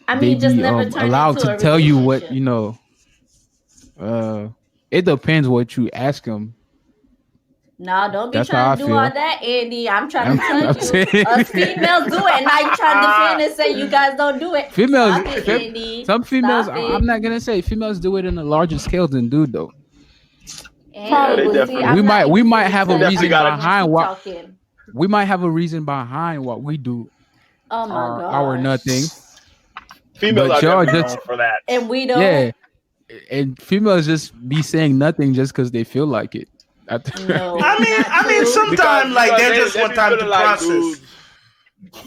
S7: I
S1: they
S7: mean, just
S1: be
S7: never turn
S1: allowed
S7: into
S1: to
S7: a
S1: tell you what,
S7: relationship.
S1: it depends what you ask them.
S7: No, don't be
S1: That's how I
S7: trying to do all
S1: feel.
S7: that, Andy. I'm trying to tell
S1: I'm
S7: you,
S1: saying
S7: us females do it, and now you trying to defend and say you guys don't do it.
S1: females,
S7: Stop it, Andy.
S1: some females,
S7: Stop
S1: I'm
S7: it,
S1: not gonna say females do it in a larger scale than dude though.
S7: And
S5: Probably.
S9: they
S7: see,
S9: definitely-
S7: I'm
S1: We
S7: not
S1: might-
S7: even
S1: we might
S7: gonna
S1: have a
S7: tell you
S9: reason
S7: I'm
S1: behind
S7: keep
S1: what-
S7: talking.
S1: We might have a reason behind what we do.
S7: Oh my god.
S1: Our nothing.
S9: Females
S1: But
S9: are
S1: y'all
S9: definitely
S1: just-
S9: known for that.
S7: And we don't.
S1: Yeah. And females just be saying nothing just because they feel like it.
S7: No.
S6: I mean,
S7: not true.
S6: sometimes like
S9: Because
S6: they just
S9: they
S6: want
S9: be
S6: time to
S9: feeling like
S6: process.
S9: dudes-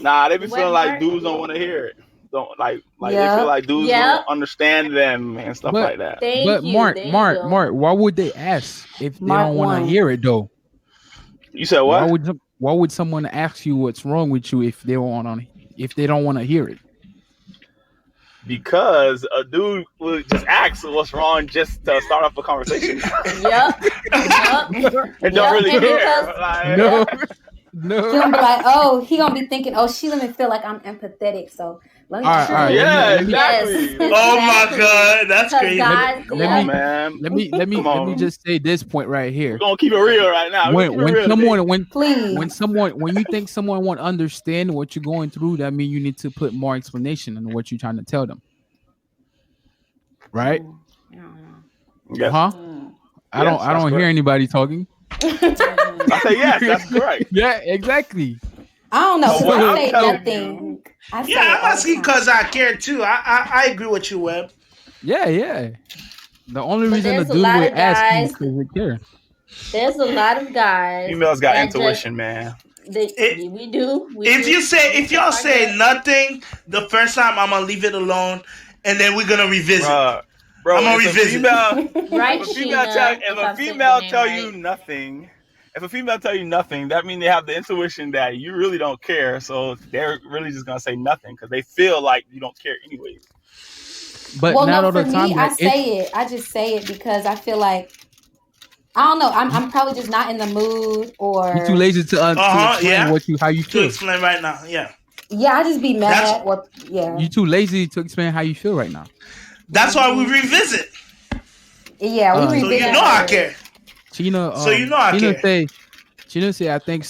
S9: Nah, they be
S7: What
S9: feeling like
S7: part?
S9: dudes don't want to hear it. Don't like they
S5: Yep.
S9: feel like dudes
S7: Yep.
S9: don't understand them and stuff
S1: But-
S9: like that.
S7: Thank
S1: But
S7: you.
S1: Mark,
S7: there you
S1: Mark,
S7: go.
S1: Mark, why would they ask if they
S5: Mark
S1: don't want
S5: one.
S1: to hear it though?
S9: You said what?
S1: Why would someone ask you what's wrong with you if they don't want to hear it?
S9: Because a dude would just ask what's wrong just to start off a conversation
S7: Yep. Yep.
S9: and don't really
S7: and
S9: care.
S7: because-
S9: Like,
S1: No,
S5: He
S1: no.
S5: gonna be like, oh, he gonna be thinking, oh, she let me feel like I'm empathetic, so let me.
S1: All right,
S5: show
S1: all right,
S5: you.
S9: Yeah,
S1: let me-
S9: exactly.
S7: Yes.
S6: Oh my
S7: Exactly.
S6: god, that's
S7: 'Cause
S6: crazy.
S7: guys,
S9: Come
S7: yeah.
S9: on, man.
S1: Let me
S9: Come
S1: let me
S9: on.
S1: just say this point right here.
S9: We're gonna keep it real right now. We're gonna keep it real today.
S5: Please.
S1: When you think someone won't understand what you're going through, that means you need to put more explanation on what you're trying to tell them. Right?
S5: I don't know.
S9: Yes.
S1: Huh?
S7: Mm.
S1: I don't
S9: Yes,
S1: I don't
S9: that's
S1: hear
S9: correct.
S1: anybody talking.
S9: I say yes, that's correct.
S1: Yeah, exactly.
S5: I don't know.
S9: But
S5: 'Cause
S9: what
S5: I
S9: I'm
S5: say
S9: telling
S5: nothing. I say
S6: Yeah,
S5: it
S6: I'm
S5: all the
S6: asking
S5: time.
S6: because I care too. I agree with you, Webb.
S1: Yeah, yeah. The only
S7: But
S1: reason
S7: there's
S1: to
S7: a
S1: do
S7: lot
S1: it
S7: of
S1: ask
S7: guys-
S1: is because they care.
S7: There's a lot of guys.
S9: Females got
S7: that just-
S9: intuition, man.
S7: we do. We
S6: If
S7: do.
S6: if y'all
S7: Our
S6: say
S7: guys-
S6: nothing the first time, I'm gonna leave it alone, and then we're gonna revisit.
S9: Bro,
S6: I'm gonna
S9: if a
S6: revisit.
S9: female,
S7: Right,
S9: if a female
S7: Sheena,
S9: tell,
S7: if
S9: if
S7: I'm
S9: a
S7: saying
S9: female
S7: your
S9: tell
S7: name
S9: you
S7: right.
S9: nothing, if a female tell you nothing, that means they have the intuition that you really don't care. So they're really just gonna say nothing because they feel like you don't care anyways.
S1: But
S5: Well,
S1: not
S5: no,
S1: all
S5: for
S1: the time.
S5: me, I
S1: like,
S5: say it. I just say it because I feel like I don't know. I'm probably just not in the mood, or
S1: you're too lazy to explain
S6: yeah.
S1: how you
S6: To
S1: feel.
S6: explain right now, yeah.
S5: yeah, I just be mad.
S6: That's-
S5: Or yeah,
S1: You're too lazy to explain how you feel right now.
S6: That's why we revisit.
S5: yeah. We
S1: So
S6: So
S5: revisit.
S6: you know I care.
S1: Tina,
S6: So you know I
S1: Tina
S6: care.
S1: say, I think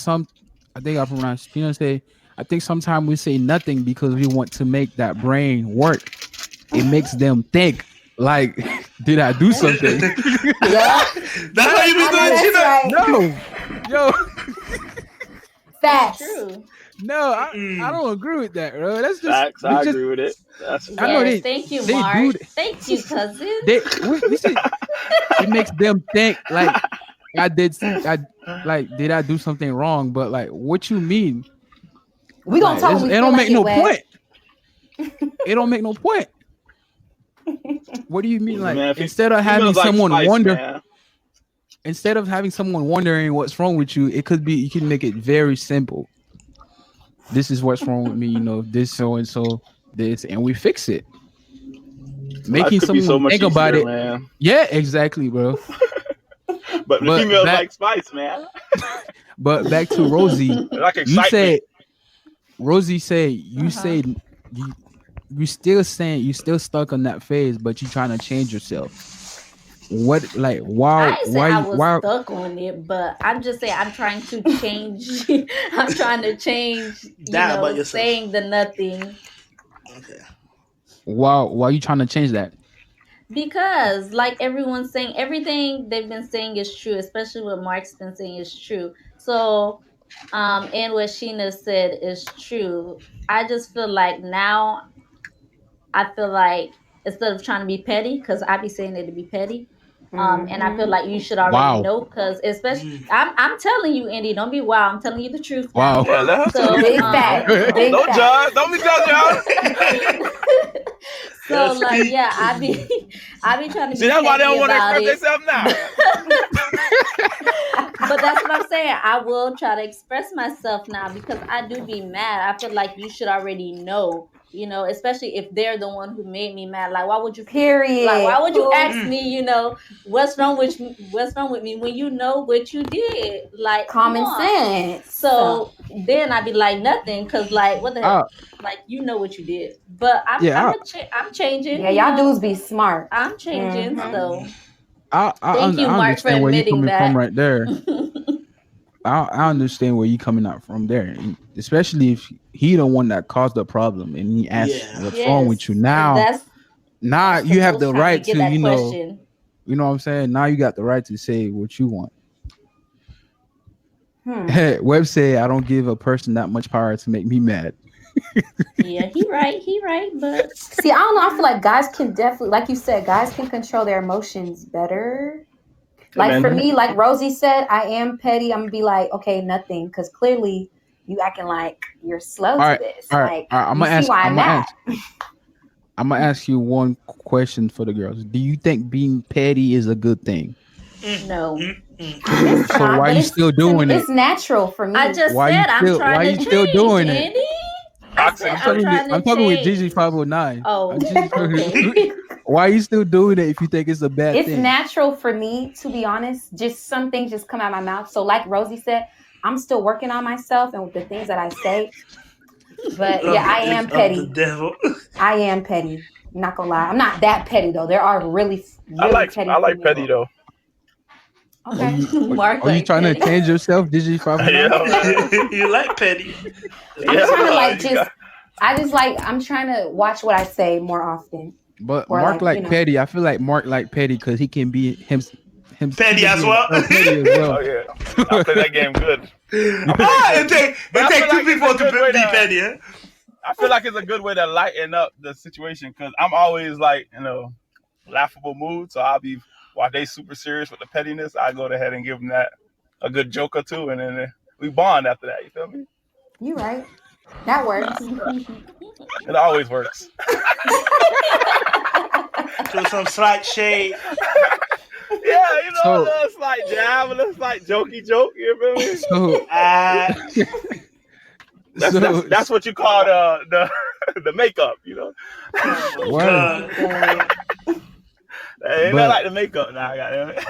S1: I pronounced. Tina say, I think sometimes we say nothing because we want to make that brain work. It makes them think. Like, did I do something?
S5: Yeah,
S6: That's how you be
S5: I know
S6: doing,
S5: that's
S6: Gina.
S5: right.
S1: No, yo,
S5: Facts.
S7: True.
S1: no, I don't agree with that, bro. That's just
S9: Facts,
S1: we
S9: I
S1: just-
S9: agree with it. That's
S1: I know
S7: Yes,
S1: they-
S7: thank you,
S1: they
S7: Mark.
S1: do th-
S7: Thank you, cousin.
S1: we say, it makes them think like did I do something wrong? But like, what you mean?
S5: We gonna
S1: Like,
S5: talk.
S1: it's-
S5: When we
S1: it
S5: feel
S1: don't
S5: like
S1: make no
S5: Wes.
S1: point. It don't make no point. What do you mean? Like,
S9: Man, if
S1: instead of
S9: females
S1: having
S9: like
S1: someone
S9: spice,
S1: wonder,
S9: man.
S1: instead of having someone wondering what's wrong with you, it could be you can make it very simple. This is what's wrong with me, you know, this so and so, this, and we fix it. Making
S9: Life could be
S1: someone
S9: so much
S1: think about
S9: easier,
S1: it.
S9: man.
S1: Yeah, exactly, bro.
S9: But the
S1: But
S9: females
S1: back-
S9: like spice, man.
S1: But back to Rosie,
S9: They like
S1: you
S9: excitement.
S1: said Rosie said you said you still saying you still stuck on that phase, but you trying to change yourself. What like
S7: I
S1: why
S7: didn't say I was
S1: why
S7: stuck on it, but I'm just saying I'm trying to change. I'm trying to change. You
S6: That about
S7: know,
S6: yourself.
S7: saying the nothing
S6: Okay.
S1: why you trying to change that?
S7: because, like everyone's saying, everything they've been saying is true, especially what Mark's been saying is true. So, and what Sheena said is true. I just feel like now, I feel like instead of trying to be petty, because I be saying it to be petty. And I feel like you should already
S1: Wow.
S7: know, because especially I'm telling you, Andy, don't be wild. I'm telling you the truth.
S1: Wow.
S9: Yeah, let her
S7: So,
S5: Big fact. Big
S9: don't
S5: fact.
S9: judge. Don't be judging y'all.
S7: So like yeah, I be trying to be
S9: See, that's why they don't
S7: petty
S9: want to
S7: about
S9: express
S7: it.
S9: themselves now.
S7: But that's what I'm saying. I will try to express myself now because I do be mad. I feel like you should already know, you know, especially if they're the one who made me mad. Like, why would you?
S5: Period.
S7: Like, why would you
S5: Cool.
S7: ask me? You know, what's wrong with me when you know what you did? Like,
S5: Common
S7: come on.
S5: sense.
S7: So then I'd be like nothing, cause like what the hell? Like you know what you did, but I'm I'm changing.
S5: Yeah,
S7: you
S5: y'all
S7: know?
S5: dudes be smart.
S7: I'm changing.
S5: Mhm.
S7: So
S1: I
S7: Thank you, Mark, for
S1: understand where you're
S7: admitting
S1: coming
S7: that.
S1: from right there. I understand where you're coming out from there, and especially if he the one that caused the problem and he asked
S6: Yeah.
S1: what's wrong with you. Now
S7: That's
S1: you have the
S7: trying
S1: right
S7: get
S1: to
S7: that
S1: you know
S7: question.
S1: You know what I'm saying? Now you got the right to say what you want. Webb said, "I don't give a person that much power to make me mad."
S7: Yeah, he right, but
S5: See, I don't know. I feel like guys can definitely, like you said, guys can control their emotions better. Like for me, like Rosie said, I am petty. I'm gonna be like, okay, nothing, because clearly you acting like you're slow to this. Like,
S1: I'm
S5: you
S1: gonna
S5: see why I'm mad.
S1: I'm gonna ask you one question for the girls. Do you think being petty is a good thing?
S7: no.
S5: It's
S1: So
S5: not,
S1: why
S5: but
S1: you
S5: it's,
S1: still doing
S5: it's
S1: it?
S5: natural for me.
S7: I just
S1: Why you
S7: said I'm
S1: still-
S7: trying
S1: why
S7: to
S1: you
S7: change,
S1: still doing it?
S7: Andy. I said I'm trying to
S1: I'm talking with
S7: change.
S1: Gigi 509.
S7: Oh,
S1: I'm just-
S7: okay.
S1: Why are you still doing it if you think it's a bad
S5: It's
S1: thing?
S5: natural for me, to be honest. Just some things just come out of my mouth. So, like Rosie said, I'm still working on myself and with the things that I say. But yeah, I am petty.
S6: The devil.
S5: I am petty. I'm not gonna lie. I'm not that petty though. There are really
S9: I like
S5: petty.
S9: petty though.
S5: Okay.
S7: Mark
S1: Are you
S7: like
S1: trying
S7: petty.
S1: to change yourself, Gigi 509?
S9: Yeah.
S6: You like petty.
S5: I'm trying to like just. I just like. I'm trying to watch what I say more often.
S1: But
S5: Or
S1: Mark
S5: like, you know.
S1: petty. I feel like Mark like petty because he can be him
S6: Petty as well.
S1: Petty as well.
S9: Oh yeah, I play that game good.
S6: It take two people to be petty. Eh?
S9: I feel like it's a good way to lighten up the situation because I'm always like laughable mood, so I'll be while they super serious with the pettiness. I go ahead and give them that a good joke or two, and then we bond after that. You feel me?
S5: You right. That works.
S9: It always works.
S6: So some slight shade.
S9: Yeah, a little slight jab, a little slight jokey joke. You feel me?
S1: So,
S9: that's what you call the makeup, you know.
S1: Word.
S9: Ain't that like the makeup now? Goddamn it.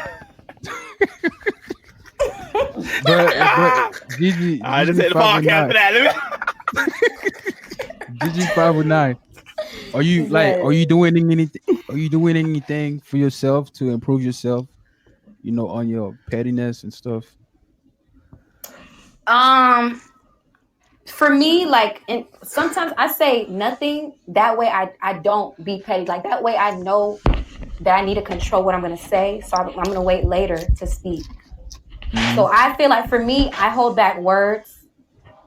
S1: but Gigi,
S9: I just hit the podcast for that.
S1: Gigi 509. Are you doing anything? Are you doing anything for yourself to improve yourself? On your pettiness and stuff.
S5: For me, like, sometimes I say nothing. That way, I don't be petty. Like that way, I know that I need to control what I'm going to say. So I'm going to wait later to speak. Mm-hmm. So I feel like for me, I hold back words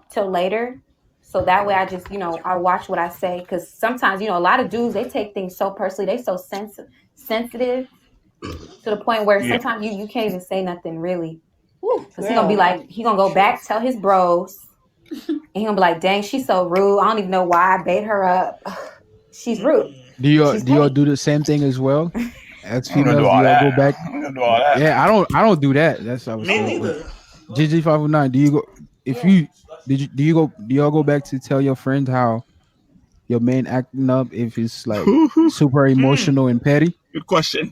S5: till later. So that way I just, I watch what I say. Because sometimes, a lot of dudes, they take things so personally. They so sensitive to the point where sometimes you can't even say nothing really. Because he's going to be like, he's going to go back, tell his bros. And he's going to be like, dang, she's so rude. I don't even know why I bait her up. She's rude.
S1: Do y'all do the same thing as well? As females, do y'all go back?
S9: Do all that.
S1: Yeah, I don't do that. That's what I was saying. Gigi 509, do you go do y'all go back to tell your friends how your man acting up if it's like super emotional and petty?
S9: Good question.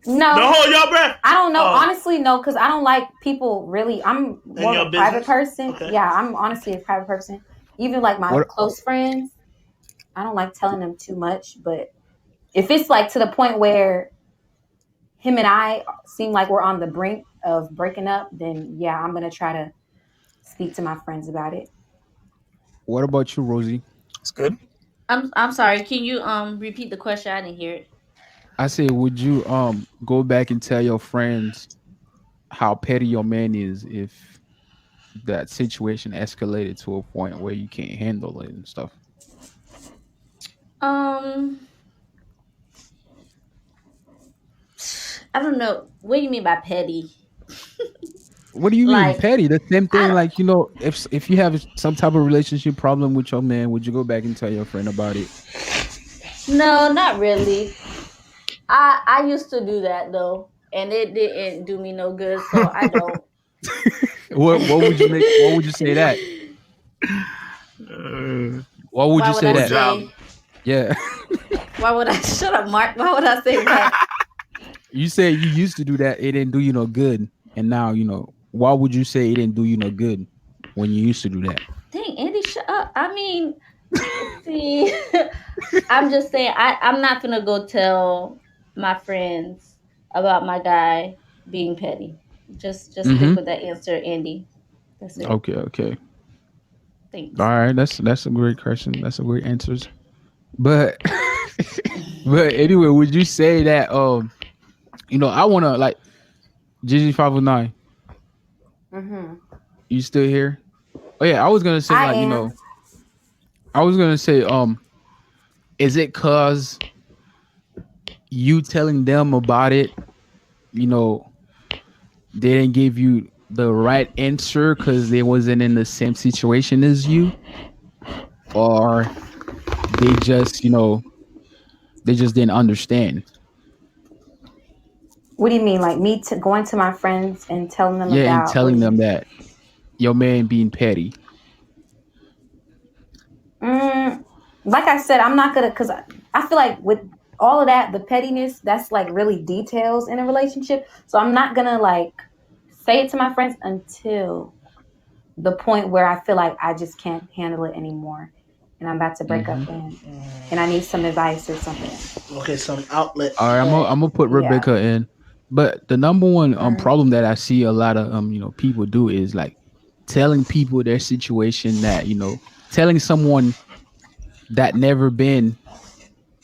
S5: No.
S6: Don't hold your breath.
S5: I don't know. Honestly, no, because I don't like people really. I'm more of a private person. Okay. Yeah, I'm honestly a private person. Even like my close friends, I don't like telling them too much. But if it's like to the point where him and I seem like we're on the brink of breaking up, then yeah, I'm going to try to speak to my friends about it.
S1: What about you, Rosie?
S9: It's good.
S7: I'm sorry. Can you repeat the question? I didn't hear it.
S1: I said, would you go back and tell your friends how petty your man is if that situation escalated to a point where you can't handle it and stuff?
S7: I don't know. What do you mean by petty?
S1: What do you mean petty? The same thing, like, if you have some type of relationship problem with your man, would you go back and tell your friend about it?
S7: No, not really. I used to do that though, and it didn't do me no good, so I don't.
S1: What would you make? What would you say that? What would you say that? Yeah.
S7: Why would I shut up, Mark? Why would I say that?
S1: You said you used to do that. It didn't do you no good, and now why would you say it didn't do you no good when you used to do that?
S7: Dang, Andy, shut up. I mean, see, I'm just saying I'm not gonna go tell my friends about my guy being petty. Just stick with that answer, Andy. That's it.
S1: Okay.
S7: Thanks.
S1: All right, that's a great question. That's a great answer. But But anyway, would you say that I wanna like Gigi 509, you still here? Oh yeah, I was gonna say
S5: I
S1: like,
S5: am.
S1: I was gonna say, is it cause you telling them about it, they didn't give you the right answer because they wasn't in the same situation as you, or they just, they just didn't understand?
S5: What do you mean? Like me going to my friends and telling them
S1: Yeah, and
S5: about
S1: telling them that your man being petty.
S5: Like I said, I'm not gonna, because I feel like with all of that, the pettiness, that's like really details in a relationship. So I'm not gonna like say it to my friends until the point where I feel like I just can't handle it anymore, and I'm about to break up, and I need some advice or something.
S6: Okay, some outlet.
S1: All right, I'm gonna put Rebecca in, but the number one problem that I see a lot of people do is like telling people their situation, that telling someone that never been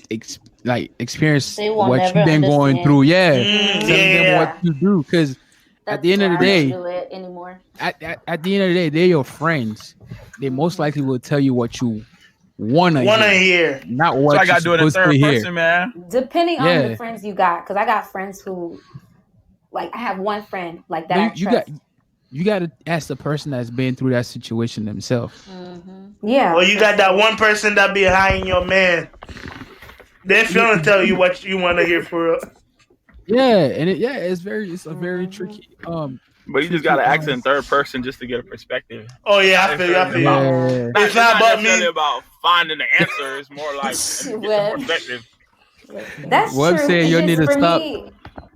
S1: experienced what you've been going through. Telling them what to do, because at the end of the day,
S7: do it anymore.
S1: At the end of the day, they're your friends. They most likely will tell you what you wanna hear, not what
S9: I
S1: you're
S9: gotta do it in
S1: supposed to
S9: third
S1: hear.
S9: person, man.
S5: Depending on the friends you got, because I got friends who, like, I have one friend like that.
S1: You got to ask the person that's been through that situation themselves.
S5: Yeah.
S6: Or you got that one person that behind your man. They're feeling tell you what you want to hear for real.
S1: Yeah, and it's a very tricky.
S9: But you just gotta act in third person just to get a perspective.
S6: Oh yeah, I feel you.
S1: Yeah.
S6: It's not about me.
S9: About finding the answer. It's more like get the perspective.
S5: That's
S1: Web
S5: true.
S1: saying you need to stop.
S5: Me.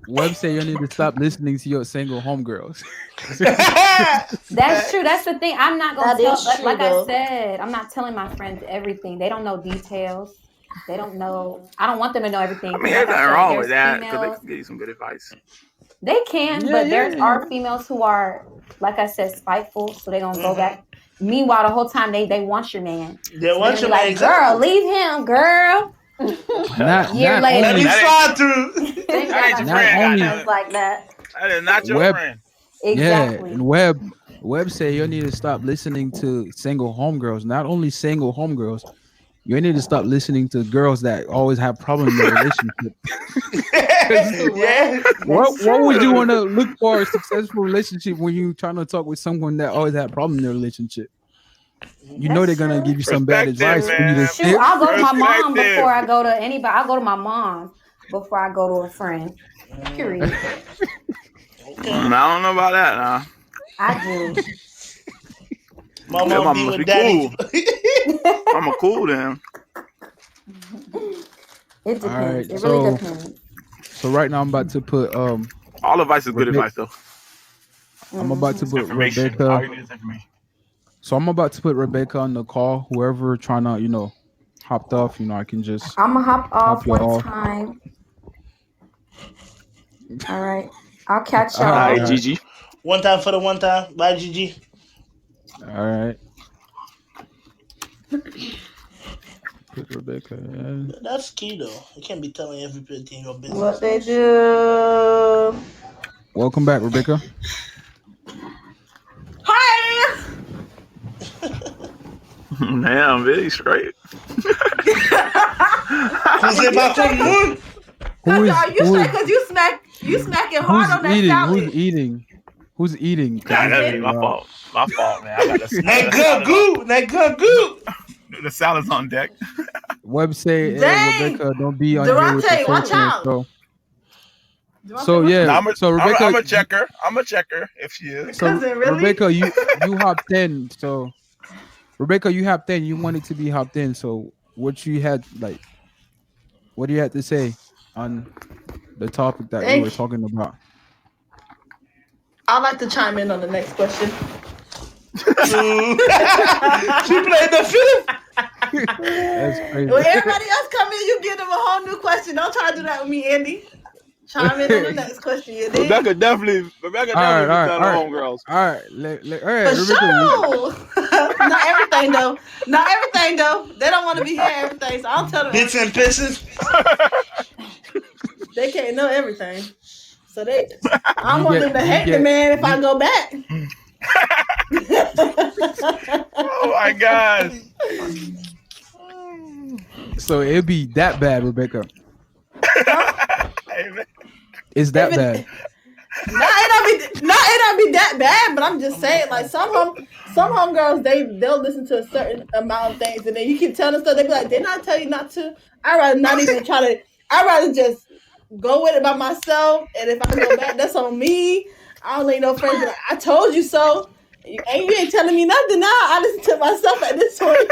S1: Web saying you need to stop listening to your single homegirls.
S5: That's true. That's the thing. I'm not gonna tell. Like I said, I'm not telling my friends everything. They don't know details. They don't know. I don't want them to know everything.
S9: I mean, there's nothing wrong with that because they can give you some good advice.
S5: They can, but there are females who are, like I said, spiteful, so they're gonna go back. Meanwhile, the whole time they want your man.
S6: They want your
S5: man. Like, girl, leave him, girl. Year later,
S6: let me slide through.
S9: That ain't your friend.
S7: Like that.
S9: That is not your friend.
S5: Exactly.
S1: Yeah, and Web say you need to stop listening to single homegirls. Not only single homegirls, you need to stop listening to girls that always have problems in their relationship. What would you want to look for a successful relationship when you trying to talk with someone that always had problems in their relationship? You know they're gonna give you some bad advice.
S5: Shoot, I'll go to my mom before I go to anybody. I'll go to my mom before I go to a friend. Period.
S9: I don't know about that now.
S5: I do.
S6: My mom be with daddy.
S9: Cool. I'm a cool then.
S5: It depends.
S1: Right,
S5: it really depends.
S1: So right now I'm about to put
S9: all advice is good advice though.
S1: I'm about to put Rebecca.
S9: All you need is information.
S1: So I'm about to put Rebecca on the call. Whoever trying to, hopped off, I can just.
S5: I'm gonna hop off one time. All right, I'll catch y'all.
S9: All right, Gigi.
S6: One time for the one time. Bye, Gigi.
S1: All right. Put Rebecca in.
S6: That's key though. You can't be telling everybody in your business.
S7: What they do.
S1: Welcome back, Rebecca.
S7: Hi.
S9: Damn, really straight.
S7: Who are you straight? Because you smacking hard on that salad.
S1: Who's eating?
S9: That'd be my fault. My fault, man. I got
S6: That good goo.
S9: The salad's on deck.
S1: Web say, hey, Rebecca, don't be on here with the
S7: watch out.
S1: So yeah, so Rebecca,
S9: I'm a checker. I'm a checker if she is.
S1: So Rebecca, you hopped in. So Rebecca, you hopped in. You wanted to be hopped in. So what do you had to say on the topic that we were talking about?
S10: I'd like to chime in on the next question.
S6: She played the fifth.
S1: That's crazy.
S10: When everybody else come in, you give them a whole new question. Don't try to do that with me, Andy. Chime in on the next question, you dig?
S9: Rebecca definitely put that on homegirls.
S1: All right, all right,
S10: For
S1: Rebecca.
S10: sure. Not everything though. Not everything though. They don't want to be hearing everything, so I'll tell them.
S6: Bits and pieces.
S10: They can't know everything. So I don't
S1: You
S10: want
S1: get-
S10: them to
S1: you
S10: hate
S1: get-
S10: the man if I go back.
S9: Oh my god.
S1: So it'd be that bad, Rebecca.
S9: Hey, man.
S1: It's that bad.
S10: It don't be that bad, but I'm just saying, like some homegirls, they'll listen to a certain amount of things, and then you keep telling them stuff, they be like, didn't I tell you not to? I'd rather not even try to. I'd rather just go with it by myself, and if I go back, that's on me. I don't let no friends be like, I told you so. You ain't telling me nothing now. I listen to myself at this point.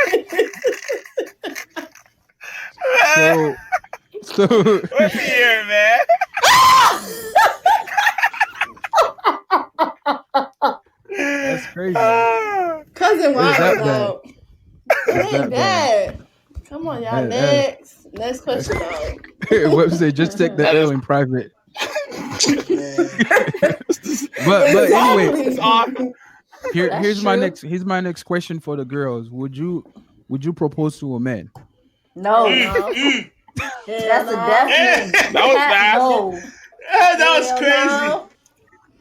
S1: So
S9: What's here, man?
S1: that's crazy.
S10: Cousin, why
S1: Is that
S10: dog? It
S1: that
S10: ain't bad. Come on, y'all.
S1: That-
S10: Next question, dog.
S1: Website, just take the L in private. but anyway,
S10: Exactly.
S1: here's my
S7: That's
S1: next next question for the girls. Would you propose to a man?
S7: No,
S10: No.
S7: that's a definite.
S9: That was fast.
S7: No.
S6: That was
S10: Hell
S6: crazy.
S10: no.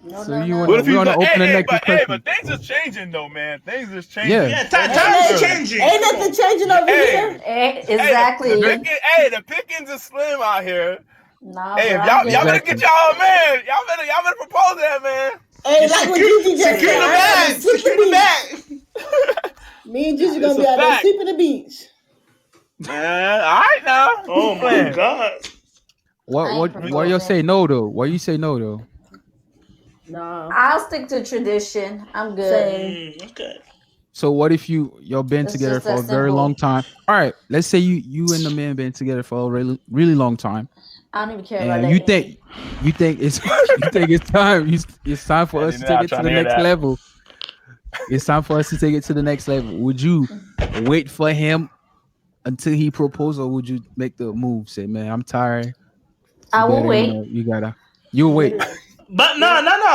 S7: No,
S1: So
S7: no,
S1: you
S7: no.
S1: wanna-
S9: What if
S1: We're
S9: you
S1: gonna open the next
S9: but
S1: question.
S9: things are changing though, man. Things is changing.
S1: Yeah.
S6: Yeah, times is changing.
S10: Ain't nothing changing over here.
S7: Exactly.
S9: The pickings are slim out here.
S7: Nah,
S9: Hey,
S7: bro,
S9: if y'all
S1: Exactly.
S9: better get y'all a man. Y'all better propose to that man.
S10: Hey, like what Gigi just
S6: Secure the
S10: said.
S6: bag.
S10: Sleep
S6: Secure
S10: the
S6: the
S10: beach.
S6: bag.
S10: Me and Gigi gonna
S9: It's
S10: be
S9: a
S10: out there
S9: fact.
S10: sleeping the beach.
S9: Man, all right now.
S6: Oh my god.
S1: Why you say no though? Why you say no though?
S10: No.
S7: I'll stick to tradition. I'm good.
S6: Okay.
S1: So what if y'all been
S7: It's
S1: together
S7: just
S1: for a
S7: that
S1: very
S7: simple.
S1: long time? All right, let's say you and the man been together for a really, really long time,
S7: I don't even care about
S1: and
S7: that.
S1: you think it's it's time for
S9: Yeah,
S1: us to
S9: you're
S1: take
S9: not
S1: it to
S9: trying
S1: the
S9: to hear
S1: next
S9: that.
S1: level. It's time for us to take it to the next level. Would you wait for him until he proposed, or would you make the move? Say, man, I'm tired.
S7: I will
S1: better,
S7: wait.
S1: You'll wait.
S6: But no.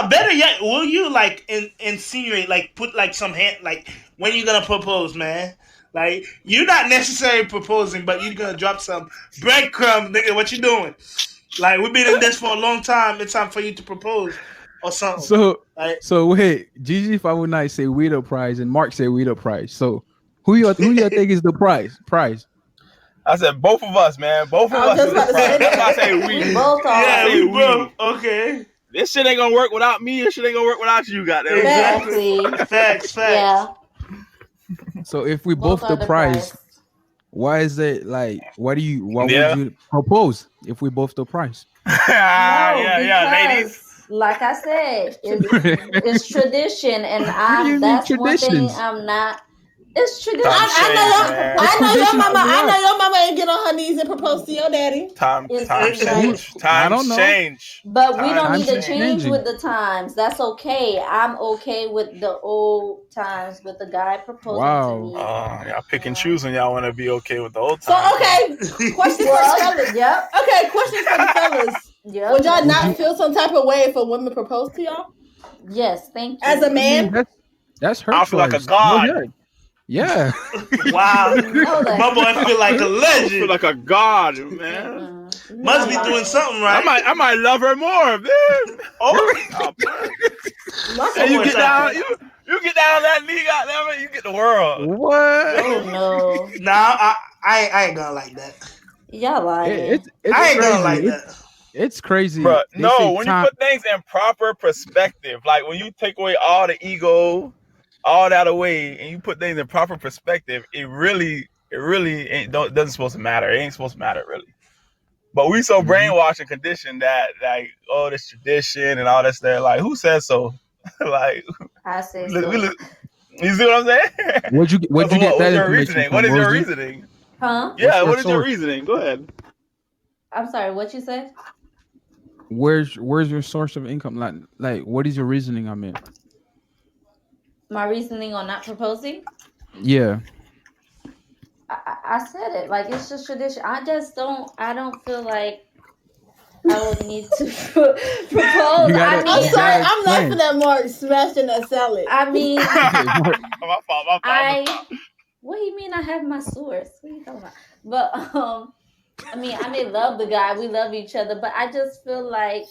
S6: Better yet, will you like insinuate, like put like some hint, like when you gonna propose, man? Like you're not necessarily proposing, but you're gonna drop some breadcrumbs, nigga. What you doing? Like we've been in this for a long time. It's time for you to propose or something. Like,
S1: So wait, Gigi 519 say we the prize, and Mark say we the prize. So who you think is the prize?
S9: I said both of us, man. Both of
S10: I was
S9: us.
S10: just about to say
S9: That's why I
S10: that.
S9: say we.
S7: We both are.
S6: yeah,
S9: Say
S6: we both okay.
S9: This shit ain't gonna work without me. This shit ain't gonna work without you. Goddamn.
S7: Exactly.
S6: Facts.
S7: Yeah.
S1: So if we
S7: Both
S1: both
S7: are
S1: the prize, why is it like? Why
S9: Yeah.
S1: would you propose if we both the prize?
S9: yeah, ladies.
S7: Because, like I said, it's tradition, and
S1: What do you mean
S7: that's one thing
S1: traditions?
S7: I'm not. It's tradition.
S10: I know your mama ain't get on her knees and propose to your daddy.
S9: Time
S7: It's
S9: change.
S1: I don't know.
S9: Change.
S7: But we don't
S1: Times
S7: need to
S1: are
S7: change
S1: changing.
S7: with the times. That's okay. I'm okay with the old times with the guy proposing
S1: Wow.
S7: to me.
S9: Y'all pick and choose when y'all want to be okay with the old
S10: So
S9: time.
S10: okay, question for the fellas.
S7: Yep.
S10: Okay, question for the fellas.
S7: Yep.
S10: Would y'all not feel some type of way if a woman proposed to y'all
S7: Yes, thank you.
S10: as a man?
S1: That's her
S9: I feel like a
S1: choice.
S9: god.
S1: Oh, yeah.
S6: Wow,
S7: No, that-
S6: my boy feel like a
S9: I feel
S6: legend.
S9: like a god, man.
S6: Must be doing something right.
S9: I might love her more, man.
S6: Oh,
S9: And you get down, you get down on that knee, goddamn it, you get the world.
S1: What?
S7: Oh no,
S6: nah, I ain't gonna like that.
S7: y'all lying.
S1: It's
S6: I ain't
S1: crazy.
S6: gonna like that.
S1: It's crazy.
S9: Bro,
S1: They
S9: no,
S1: say
S9: when
S1: time-
S9: you put things in proper perspective, like when you take away all the ego, all that away, and you put things in proper perspective, it really doesn't supposed to matter. It ain't supposed to matter really. But we so brainwashed and conditioned that like, oh, this tradition and all that stuff. Like, who says so? Like,
S7: I say
S9: you
S7: so.
S9: see what I'm saying?
S1: Where'd you get
S9: What's
S1: that
S9: your
S1: information
S9: reasoning?
S1: from,
S9: What is your
S1: Rosie?
S9: reasoning?
S7: Huh?
S9: Yeah,
S1: your
S9: what is your
S1: source?
S9: reasoning? Go ahead.
S7: I'm sorry. What you said?
S1: Where's your source of income? Like what is your reasoning? I mean,
S7: My reasoning on not proposing.
S1: yeah.
S7: I said it. Like it's just tradition. I don't feel like I would need to propose.
S1: You gotta-
S10: I'm
S1: you
S10: sorry,
S1: gotta
S10: I'm
S1: explain.
S10: laughing at Mark smashing that salad.
S7: I mean,
S9: My fault.
S7: what do you mean I have my source? What are you talking about? But I mean, I may love the guy, we love each other, but I just feel like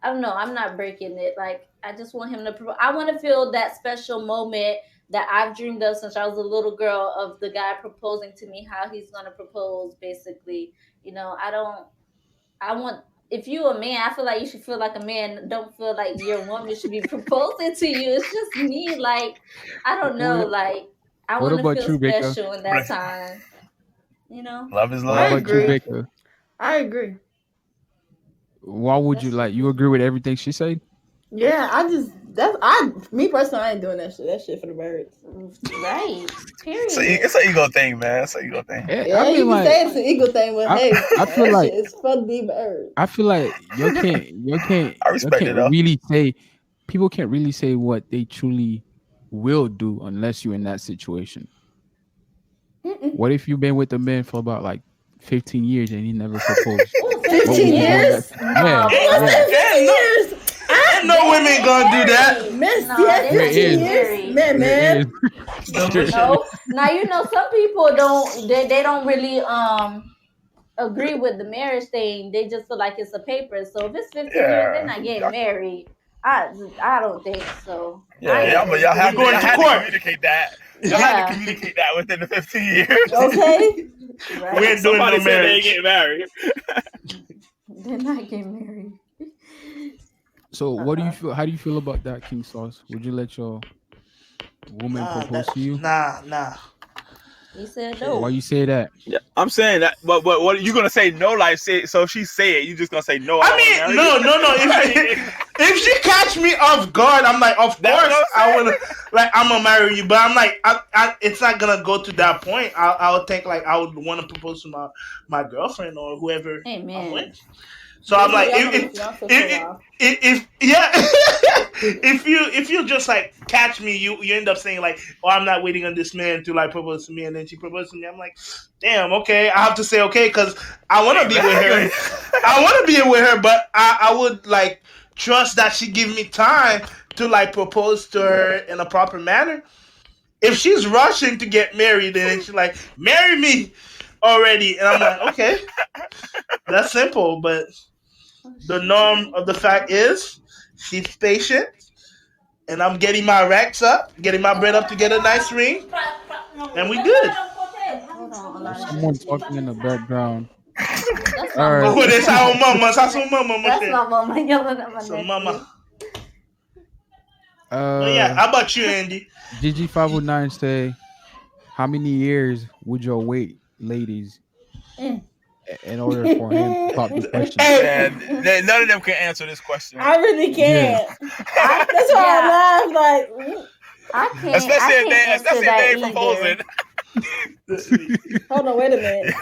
S7: I don't know, I'm not breaking it. Like I just want him to I want to feel that special moment that I've dreamed of since I was a little girl of the guy proposing to me, how he's gonna propose, basically. You know, I want if you a man, I feel like you should feel like a man. Don't feel like your woman should be proposing to you. It's just me, like I don't know, like I
S1: What
S7: want to
S1: about
S7: feel
S1: you, Baker?
S7: special in that time. You know,
S9: Love is
S1: What
S10: I
S9: love.
S1: about you,
S10: agree.
S1: Baker?
S10: I agree.
S1: Why would you like? You agree with everything she said?
S10: Yeah, me personally, I ain't doing that shit. That shit for the birds.
S7: right? Period.
S9: It's an ego thing, man. It's an ego thing.
S10: Yeah,
S1: I
S10: you
S1: mean,
S10: can
S1: like,
S10: say it's an ego thing, but
S1: I-
S10: hey,
S1: I feel
S10: that
S1: like-
S10: shit is for the birds.
S1: I feel like you can't
S9: I respect it, though.
S1: really say. People can't really say what they truly will do unless you're in that situation. What if you've been with a man for about like 15 years and he never proposed? What would
S10: 15
S1: you do in
S10: years?
S1: that- Yeah,
S10: Ain't no
S1: yeah.
S10: 15 years.
S6: Ain't no women gonna do that.
S10: Miss,
S7: No,
S10: yeah,
S7: they
S10: 15
S1: don't
S10: years.
S7: marry.
S10: Man, man.
S7: No. Now you know some people don't. They don't really agree with the marriage thing. They just feel like it's a paper. So if it's 15 years, they're not getting married. I don't think so.
S9: Yeah, but y'all have to,
S6: Going
S9: y'all
S6: to
S9: had to
S6: court.
S9: communicate that. Y'all had to communicate that within the 15 years.
S10: Okay.
S7: Right?
S6: We ain't doing
S9: Somebody
S6: no
S9: said they ain't
S6: marriage.
S9: getting married.
S7: They're not getting married.
S1: So, what do you feel? How do you feel about that, King Sauce? Would you let your woman propose to you?
S6: Nah.
S7: He said no.
S1: Why you say that?
S9: Yeah, I'm saying that, but what are you gonna say? No, like say so. If she say it, you just gonna say no.
S6: I mean, no. If she catch me off guard, I'm like, of
S9: That's
S6: course
S9: what I'm
S6: I
S9: saying.
S6: would, like, I'm gonna marry you. But I'm like, it's not gonna go to that point. I would think like I would want to propose to my girlfriend or whoever I'm
S7: Amen.
S6: with. So I'm like, if you just like catch me, you end up saying like, oh, I'm not waiting on this man to like propose to me, and then she proposed to me. I'm like, damn, okay, I have to say okay because I want to be with her. I want to be with her, but I would like trust that she give me time to like propose to her in a proper manner. If she's rushing to get married, then she's like, marry me already, and I'm like, okay, that's simple, but the norm of the fact is she's patient, and I'm getting my racks up, getting my bread up to get a nice ring, and we good.
S7: Hold on, Elijah.
S1: Someone talking in the background.
S7: That's
S1: All
S7: my
S1: right.
S6: Oh,
S7: mama.
S6: that's our mama. That's our mama.
S7: That's my mama yelling at my
S6: So
S7: nephew.
S6: mama. But yeah,
S1: Uh,
S6: how about you, Andy?
S1: GG509 say, how many years would you wait, ladies, in order for him to pop the question?
S9: And none of them can answer this question.
S10: I really can't. That's why I laugh. Like,
S7: I can't.
S9: Especially
S7: I
S9: if
S7: can't
S9: they
S7: answer that
S9: ain't
S7: either.
S9: proposing.
S10: hold on, wait a minute.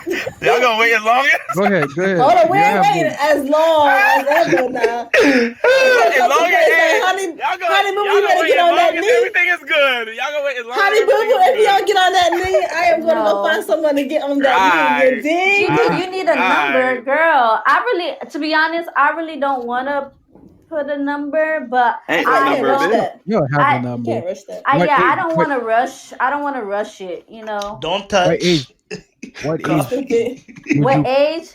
S9: Y'all gonna wait as long as?
S1: Go ahead.
S10: Hold on, we ain't waiting as long as ever now.
S9: As long as
S10: honey,
S9: y'all gonna,
S10: honey, boo,
S9: y'all
S10: you
S9: gonna
S10: better
S9: wait
S10: get
S9: as
S10: on
S9: long
S10: that
S9: as
S10: knee.
S9: everything is good. Y'all gonna wait as long
S10: Honey,
S9: as
S10: boo,
S9: everything
S10: boo,
S9: is
S10: if y'all
S9: good.
S10: get on that knee, I am going to go find someone to get on that knee. You dig?
S7: Gigi, you need a number, girl. To be honest, I really don't want to put a number, but
S9: Ain't
S10: I
S9: no
S10: can't
S9: number,
S10: rush
S9: bitch.
S10: that.
S1: You don't have
S7: I-
S1: the
S10: You
S1: number.
S10: can't rush that.
S1: What
S7: I
S1: age-
S7: don't
S1: what-
S7: want to rush. I don't want to rush it. You know.
S6: Don't touch.
S1: What age? What age?
S10: Stupid.
S1: would
S7: What
S1: you,
S7: age?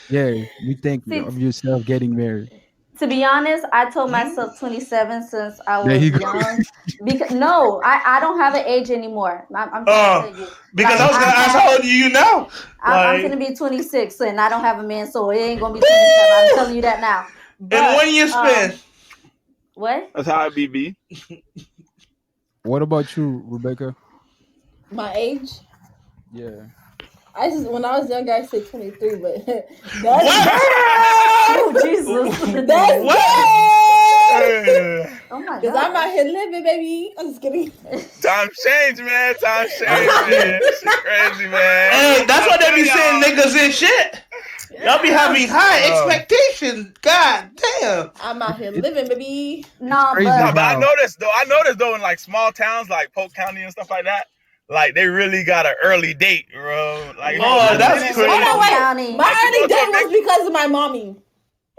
S1: yeah, you think
S7: See-
S1: of yourself getting married?
S7: To be honest, I told myself 27 since I
S1: There
S7: was
S1: you go.
S7: young. Because no, I don't have an age anymore. I'm trying to tell you.
S6: Because
S7: Like,
S6: I was gonna ask how old are you now?
S7: I'm
S6: Like,
S7: gonna be 26 and I don't have a man, so it ain't gonna be 27. I'm telling you that now. But,
S6: and when you spend,
S7: what?
S9: That's how it be.
S1: What about you, Rebecca?
S10: My age?
S1: Yeah.
S10: When I was younger, I said 23, but that's
S7: Oh Jesus!
S10: that's
S7: Oh my
S10: because I'm
S7: God!
S10: out here living, baby. I'm just kidding.
S9: Times change, man. Times change, man. Shit crazy, man.
S6: hey, that's what they be
S9: Y'all.
S6: saying, niggas and shit. Y'all be having high expectations. God damn.
S10: I'm out here living, baby.
S7: No,
S1: crazy.
S9: No,
S7: but
S9: but I noticed though in like small towns like Polk County and stuff like that, like they really got an early date, bro. Like,
S6: Lord, that's
S9: really-
S6: crazy.
S10: Hold on, wait.
S7: County.
S10: My early date was because of my mommy.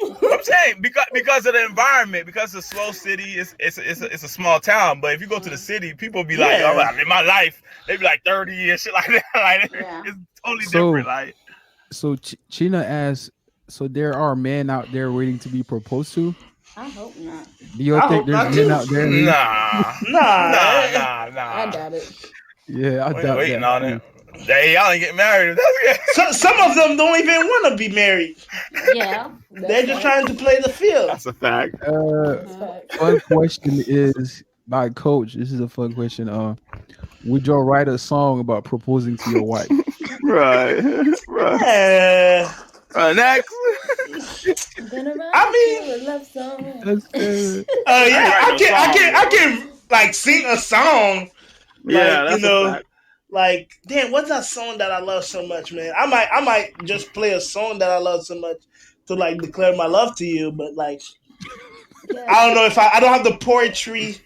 S9: I'm saying because of the environment, because it's a slow city, it's a small town. But if you go to the city, people be like,
S6: Yeah.
S9: "Oh, I live my life." They be like 30 and shit like that. Like
S7: Yeah.
S9: it's totally
S1: So-
S9: different. Like
S1: So China asks, so there are men out there waiting to be proposed to?
S7: I hope not.
S1: Do you
S6: I
S1: think
S6: hope
S1: there's
S6: not,
S1: men
S6: too.
S1: out there?
S6: Nah.
S10: I doubt it.
S1: Yeah, I
S9: We
S1: doubt
S9: waiting
S1: that.
S9: on it. Hey, y'all ain't getting married. That's
S6: Some of them don't even want to be married.
S7: Yeah.
S6: They're just trying to play the field.
S9: a fact.
S1: Fun question is by Coach. This is a fun question. Would y'all write a song about proposing to your wife?
S9: Right.
S6: Yeah.
S9: Next.
S6: I mean,
S1: That's
S6: yeah, I can like sing a song. Like,
S9: Yeah, that's
S6: you know,
S9: a fact.
S6: like, damn, what's that song that I love so much, man? I might just play a song that I love so much to like declare my love to you, but like, I don't know if I don't have the poetry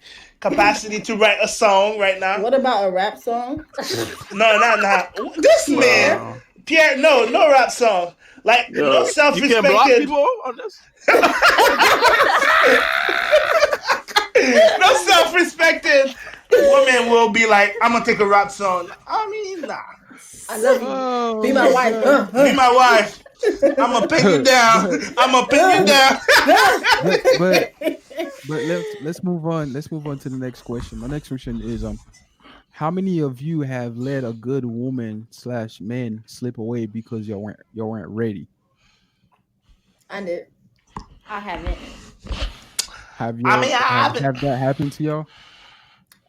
S6: capacity to write a song right now.
S10: What about a rap song?
S6: No. This man, Pierre, no rap song. Like, no
S9: You can't block
S6: self-respected,
S9: people on this.
S6: no self-respected woman will be like, I'm gonna take a rap song. I mean, nah.
S10: I love you. Be my wife.
S6: Be my wife. I'm gonna pin you down. I'm gonna pin you down.
S1: but let's move on. Let's move on to the next question. My next question is how many of you have let a good woman / man slip away because y'all weren't ready?
S10: I did.
S7: I haven't.
S1: Have you?
S6: I mean, I
S1: have
S6: haven't.
S1: that happened to y'all?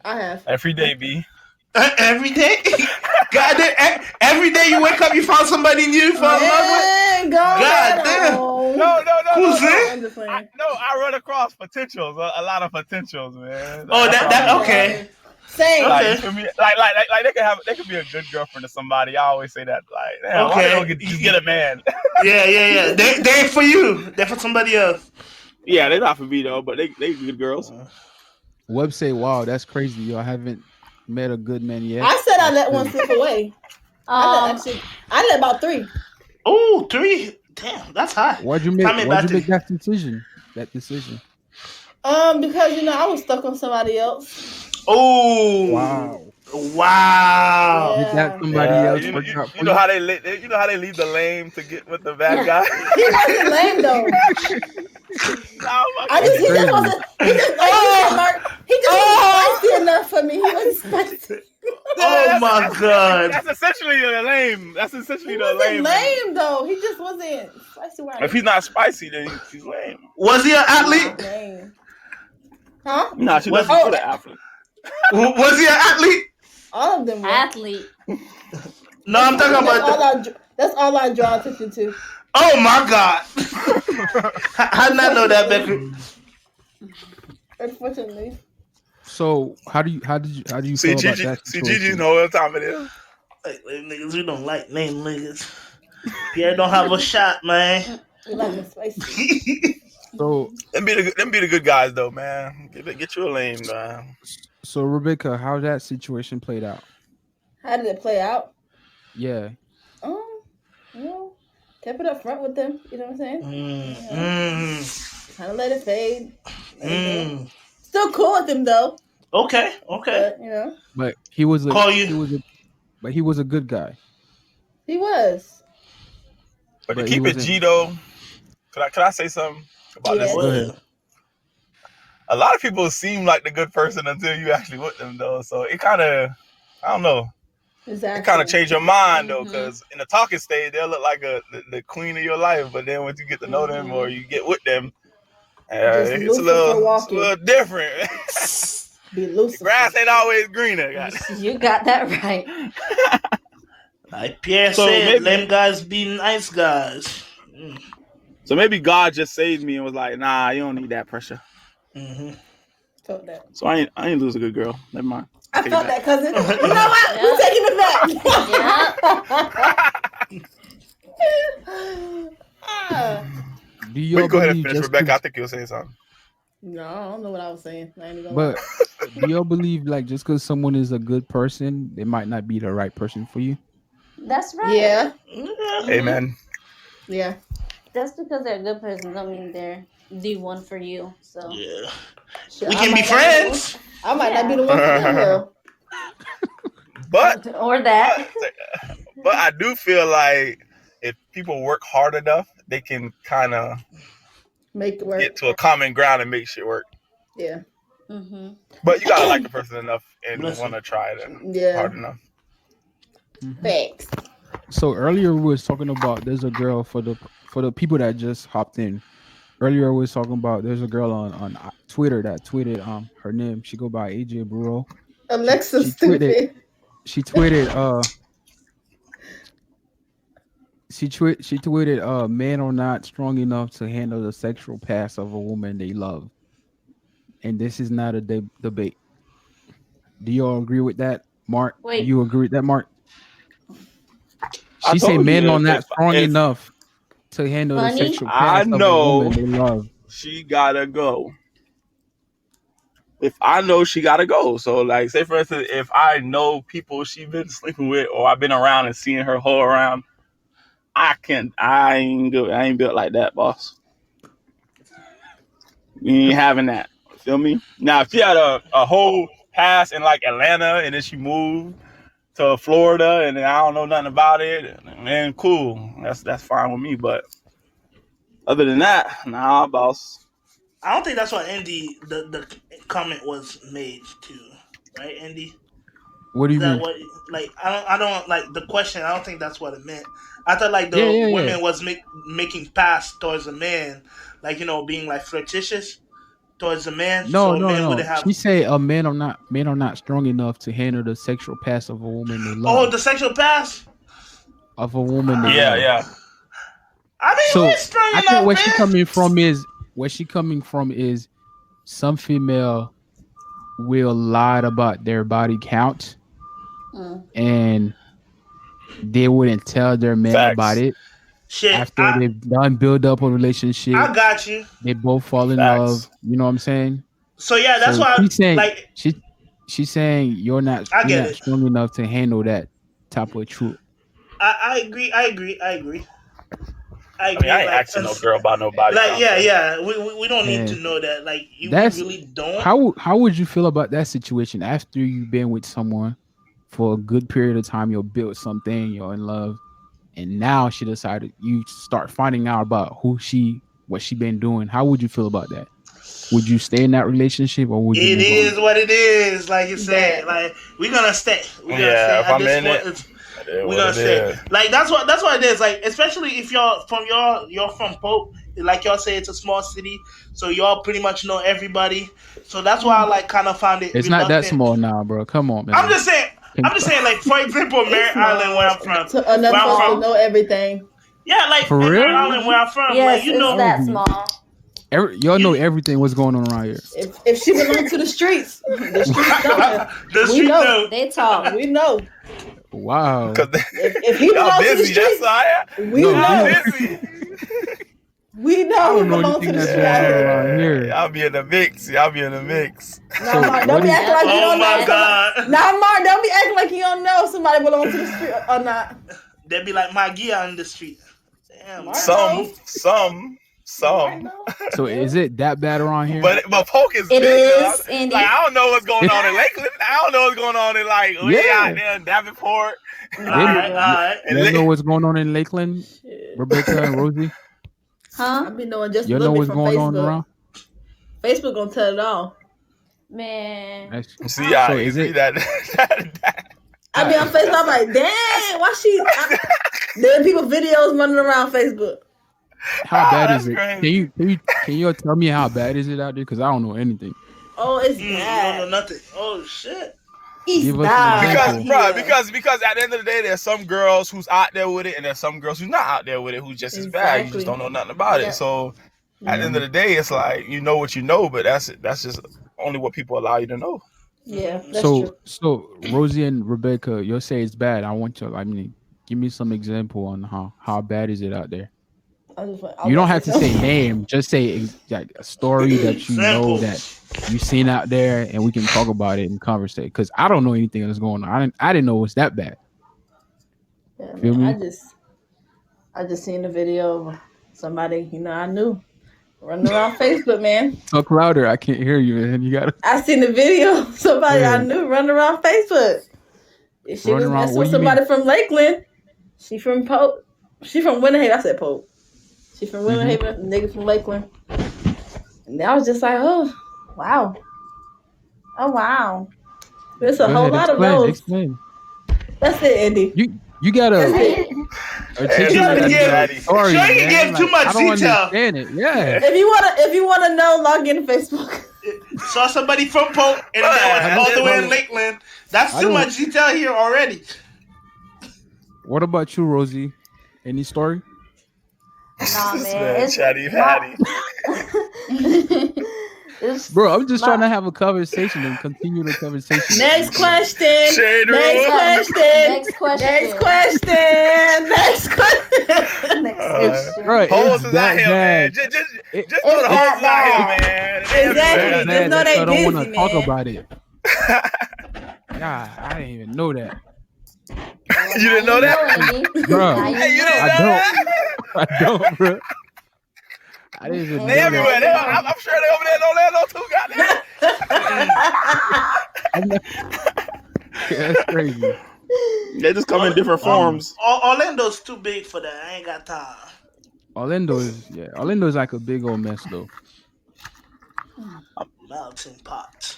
S10: I have.
S9: Every day, B.
S6: Every day, God, every day you wake up, you found somebody new you fall in love with.
S10: Hey,
S6: God damn.
S9: No.
S6: Who's it?
S10: I'm just playing.
S9: I run across potentials, a lot of potentials, man.
S6: Oh, that okay.
S10: Same.
S9: Like,
S6: Okay.
S9: you feel me? Like they could be a good girlfriend to somebody. I always say that. Like, damn, why
S6: Okay.
S9: they don't just get a man?
S6: Yeah. They ain't for you. They're for somebody else.
S9: Yeah, they're not for me though, but they good girls.
S1: Web say, "Wow, that's crazy. Y'all haven't met a good man yet."
S10: I said I let one slip away. I let about 3.
S6: Oh, 3. Damn, that's high.
S1: Why'd you make
S6: Tell me about
S1: that decision? Because
S10: I was stuck on somebody else.
S6: Oh, wow.
S1: Did that somebody else work out for
S9: You know how they leave the lame to get with the bad guy.
S10: He wasn't lame though. He just wasn't spicy enough for me. He wasn't spicy.
S6: Oh my God.
S9: That's essentially the lame. That's essentially
S10: He
S9: the
S10: wasn't
S9: lame.
S10: lame though. He just wasn't spicy.
S9: If he's not spicy, then he's lame.
S6: Was he an athlete?
S10: Lame. Huh?
S9: Nah, she
S6: Was
S9: doesn't
S6: he-
S9: put an athlete.
S6: Was he an athlete?
S10: All of them were.
S7: Athlete.
S6: No, I'm talking about.
S10: That's all I draw attention to.
S6: Oh my God. How did I know that, Becker?
S10: Unfortunately.
S1: So how do you
S9: See,
S1: feel about
S9: Gigi,
S1: that
S9: see,
S1: situation?
S9: Gigi know what time it is.
S6: Like, niggas, we don't like name niggas. Pierre don't have a shot, man.
S10: We like the spicy.
S1: So
S9: Them be the good guys though, man. Get you a lame, man.
S1: So Rebecca, how that situation played out?
S10: How did it play out?
S1: Yeah.
S10: Kept it up front with them. You know what I'm saying? Kind of let it fade. Still cool with him though.
S6: Okay.
S10: But,
S1: But he was a
S6: Call you.
S1: he was a good guy.
S10: He was.
S9: But to
S1: But
S9: keep
S1: he
S9: it
S1: wasn't-
S9: G though, could I say something about this?
S1: Go ahead.
S9: A lot of people seem like the good person until you actually with them though. So it kind of, I don't know.
S10: Exactly.
S9: It kind of changed your mind though, because in the talking stage they'll look like the queen of your life, but then once you get to know them or you get with them, it's a little different.
S10: Be loose.
S9: The grass ain't always greener.
S7: You got that right.
S6: Like Pierre
S9: So
S6: said,
S9: maybe-
S6: them guys be nice guys.
S9: So maybe God just saved me and was like, nah, you don't need that pressure.
S10: Felt that.
S9: So I ain't lose a good girl. Never mind.
S10: I
S9: Take it
S10: felt
S9: back.
S10: that, cousin. You know what? We're taking it back.
S1: Do you
S9: Wait, go ahead and
S1: believe
S9: finish,
S1: just
S9: Rebecca. I
S1: 'cause-
S9: think you were saying something.
S10: No, I don't know what I was saying. I ain't even
S1: But do y'all believe like just because someone is a good person, they might not be the right person for you?
S7: That's right.
S10: Yeah.
S9: Amen.
S10: Yeah.
S7: Just because they're a good person don't mean they're the one for you. So
S6: Yeah,
S10: Shit,
S6: we
S10: I
S6: can be
S10: might not be the one.
S6: friends.
S10: I might not be the one for them though.
S9: But
S7: or that.
S9: but I do feel like if people work hard enough, they can kind of
S10: Make it work.
S9: get to a common ground and make shit work.
S10: Yeah.
S7: Mm-hmm.
S9: But you gotta like the person enough and
S6: Listen.
S9: want to try it
S10: Yeah.
S9: hard enough.
S10: Thanks.
S1: So earlier we was talking about there's a girl for the people that just hopped in. Earlier we was talking about there's a girl on Twitter that tweeted her name. She go by AJ Burrow.
S10: Alexa
S1: She
S10: stupid.
S1: She tweeted she tweeted men are not strong enough to handle the sexual past of a woman they love. And this is not a debate. Do you all agree with that, Mark?
S7: Wait.
S1: Do you agree with that, Mark?
S9: I
S1: She said
S9: told you
S1: men are
S9: if-
S1: not
S9: if-
S1: strong
S9: if-
S1: enough to handle the
S7: Funny.
S1: sexual
S9: I
S1: past of a
S9: know.
S1: woman they love.
S9: She gotta go. If I know she gotta go, so like, say for instance, if I know people she been sleeping with, or I've been around and seeing her hoe around, I ain't good. I ain't built like that, boss. We ain't having that. Feel me? Now, if she had a whole past in like Atlanta and then she moved to Florida and then I don't know nothing about it, then cool. That's fine with me. But other than that, nah, boss.
S6: I don't think that's what Andy the comment was made to, right, Andy?
S1: What do
S6: Is
S1: you
S6: that
S1: mean?
S6: what, like, I don't like the question. I don't think that's what it meant. I thought like the
S1: Yeah.
S6: women was making pass towards a man, like, you know, being like flirtatious towards a man.
S1: No,
S6: so a man
S1: no.
S6: wouldn't have.
S1: She said men are not strong enough to handle the sexual past of a woman they
S6: Oh,
S1: love.
S6: the sexual pass.
S1: Of a woman they
S9: Yeah,
S1: love.
S9: yeah.
S6: I mean,
S1: So
S6: we're strong
S1: I
S6: enough,
S1: think where she coming from is some female will lie about their body count and they wouldn't tell their man
S9: Facts.
S1: about it.
S6: Shit,
S1: After they've done build up a relationship,
S6: I got you.
S1: they both fall in
S9: Facts.
S1: love. You know what I'm saying?
S6: So yeah, that's
S1: So
S6: why
S1: she's saying
S6: like
S1: she's saying you're not
S6: I get it.
S1: strong enough to handle that type of truth.
S6: I agree. I mean, I ain't
S9: like, asking no girl about nobody.
S6: Like, yeah. We don't need
S1: Yeah.
S6: to know that. Like, we
S1: That's
S6: really don't.
S1: how would you feel about that situation after you've been with someone for a good period of time, you'll build something, you're in love, and now she decided you start finding out about what she been doing. How would you feel about that? Would you stay in that relationship or would you
S6: It
S1: move
S6: is
S1: on?
S6: what it is. Like you said, like we're gonna stay. We're gonna stay.
S9: If
S6: At
S9: I'm
S6: this
S9: in
S6: point,
S9: it,
S6: it's-
S9: it is
S6: we're
S9: what
S6: gonna
S9: it
S6: stay.
S9: is.
S6: Like that's what it is. Like, especially if you're from Pope, like y'all say, it's a small city, so y'all pretty much know everybody. So that's why I like kind of found it.
S1: It's not that
S6: reluctant.
S1: small now, bro. Come on, man.
S6: I'm just saying. Like, for example, Merritt Island, where I'm from.
S10: To enough
S6: Where I'm
S10: folks to
S6: from.
S10: know everything.
S6: Yeah, like
S1: For
S6: in
S1: real?
S6: Merritt Island, where I'm from.
S7: Yes,
S6: like, you
S7: it's
S6: know,
S7: that small.
S1: Y'all know everything what's going on around here.
S10: If she belongs to the streets, the streets know her.
S6: the
S10: We
S6: street
S10: know.
S6: know.
S7: They talk.
S10: We know.
S1: Wow.
S10: If he
S9: Y'all
S10: belongs to the
S9: busy. That's
S10: streets,
S9: why
S10: we
S1: No,
S10: know.
S9: y'all busy.
S10: We
S1: I
S10: know he
S1: don't know
S10: belongs to
S1: anything
S10: the
S1: that's
S10: streets.
S1: going on around here.
S9: Y'all be in the mix.
S10: No,
S1: So,
S10: Mark, don't
S1: what
S10: be
S1: is-
S10: acting like you
S6: Oh
S10: don't
S6: my
S10: know.
S6: God.
S10: Nah, Mark, don't be acting like you don't know if somebody belongs to the street or not.
S6: They be like Magia on the street. Damn.
S10: Mark
S9: Some.
S10: Mark know.
S1: So is it that bad around here?
S9: But Polk is
S7: It
S9: big,
S7: is,
S9: though.
S7: Andy.
S9: Like, I don't know what's going on in Lakeland. I don't know what's going on in like way
S1: Yeah.
S9: out there in Davenport.
S6: All right.
S1: you know what's going on in Lakeland,
S10: Shit.
S1: Rebecca and Rosie?
S10: I
S7: Huh?
S10: be knowing just a
S1: You know
S10: little bit
S1: what's
S10: from
S1: going on
S10: Facebook.
S1: around?
S10: Facebook gonna tell it all.
S7: Man.
S1: That's-
S9: See, yeah,
S1: So
S9: you
S1: is
S9: see
S1: it-
S9: that
S10: I be on Facebook. I'm like, dang, why she? There people videos running around Facebook.
S1: How bad
S9: that's
S1: is it?
S9: crazy.
S1: Can you tell me how bad is it out there? Because I don't know anything.
S10: Oh, it's
S6: You don't know
S10: bad.
S6: nothing. Oh shit.
S10: It's
S1: Give us an
S10: bad.
S1: example.
S9: because at the end of the day, there's some girls who's out there with it, and there's some girls who's not out there with it, who's just as bad. You
S10: Exactly.
S9: just don't know nothing about
S10: Yeah.
S9: it. So at the end of the day, it's like you know what you know, but that's just only what people allow you to know.
S10: Yeah, that's true.
S1: So Rosie and Rebecca, you'll say it's bad. I want you. I mean, give me some example on how bad is it out there. You don't have to say name. Just say like a story that you know that you've seen out there, and we can talk about it and conversate. Because I don't know anything that's going on. I didn't know it's that bad.
S10: Yeah,
S1: Feel
S10: man,
S1: me?
S10: I just seen the video of Somebody, I knew. Running around Facebook, man.
S1: Talk louder. I can't hear you, man. You gotta
S10: I seen the video. Somebody I
S1: Yeah.
S10: knew running around Facebook. She
S1: Running
S10: was
S1: around,
S10: messing
S1: what
S10: with
S1: do you mean?
S10: somebody from Lakeland. She from Pope. She from Winter Haven. I said Pope. She from Winter Haven. Nigga from Lakeland. And I was just like, oh, wow. Oh, wow. There's a
S1: Go
S10: whole
S1: ahead,
S10: lot of
S1: explain.
S10: those.
S1: Explain.
S10: That's it, Andy.
S1: You gotta
S10: That's it.
S1: articulate
S6: Daddy.
S1: the story,
S6: Sure, you
S1: man.
S6: give too much
S1: I don't
S6: detail.
S1: understand it. Yeah.
S10: If you wanna know, log in to Facebook.
S6: Saw somebody from Pope and that was all the way in Lakeland. That's
S1: I
S6: too
S1: don't-
S6: much detail here already.
S1: What about you, Rosie? Any story?
S5: Nah, man. It's,
S9: Chatty Patty.
S5: it's
S1: Bro, I'm just trying to have a conversation and continue the conversation.
S10: Next question.
S9: Shade
S10: Next
S9: room.
S10: question.
S5: next question.
S10: Next question. Next question.
S5: Next question.
S1: Bro,
S9: Hoes
S1: it's
S9: is out
S1: that
S9: here,
S1: bad.
S9: man. Just
S5: It's
S9: know the
S5: that
S9: hoes is out here, man.
S10: Exactly.
S1: It's
S10: Just
S1: bad
S10: know
S1: that
S10: they
S1: I don't want
S10: busy,
S1: to talk
S10: man.
S1: about it. God, I didn't even know that.
S9: You didn't know that?
S5: Andy.
S1: Bro,
S5: Now
S9: Hey, you
S5: know.
S9: didn't
S1: I
S9: know
S1: don't.
S9: that?
S1: I don't, bro. I didn't even know
S9: They everywhere.
S1: that.
S9: I'm sure they over there in Orlando too, goddamn.
S1: That's crazy.
S9: They just come in different forms.
S6: Orlando's too big for that. I ain't got time.
S1: Orlando is like a big old mess though.
S6: Melting pot.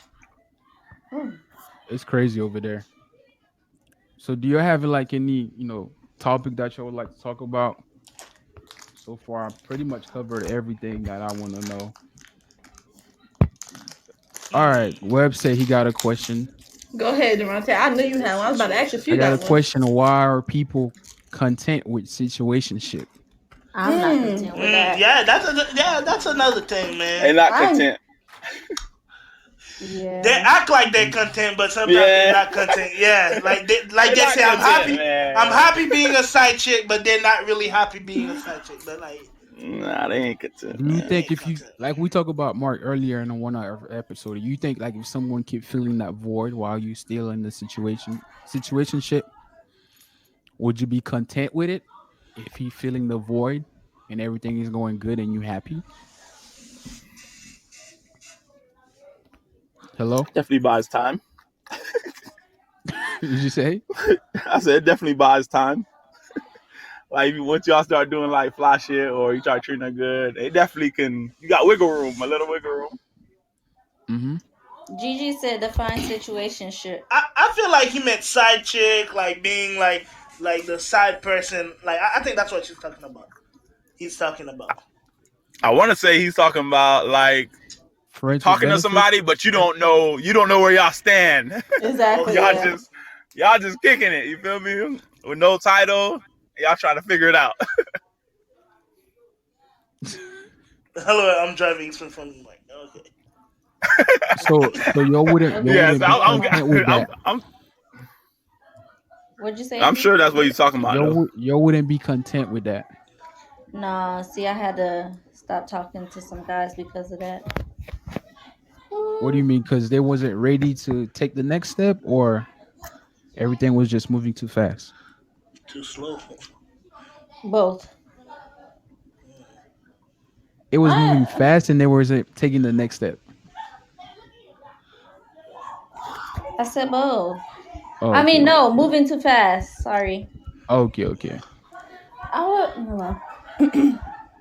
S1: It's crazy over there. So do you have like any, topic that you would like to talk about? So far, I pretty much covered everything that I want to know. All right, Webb said he got a question.
S10: Go ahead, Durante. I knew you had one. I was about to ask you if you
S1: I got a
S10: one.
S1: question. Why are people content with situationship?
S5: I'm not content with that.
S6: Yeah, that's another thing, man.
S9: They not content.
S5: Yeah.
S6: They act like they're content, but sometimes
S9: Yeah.
S6: they're not content. Yeah, like they
S9: They're not
S6: say, I'm
S9: content,
S6: happy.
S9: man.
S6: I'm happy being a side chick, but they're not really happy being a side chick. But like,
S9: Nah, they ain't content.
S1: Do you
S9: man.
S1: think if you like we talked about Mark earlier in the one hour episode, you think like if someone keep feeling that void while you still in the situationship, would you be content with it if he feeling the void and everything is going good and you happy? Hello?
S9: Definitely buys time.
S1: Did you say?
S9: I said it definitely buys time. Like once y'all start doing like fly shit or you start treating her good, it definitely can. You got wiggle room, a little wiggle room.
S1: Mm-hmm.
S7: Gigi said define situationship.
S6: I feel like he meant side chick, like being like the side person. Like I think that's what she's talking about. He's talking about.
S9: I want to say he's talking about like
S1: Friends with
S9: talking to
S1: benefits?
S9: somebody, but you don't know where y'all stand.
S10: Exactly.
S9: y'all just kicking it. You feel me? With no title, y'all trying to figure it out.
S6: Hello, I'm driving Smith from like okay.
S1: So y'all wouldn't
S9: Yes,
S1: be content with that.
S7: What'd you say?
S9: I'm sure that's what he's talking about. though.
S1: Y'all wouldn't be content with that.
S7: No, see, I had to stop talking to some guys because of that.
S1: What do you mean? Because they wasn't ready to take the next step, or everything was just moving too fast?
S6: Too slow.
S7: Both.
S1: It was moving fast, and they wasn't taking the next step.
S7: I said both.
S1: Oh,
S7: I mean,
S1: okay.
S7: no, moving too fast. Sorry.
S1: Okay.
S7: No.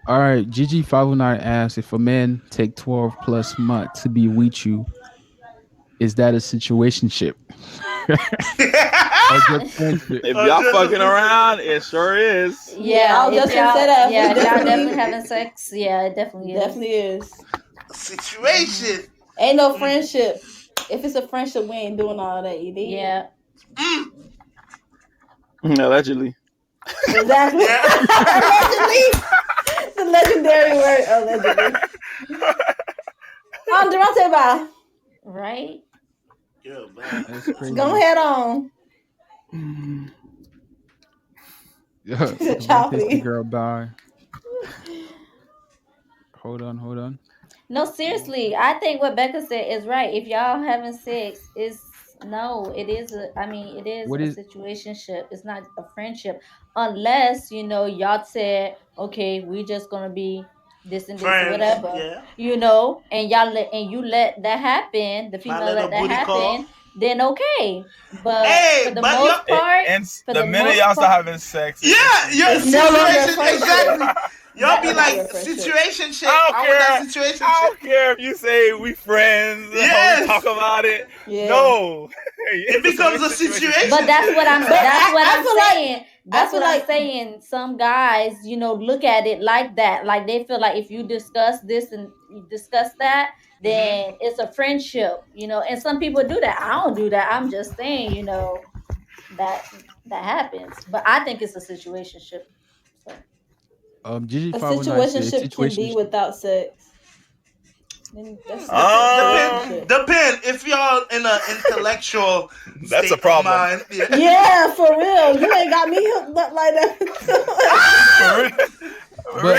S1: All right. Gigi509 asks if a man take 12 plus months to be with you, is that a situationship? Or just friendship?
S9: If y'all fucking around, it sure is.
S7: Yeah,
S10: I was
S7: if
S10: just gonna
S7: y'all-
S10: say that.
S7: Yeah,
S10: We
S7: if y'all
S10: definitely-
S7: definitely having sex. Yeah, it definitely is.
S10: Definitely is.
S6: Situation.
S10: Ain't no friendship. If it's a friendship, we ain't doing all that. You need.
S7: Yeah.
S9: Allegedly.
S10: Exactly. Allegedly. The legendary word, allegedly. Durante, bye.
S7: Right?
S6: Yeah, man.
S1: That's crazy.
S10: Go ahead on.
S1: Yeah,
S10: Choppy.
S1: girl, bye. Hold on.
S7: No, seriously. I think what Becca said is right. If y'all having sex, it's No, it is it is
S1: What
S7: a
S1: is
S7: situationship. It's not a friendship. Unless, y'all said, okay, we just gonna be this and this or
S6: Friends,
S7: whatever.
S6: yeah.
S7: And you let that happen, the
S6: My
S7: female
S6: little
S7: let that
S6: booty call.
S7: happen, then okay. But
S6: Hey,
S7: for the
S6: but
S7: most part,
S9: And
S7: for
S9: the
S7: the
S9: minute
S7: most
S9: y'all start
S7: part,
S9: having sex,
S6: Yeah, your
S10: It's no longer a
S6: situation
S10: friendship.
S6: exactly. Y'all be
S10: Not
S6: like
S10: your friendship.
S6: situationship.
S9: I don't
S6: I want that
S9: care.
S6: situationship.
S9: I don't care if you say we friends or
S6: Yes.
S9: we talk about it.
S10: Yeah.
S9: No,
S6: It becomes a situation.
S7: but that's what I'm
S10: I feel like-
S7: saying. That's
S10: feel
S7: what I'm
S10: like-
S7: saying. Some guys, look at it like that. Like they feel like if you discuss this and you discuss that, then it's a friendship, and some people do that. I don't do that. I'm just saying, that happens. But I think it's a situationship. So.
S1: Gigi
S10: A
S1: 509 said
S10: situationship can be
S1: situationship.
S10: without sex. Then that's a
S6: Depend.
S10: situationship.
S6: If y'all in an intellectual
S9: That's
S6: state
S9: a problem.
S6: Of mind, yeah.
S10: Yeah, for real. You ain't got me hooked up like that.
S1: But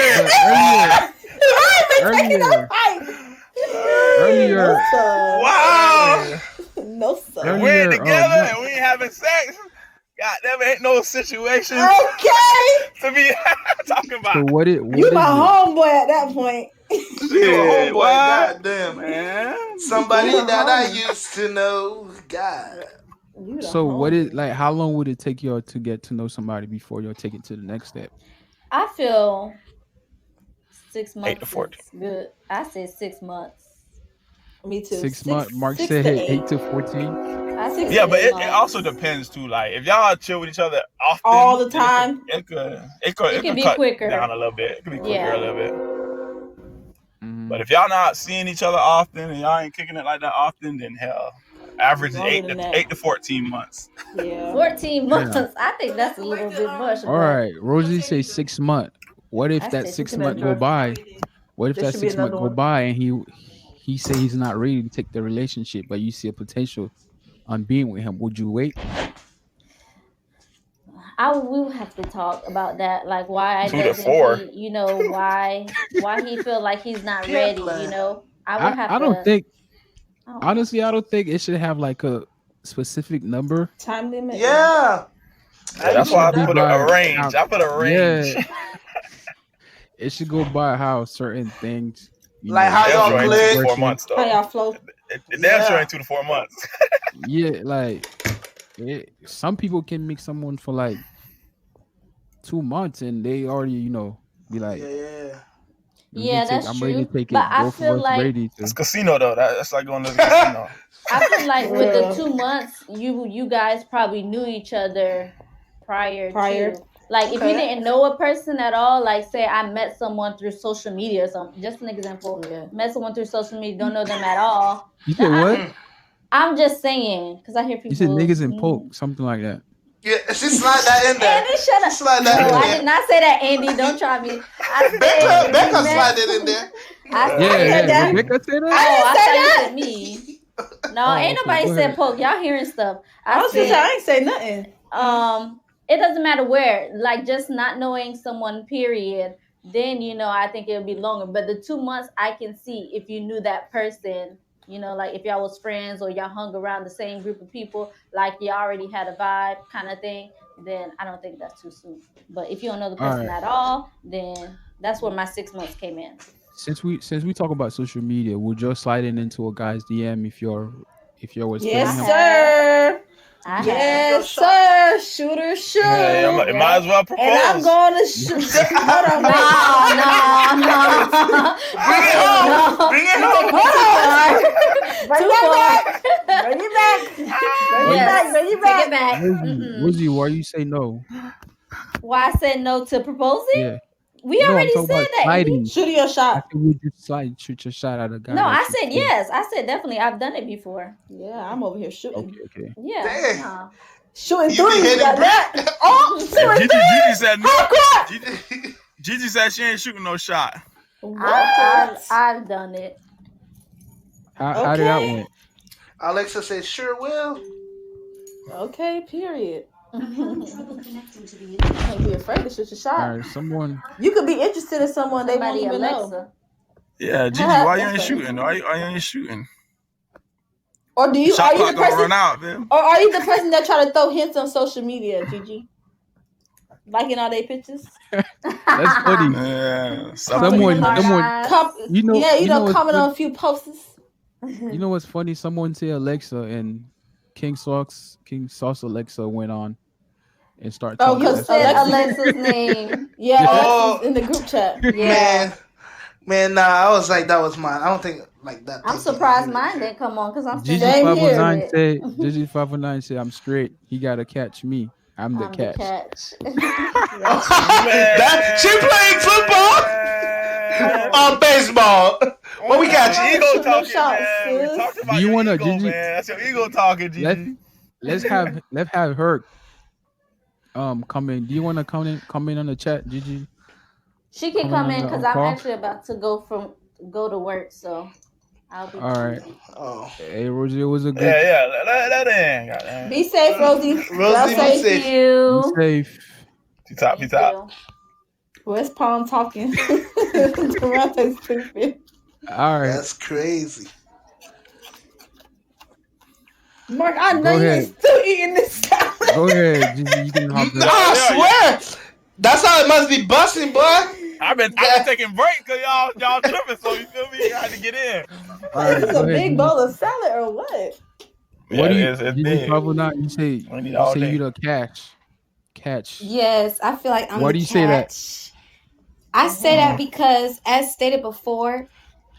S1: earlier,
S6: Wow.
S10: No, sir.
S1: Earlier,
S9: We ain't together
S1: no.
S9: and we ain't having sex. God damn, ain't no situation
S10: Okay.
S9: to be talking about.
S1: so what
S10: You
S1: is
S10: my
S1: it?
S10: homeboy at that point.
S6: You a homeboy,
S9: what?
S6: goddamn.
S9: Man.
S6: Somebody
S10: You the
S6: that I
S10: homie.
S6: used to know. God.
S10: You the
S1: So what is
S10: homie.
S1: like? How long would it take y'all to get to know somebody before y'all take it to the next step?
S7: I feel 6 months
S9: 8 to 14.
S7: is good. I said 6 months.
S10: Me too.
S1: 6 months. Mark
S10: 6
S1: said
S10: to
S1: 8 to 14.
S7: I said
S9: Yeah, but
S7: 6
S9: it
S7: months.
S9: also depends too. Like if y'all chill with each other often,
S10: All the time.
S9: it could
S7: It can be
S9: cut
S7: quicker.
S9: down a little bit. It could be quicker
S7: Yeah.
S9: a little bit.
S1: Mhm.
S9: But if y'all not seeing each other often and y'all ain't kicking it like that often, then hell, average is
S10: Longer than that.
S9: 8 to 14 months.
S10: Yeah.
S7: 14 months. I think that's a little bit much.
S1: All right, Rosie say 6 months. What if
S7: I
S1: that
S7: said
S1: 6
S10: 6
S1: month go
S10: months.
S1: by? What if
S10: There
S1: that
S10: should be
S1: 6 month
S10: another
S1: go
S10: one.
S1: by and he say he's not ready to take the relationship, but you see a potential on being with him? Would you wait?
S7: I will have to talk about that. Like why
S9: 2 to
S7: doesn't
S9: 4.
S7: he, why he feel like he's not
S6: Peer
S7: ready,
S6: plan.
S7: I would have
S1: I don't
S7: to
S1: think
S7: I don't know.
S1: honestly I don't think it should have like a specific number.
S10: Time limit.
S6: Yeah.
S9: Yeah, that's why I
S1: Be
S9: put
S1: by
S9: a range.
S1: how-
S9: I put a range.
S1: Yeah. It should go by how certain things
S6: Like how
S9: Damn
S6: y'all
S9: sure ain't
S6: click.
S9: 2 to 4 months
S10: How
S9: though.
S10: y'all flow.
S9: It damn sure
S6: Yeah.
S9: ain't 2 to 4 months.
S1: Yeah, like some people can make someone for like 2 months and they already, be like,
S6: Yeah.
S7: Yeah, that's
S1: I'm ready to
S7: true.
S1: take it.
S7: But I
S1: Both
S7: feel
S1: of us
S7: like
S1: ready to.
S9: It's casino though. That's like going to the casino.
S7: I feel like with
S10: Yeah.
S7: the 2 months, you guys probably knew each other prior
S10: Prior.
S7: to. Like if you
S6: Okay.
S7: didn't know a person at all, like say I met someone through social media or something. Just an example.
S10: Yeah.
S7: Met someone through social media, don't know them at all.
S1: You said
S7: Nah,
S1: what?
S7: I'm just saying because I hear people.
S1: You said niggas and poke, something like that.
S6: Yeah, she slide that in there.
S7: Andy, shut up.
S6: Slide that
S7: No,
S6: in
S7: I
S6: there.
S7: did not say that, Andy. Don't try me. I said
S6: Becca
S7: we
S6: slide
S7: met-
S6: it in there.
S7: I said
S1: Yeah,
S10: that.
S1: Rebecca said
S7: Oh,
S1: that.
S7: I
S10: say
S7: thought you
S10: that.
S7: said me. No,
S1: Oh,
S7: ain't
S1: okay,
S7: nobody
S1: go
S7: said
S1: ahead.
S7: poke. Y'all hearing stuff.
S10: I was just saying, I ain't say nothing.
S7: It doesn't matter where. Like just not knowing someone, period. Then I think it would be longer. But the 2 months, I can see if you knew that person. Like if y'all was friends or y'all hung around the same group of people, like you already had a vibe kind of thing. Then I don't think that's too soon. But if you don't know the person
S1: Alright.
S7: at all, then that's where my 6 months came in.
S1: Since we talk about social media, would you slide in into a guy's DM if you're was
S10: Yes,
S1: feeling him?
S10: sir.
S7: I have.
S10: Yes, sir. Shooter, shoot.
S9: Hey, it might as well propose.
S10: And I'm going to shoot. Hold on,
S7: No.
S6: Bring it home. Bring it home.
S10: Bring it back. Bring it back. Bring it back. Bring it
S7: Take it
S10: back.
S7: back.
S1: Wizzy, why you say no?
S7: Why I said no to proposing?
S1: Yeah.
S7: We
S1: No, I'm
S7: already
S1: talking
S7: said
S1: about
S7: that.
S1: sliding.
S10: Shooting your
S1: I
S10: shot.
S1: think would you shoot your shot at a guy?
S7: No,
S1: that
S7: I
S1: you
S7: said
S1: feel-
S7: yes. I said definitely. I've done it before.
S10: Yeah, I'm over here shooting.
S1: Okay.
S7: Yeah.
S6: Damn.
S7: no.
S10: Shooting
S6: You be
S10: threes.
S6: hitting
S10: Got that? Oh, shooting
S9: Gigi said no.
S10: threes.
S9: Gigi said she ain't shooting no shot.
S7: I've done it.
S1: How did that
S10: Okay.
S1: went?
S6: Alexa said, sure will.
S10: Okay, period. Can't be afraid to shoot your shot.
S1: All right, someone.
S10: You could be interested in someone they won't
S7: Somebody
S10: even know.
S7: Alexa.
S9: Yeah, Gigi, why you ain't
S10: That's
S9: shooting? Why you ain't shooting?
S10: Or do you?
S9: Shot
S10: Are you the
S9: clock gonna
S10: person?
S9: run out, man.
S10: Or are you the person that try to throw hints on social media, Gigi? Liking all their pictures?
S1: That's funny.
S9: Yeah,
S1: Someone, you know,
S10: yeah,
S1: you know what's
S10: comment
S1: funny?
S10: on a few posts.
S1: You know what's funny? Someone say Alexa and King Sauce Alexa went on and started
S10: Oh,
S1: telling
S10: because
S1: us.
S7: Alexa's name.
S10: Yeah,
S6: Oh.
S10: Alexa's in the group chat.
S7: Yeah.
S6: Man, nah, I was like, that was mine. I don't think like that.
S7: I'm surprised mine didn't come on because I'm
S1: Gigi
S7: saying
S1: 509 said, Gigi 509 said, I'm straight. He gotta catch me. I'm the catch.
S6: That she playing football or baseball. What we got?
S9: That's ego talking, man. We talked about
S1: Do you
S9: your
S1: wanna,
S9: ego,
S1: Gigi?
S9: man. That's your ego talking, Gigi.
S1: Let's have her come in. Do you want to come in on the chat, Gigi?
S7: She can
S1: Coming
S7: come
S1: on
S7: in
S1: the
S7: because
S1: call?
S7: I'm actually about to go to work, so I'll be.
S1: All right.
S6: Oh.
S1: Hey, Rosie, it was a good.
S9: Yeah, let in. Goddamn.
S10: Be safe, Rosie.
S6: Rosie, be safe.
S7: You.
S1: Be safe.
S9: Peace out.
S10: West Palm talking. Toronto's stupid.
S1: All right.
S6: That's crazy.
S10: Mark, I
S1: Go
S10: know you're
S1: ahead.
S10: still eating this salad.
S1: Go ahead, Gigi. You can hop in.
S6: I swear. That's how it must be busting, boy.
S9: I've been taking breaks because y'all tripping, so you feel me? I had to get in.
S1: All right,
S10: This is
S1: go
S10: a
S1: ahead,
S10: big
S1: Gigi.
S10: bowl of salad or what?
S1: What do you?
S9: it's
S1: Gigi
S9: big.
S1: 509, you say
S9: We need all day.
S1: you the catch.
S5: Yes, I feel like I'm
S1: Why
S5: the
S1: do you say that?
S5: catch. I say that because, as stated before,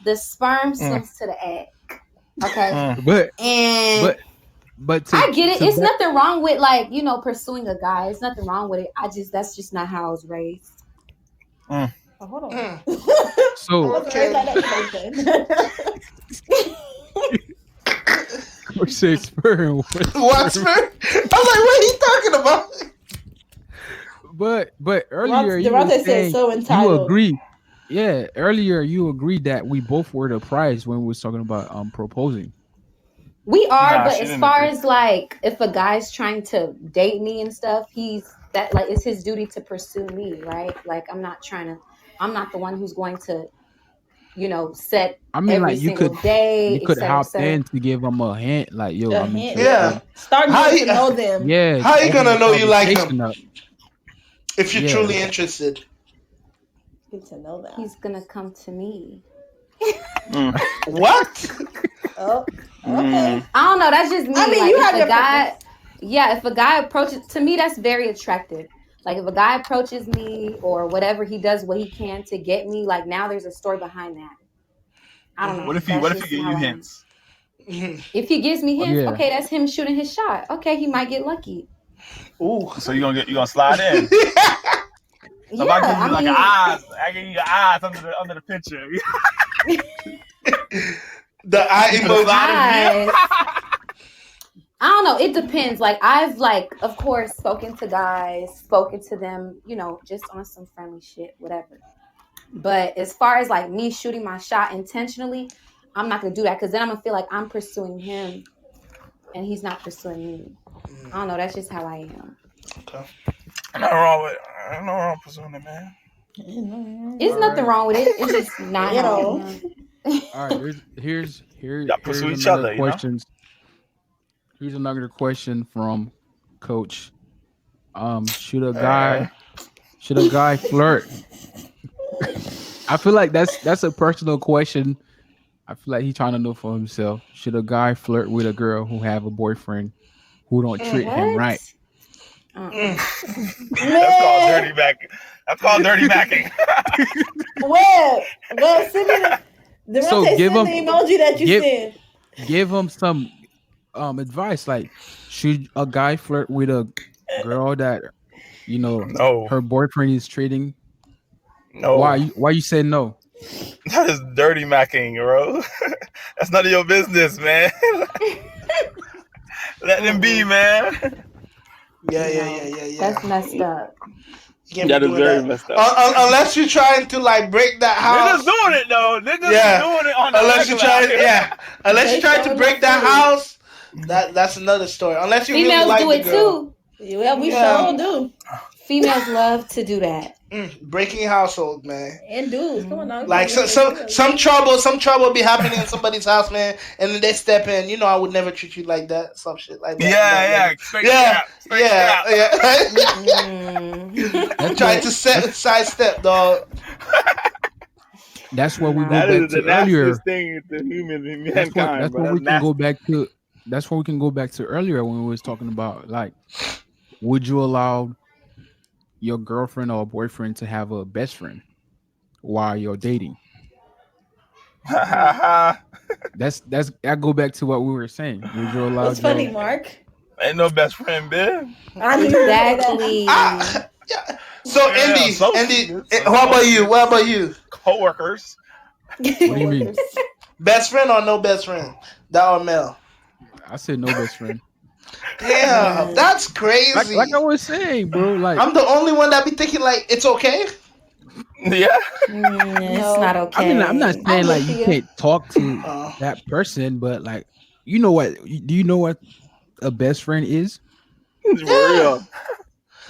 S5: the sperm swims to the egg. Okay,
S1: But
S5: and
S1: to,
S5: I get it.
S1: to
S5: It's
S1: back-
S5: nothing wrong with pursuing a guy. It's nothing wrong with it. That's just not how I was raised.
S10: Oh, hold on.
S1: So
S10: Okay.
S1: we say sperm.
S6: What, sperm? I was like, what are you talking about?
S1: But earlier you
S10: Devontae
S1: were
S10: said
S1: saying
S10: so
S1: you
S10: entitled.
S1: agree. Yeah, earlier you agreed that we both were the prize when we was talking about proposing.
S5: We are,
S9: Nah,
S5: but
S9: she
S5: as
S9: didn't
S5: far
S9: agree.
S5: as like if a guy's trying to date me and stuff, it's his duty to pursue me, right? Like I'm not the one who's going to, set
S1: I mean,
S5: every
S1: like you
S5: single
S1: could
S5: day,
S1: you could
S5: et cetera, et
S1: hop
S5: cetera.
S1: in to give them a hint, like yo,
S10: A
S1: I'm
S10: hint.
S1: interested.
S6: Yeah.
S10: Start
S6: How
S10: getting to
S6: you-
S10: know them.
S1: Yeah.
S6: How you
S1: open
S6: gonna
S1: the
S6: know you like him?
S1: conversation up.
S6: If you're
S1: Yeah.
S6: truly interested.
S10: Get to know them.
S5: He's gonna come to me.
S6: What?
S10: Oh, okay.
S5: I don't know. That's just me.
S10: I mean,
S5: Like,
S10: you
S5: if
S10: have
S5: a
S10: your
S5: guy, if a guy approaches, to me, that's very attractive. Like if a guy approaches me or whatever, he does what he can to get me. Like now, there's a story behind that. I don't know.
S9: What if he
S5: That's
S9: give
S5: just how
S9: you
S5: I am.
S9: hints?
S5: If he gives me hints,
S1: Yeah.
S5: okay, that's him shooting his shot. Okay, he might get lucky.
S6: Ooh.
S9: So you gonna slide in? So if I give you like an eyes, I give you your eyes under the picture.
S6: The eye emoji.
S5: Eyes. I don't know. It depends. Like I've of course, spoken to guys, spoken to them, just on some friendly shit, whatever. But as far as like me shooting my shot intentionally, I'm not gonna do that because then I'm gonna feel like I'm pursuing him, and he's not pursuing me. I don't know. That's just how I am.
S6: Okay.
S9: Nothing wrong with pursuing it, man.
S5: There's nothing wrong with it. It's just not how I am.
S1: All right, here's
S9: Y'all pursue each
S1: another
S9: other, you know?
S1: questions. Here's another question from Coach. Should a guy flirt? I feel like that's a personal question. I feel like he's trying to know for himself. Should a guy flirt with a girl who have a boyfriend who don't treat him right?
S9: That's called dirty backing. That's called dirty backing.
S10: Well, send me the
S1: So give
S10: send
S1: him-
S10: the emoji that you sent.
S1: Give him some advice. Like, should a guy flirt with a girl that
S9: No.
S1: her boyfriend is treating?
S9: No.
S1: Why you say no?
S9: That is dirty macking, bro. That's none of your business, man. Let them be, man.
S6: Yeah.
S5: That's messed up.
S6: You can't
S9: That
S6: be
S9: is
S6: doing
S9: very
S6: that.
S9: messed up.
S6: Unless you're trying to like break that house.
S9: Niggas doing it though. Niggas
S6: Yeah.
S9: doing it on the
S6: Unless you're
S9: regular.
S6: trying, unless you're trying to
S10: showing
S6: break
S10: up
S6: that
S10: for it.
S6: house, that's another story. Unless you
S5: Females
S6: really like
S5: do
S6: the
S5: it
S6: girl.
S5: too.
S10: Yeah, we
S6: Yeah.
S10: sure do.
S5: Females love to do that.
S6: Breaking household, man.
S10: And dudes, come on now.
S6: Like some trouble be happening in somebody's house, man, and then they step in. You know, I would never treat you like that. Some shit like that.
S1: That's
S6: Trying
S1: what-
S6: to sidestep, dog.
S1: That's what we go
S9: That
S1: back
S9: is the
S1: to earlier.
S9: nastiest thing to human
S1: That's
S9: mankind.
S1: what
S9: bro.
S1: we
S9: That's
S1: can go back to. That's what we can go back to earlier when we was talking about like, would you allow your girlfriend or boyfriend to have a best friend while you're dating?
S9: nasty.
S1: That's I go back to what we were saying. Would you allow?
S10: What's funny,
S1: your-
S10: Mark?
S9: Ain't no best friend, man.
S10: I knew that.
S5: Exactly.
S6: Yeah. So
S9: Yeah,
S6: Andy,
S9: associates.
S6: what about you? What about you?
S9: Coworkers.
S1: What do you mean?
S6: Best friend or no best friend? That or Mel?
S1: I said no best friend.
S6: Damn, that's crazy.
S1: Like I was saying, bro. Like
S6: I'm the only one that be thinking like it's okay.
S9: Yeah.
S5: It's not okay.
S1: I mean, I'm not saying like you
S10: you.
S1: can't talk to that person, but like, you know what? Do you know what a best friend is?
S9: For real.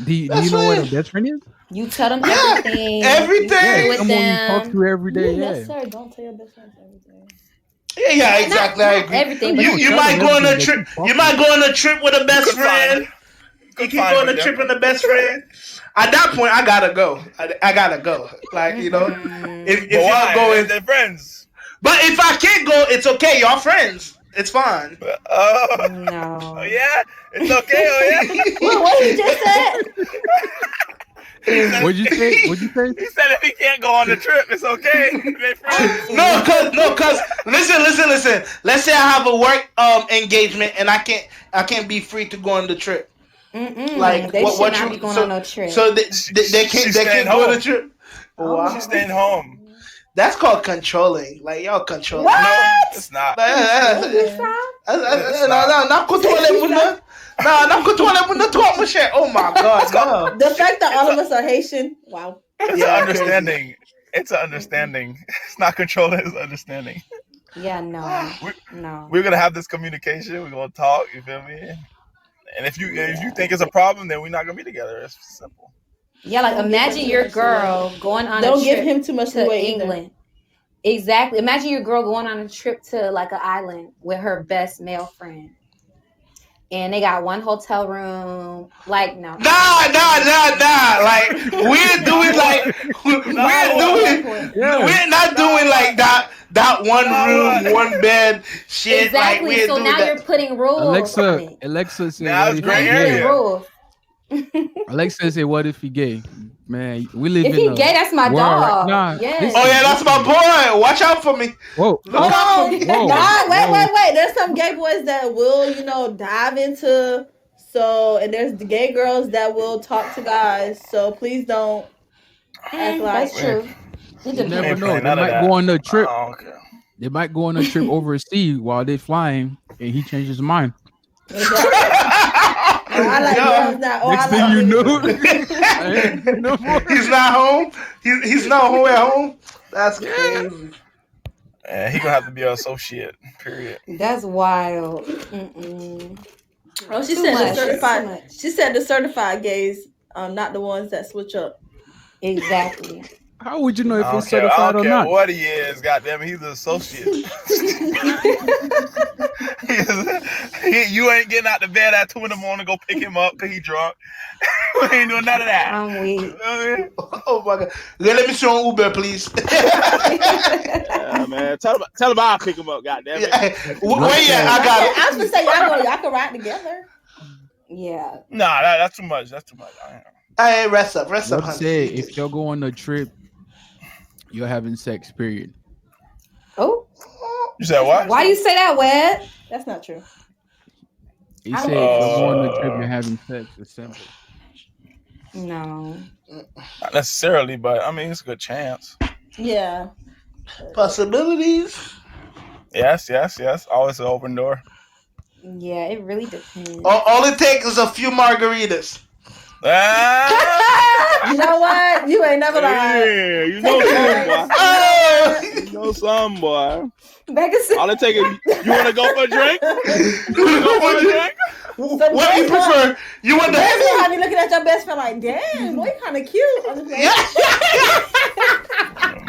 S1: Do you
S6: That's
S1: know what
S6: right.
S1: a best friend is?
S5: You tell them
S6: Yeah,
S5: everything.
S6: everything.
S5: You with
S1: Someone you talk
S5: them.
S1: to every day.
S10: You
S1: Yeah.
S10: necessarily don't tell your best friends everything.
S6: Yeah, exactly. I agree.
S5: Everything.
S6: You,
S5: But
S6: you
S1: tell
S6: might
S1: them
S6: go on a
S1: everything
S6: trip.
S1: that you
S6: You
S1: talk
S6: might go on a trip with a best
S9: could find
S6: friend.
S9: it.
S6: You can go on a trip with a best friend. At that point, I gotta go. I gotta go. Like if
S9: But
S6: y'all
S9: why?
S6: going,
S9: They're friends.
S6: but if I can't go, it's okay. Y'all friends. It's fine.
S9: Oh,
S5: no.
S9: yeah. It's okay. Oh, yeah.
S10: What he just said?
S1: What'd you say? What'd you say?
S9: He said if he can't go on the trip, it's okay. They friends.
S6: No, cause listen. Let's say I have a work engagement and I can't be free to go on the trip. Like
S5: They
S6: what
S5: should not
S6: you
S5: be going
S6: so,
S5: on no trip.
S6: So they can't
S9: She's
S6: they
S9: staying
S6: can't go on
S9: home.
S6: the trip. Wow.
S9: She's staying home.
S6: That's called controlling. Like y'all controlling.
S9: No, it's not.
S6: Not controlling muna. Nah, not controlling muna talk my shit. Oh my god, no.
S10: The fact that all of us are Haitian, wow.
S9: It's
S6: Yeah,
S9: an understanding. It's an understanding. It's not controlling. It's understanding.
S5: Yeah, no.
S9: We-
S5: No.
S9: We're gonna have this communication. We're gonna talk. You feel me? And if you think it's a problem, then we're not gonna be together. It's simple.
S5: Yeah, like imagine your girl going on
S10: Don't
S5: a
S10: give
S5: trip
S10: him too much
S5: to
S10: leeway either.
S5: England. Exactly. Imagine your girl going on a trip to like an island with her best male friend. And they got one hotel room. Like, no.
S6: Nah. Like we're doing we're not doing like that one room, one bed shit.
S5: Exactly.
S6: Like we're
S5: So
S6: doing
S5: now
S6: that.
S5: you're putting rules on it.
S1: Alexa said,
S9: Now
S1: what
S9: it's
S1: if
S9: gray
S1: he
S5: Now you're
S1: gay?
S5: putting
S9: area.
S5: rules.
S1: Alexa said, what if he gay? Man, we live
S5: If
S1: in
S5: he
S1: a
S5: gay, that's my
S1: world
S5: dog.
S1: Nah,
S5: Yes.
S1: listen,
S6: Oh yeah, that's my boy. Watch out for me.
S1: Whoa.
S6: Look out for me.
S1: Whoa.
S10: Nah,
S1: Whoa.
S10: wait. There's some gay boys that will, dive into and there's the gay girls that will talk to guys. So please don't act like
S5: That's true. It
S1: You never
S5: depends.
S1: know.
S9: playing
S1: They
S9: none of
S1: might
S9: that.
S1: go on a trip.
S9: Oh, okay.
S1: They might go on a trip overseas while they're flying, and he changes his mind.
S10: I like girls now. Oh,
S1: Next
S10: I
S1: thing
S10: like
S1: you know, no more.
S6: He's not home. He's not home at home. That's crazy.
S9: Yeah, he gonna have to be an associate. Period.
S5: That's wild. Mm-mm.
S10: Oh, she
S5: Too
S10: said
S5: much.
S10: the certified.
S5: Too much.
S10: She said the certified gays, not the ones that switch up.
S5: Exactly.
S1: How would you know if
S9: I
S1: it's
S9: don't care, I
S1: certified
S9: don't
S1: or
S9: care
S1: not?
S9: what he is. Goddamn, he's an associate. You ain't getting out the bed at 2 a.m. to go pick him up because he drunk. We ain't doing none of that.
S5: I'm weak.
S9: You know what I mean?
S6: Oh my god. Let me see on Uber, please.
S3: Yeah, man. Tell him I'll pick him up. Goddamn it.
S6: Where you at? I got it.
S10: I was gonna say y'all can ride together.
S5: Yeah.
S9: Nah, that's too much. That's too much.
S6: Hey, rest up,
S1: Let's
S6: honey.
S1: say if you're going on a trip, you're having sex. Period.
S5: Oh,
S9: You said what?
S5: why you say that, Wed?
S10: That's not true.
S1: He
S5: I
S1: said
S5: don't-
S1: if you're going on a trip, you're having sex. It's simple.
S5: No.
S9: Not necessarily, but I mean, it's a good chance.
S10: Yeah.
S6: Possibilities.
S9: Yes. Always an open door.
S5: Yeah, it really depends.
S6: All it takes is a few margaritas.
S9: Ah!
S10: You know what? You ain't never lied.
S3: Yeah, you know something, boy.
S6: Oh!
S3: You know know some boy.
S5: Becca said,
S3: All it take is you want to go for a drink. You want to go for a drink?
S6: What do you prefer? You want the
S10: Baby
S6: heavy?
S10: have you looking at your best friend like, damn, boy, you kind of cute. I'm just like,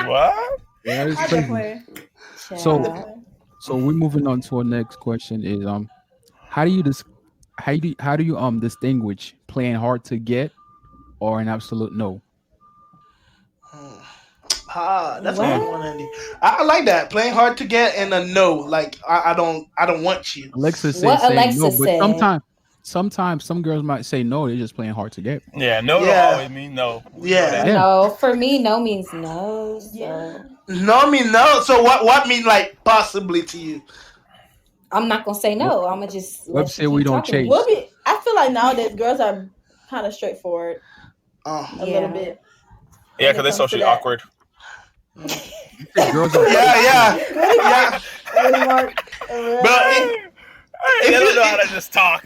S9: What?
S1: Yeah, it's
S10: I'm just
S1: crazy.
S10: playing.
S1: So we're moving on to our next question is how do you distinguish playing hard to get or an absolute no?
S6: That's a good one, Andy. I like that. Playing hard to get and a no. Like I don't want you.
S1: Alexa says
S5: What
S1: saying
S5: Alexa
S1: no, but
S5: said.
S1: sometimes some girls might say no, they're just playing hard to get.
S9: Yeah, no
S6: Yeah.
S9: don't always mean no. We know
S6: Yeah.
S9: that.
S1: Yeah.
S5: no, for me, no means no. So
S6: No mean no. So what mean like possibly to you?
S5: I'm not gonna say no. I'm gonna just
S1: Web
S5: let
S1: said
S5: you
S1: we
S5: keep
S1: don't
S5: talking to me.
S1: chase.
S10: I feel like nowadays girls are kind of straightforward
S6: Oh.
S10: a
S5: Yeah.
S10: little bit.
S9: Yeah,
S10: When
S9: because
S10: it
S9: they're
S10: comes to
S9: socially
S10: that.
S9: awkward.
S1: Girls are
S6: Yeah.
S10: Really, Mark?
S6: But
S9: Hey, they don't know how to just talk.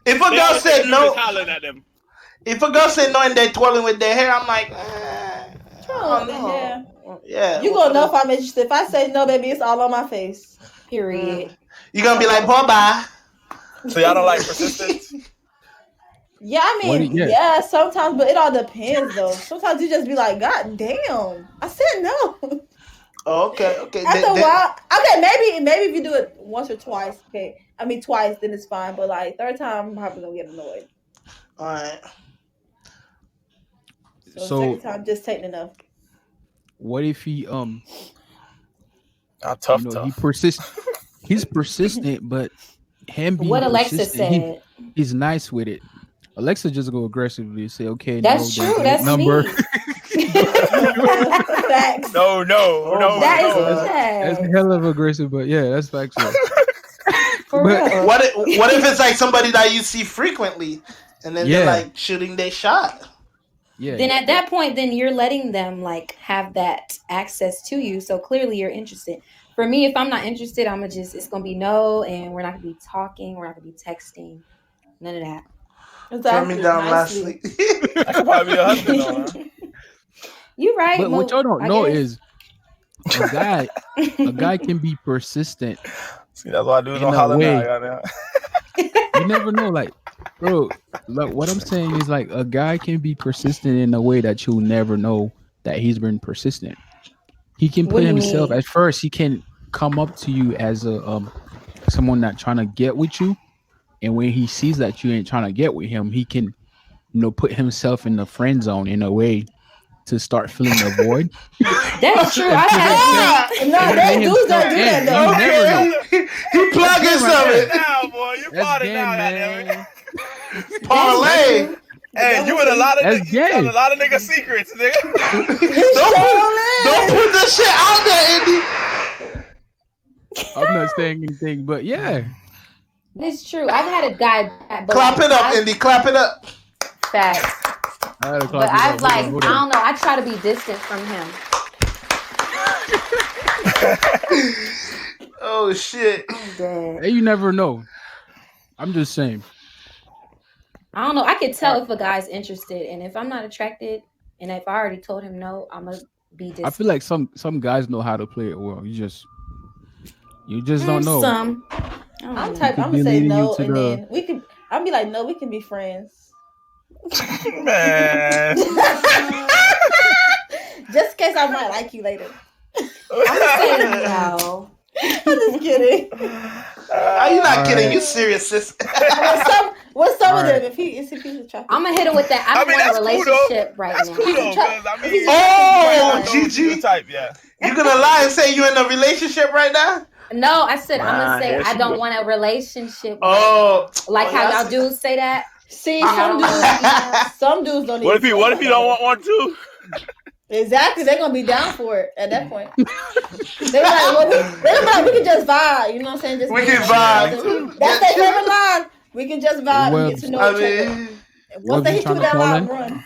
S6: if a
S9: They
S6: girl
S9: always
S6: said
S9: think you
S6: no,
S9: just hollering at them.
S6: if a girl said no and they're twirling with their hair, I'm like,
S10: Oh,
S6: no.
S10: yeah.
S6: Yeah.
S10: You gonna know if I'm interested. If I say no, baby, it's all on my face.
S5: Period.
S6: You're gonna be like, bye.
S9: So y'all don't like persistence?
S10: Yeah, I mean,
S1: yeah.
S10: yeah, sometimes, but it all depends though. Sometimes you just be like, God damn, I said no.
S6: Oh, okay.
S10: After a while, okay, maybe if you do it once or twice, okay. I mean twice, then it's fine. But like third time, I'm probably gonna get annoyed.
S6: All right.
S10: So second time, just take enough.
S1: what if he
S9: Tough.
S1: he's persistent, but him being
S5: What Alexa
S1: persistent,
S5: said.
S1: he's nice with it. Alexa just go aggressively say, okay,
S5: That's
S1: no,
S5: true.
S1: the
S5: That's
S1: number.
S5: me.
S10: Facts.
S9: No.
S5: That is
S1: That's
S5: bad.
S1: hell of aggressive, but yeah, that's factual.
S5: For
S1: but-
S5: real.
S6: What if it's like somebody that you see frequently, and then
S1: Yeah.
S6: they're like shooting their shot?
S1: Yeah,
S5: Then at that point, then you're letting them like have that access to you. So clearly you're interested. For me, if I'm not interested, it's gonna be no, and we're not gonna be talking, we're not gonna be texting, none of that.
S6: Turn me down
S10: nicely.
S6: lastly.
S9: I could probably be a husband though, huh?
S5: You're right.
S1: but what
S5: Mo,
S1: y'all don't
S5: I
S1: know
S5: guess.
S1: is a guy can be persistent.
S9: See, that's why I do
S1: In
S9: no
S1: a
S9: holler now.
S1: way.
S9: Goddamn.
S1: You never know, like, bro. Like, what I'm saying is, like, a guy can be persistent in a way that you'll never know that he's been persistent. He can
S5: What
S1: put
S5: do you
S1: himself
S5: mean?
S1: at first. He can come up to you as a someone not trying to get with you, and when he sees that you ain't trying to get with him, he can, put himself in the friend zone in a way to start filling the void.
S5: That's true. I've had
S10: No, they do that. Do that
S1: You
S10: though.
S1: never know.
S6: He plugged himself in.
S9: Now, boy, you
S1: That's
S9: party
S1: game,
S9: now,
S1: man.
S9: goddamn it.
S6: Parlay.
S9: Hey, you in a lot of
S1: That's
S9: you telling
S1: gay.
S9: a lot of niggas secrets, nigga.
S6: Don't put this shit out there, Andy.
S1: I'm not saying anything, but yeah.
S5: It's true. I've had a guy. But
S6: Clap it up,
S5: I've-
S6: Andy. Clap it up.
S5: Facts.
S1: I had to
S5: But I've like,
S1: hold
S5: I
S1: on.
S5: don't know. I try to be distant from him.
S6: Oh shit.
S5: I'm dead.
S1: Hey, you never know. I'm just saying.
S5: I don't know. I could tell if a guy's interested, and if I'm not attracted, and if I already told him no, I'm gonna be distant.
S1: I feel like some guys know how to play it well. You just don't know.
S5: Some. I don't
S10: I'm
S5: know.
S10: type.
S1: Could
S10: I'm
S1: be
S10: gonna say
S1: leading you
S10: no,
S1: to
S10: and
S1: the-
S10: then we can. I'll be like, no, we can be friends.
S9: Man.
S10: Just in case I might like you later.
S5: I'm gonna say no.
S10: I'm just kidding.
S6: Are you not
S1: All
S6: kidding?
S1: right.
S6: You serious, sis?
S10: What's some
S1: All
S10: of
S1: right.
S10: them? If he's attractive.
S5: I'm gonna hit him with that. I
S9: I
S5: don't
S9: mean,
S5: want a
S9: that's cool, though.
S5: relationship right
S9: That's
S5: now.
S9: cool though, because I mean,
S6: Oh,
S9: you
S6: GG.
S9: type, yeah.
S6: You gonna lie and say you in a relationship right now?
S5: No, I said I'm
S3: Nah,
S5: gonna say
S3: yes,
S5: I
S3: you
S5: don't
S3: would.
S5: want a relationship.
S6: Oh,
S5: Like
S6: oh,
S5: how
S6: y'all
S5: y'all dudes say that.
S10: See,
S5: I
S10: some
S5: don't
S10: dudes, some dudes don't.
S3: What if
S10: even
S3: you what if you don't want one too?
S10: Exactly, they're gonna be down for it at that point. They're like, well, they're like, we can just vibe. You know what I'm saying? Just
S6: We
S10: be
S6: can
S10: like,
S6: vibe.
S10: That's their favorite line. We can just vibe
S1: Well,
S10: and get to know
S6: I
S10: each other.
S6: mean,
S10: And
S1: Webs,
S10: once they
S1: you
S10: hit you
S1: trying
S10: with
S1: to
S10: that
S1: call
S10: line,
S1: in?
S10: run.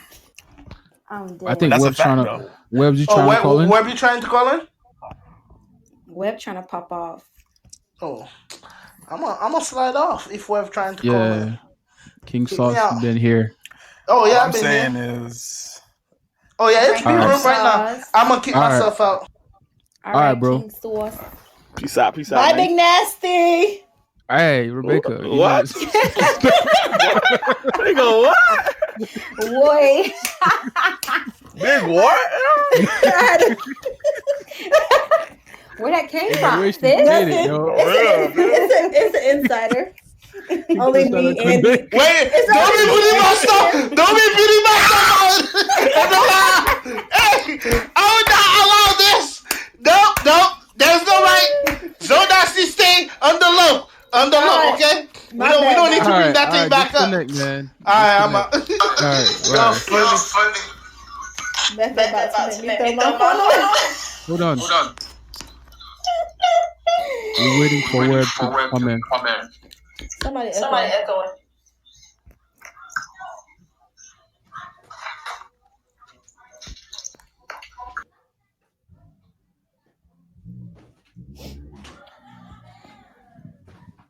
S5: I'm dead.
S1: I think
S9: That's a
S1: Web's
S9: fact,
S1: trying
S9: though.
S1: to. Webs, you trying to call in?
S6: where you trying to call in?
S5: Web trying to pop off.
S6: Oh, I'm gonna slide off if we're trying to call in.
S1: Yeah. King
S6: Kick me
S1: Sauce
S6: out.
S1: has been here.
S6: Oh yeah,
S9: All
S6: I've
S9: I'm
S6: been
S9: saying
S6: here.
S9: is,
S6: Oh yeah, it's
S5: Frank
S6: me room
S1: Alright.
S6: right now. I'm gonna kick
S1: Alright.
S6: myself out.
S5: All
S1: right,
S5: right,
S1: bro.
S5: King Sauce.
S3: Peace out, peace out.
S10: Bye,
S3: man.
S10: Big Nasty.
S1: Hey, Rebecca. you
S3: What? Nigga, what?
S5: Boy.
S3: Big what?
S5: Where that came
S1: know,
S5: from,
S1: where she
S5: sis?
S1: get it, yo.
S10: It's an insider. Only me and
S6: Wait, don't be putting my stuff. Don't be putting my stuff on. Hey, I would not allow this. No, there's no right. Zonasi stay under low, okay? We don't need to bring that thing back up.
S1: Man.
S6: All right, I'm out.
S1: All right.
S6: Funny.
S10: Becca about to make me throw my phone away.
S1: Hold on. We're waiting for word to come in.
S10: Somebody echoing.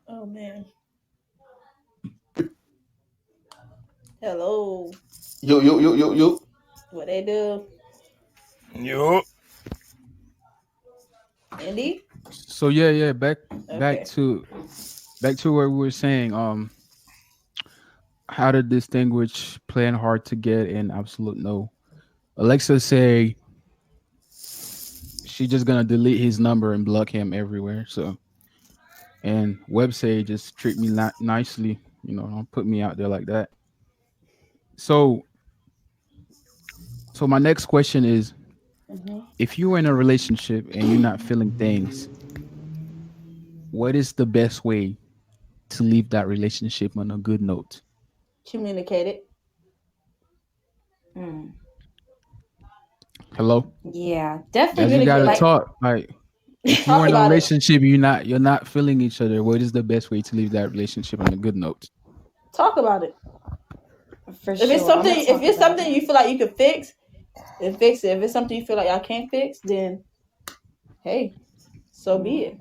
S10: Oh man. Hello.
S2: Yo.
S10: What they do?
S9: Yo.
S10: Andy?
S1: So back to where we were saying how to distinguish playing hard to get and absolute no. Alexa say she's just gonna delete his number and block him everywhere. So, and Web say just treat me nicely, don't put me out there like that. So my next question is, if you're in a relationship and you're not feeling things, what is the best way to leave that relationship on a good note?
S10: Communicate it.
S1: Hello?
S5: Yeah, definitely.
S1: You gotta talk. Like, if you're in a relationship, you're not feeling each other, what is the best way to leave that relationship on a good note?
S10: Talk about it.
S5: For
S10: If
S5: sure.
S10: it's something you feel like you can fix, then fix it. If it's something you feel like y'all can't fix, then hey, so be it.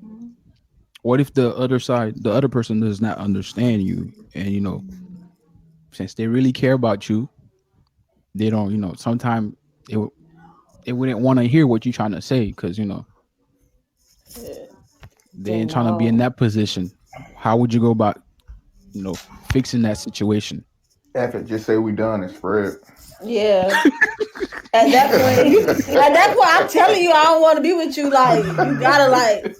S1: What if the other person does not understand you, and since they really care about you, they don't, sometimes they wouldn't want to hear what you're trying to say because they ain't trying to be in that position. How would you go about fixing that situation?
S2: Just say we done and spread.
S10: Yeah. At that point, I'm telling you, I don't want to be with you. Like, you gotta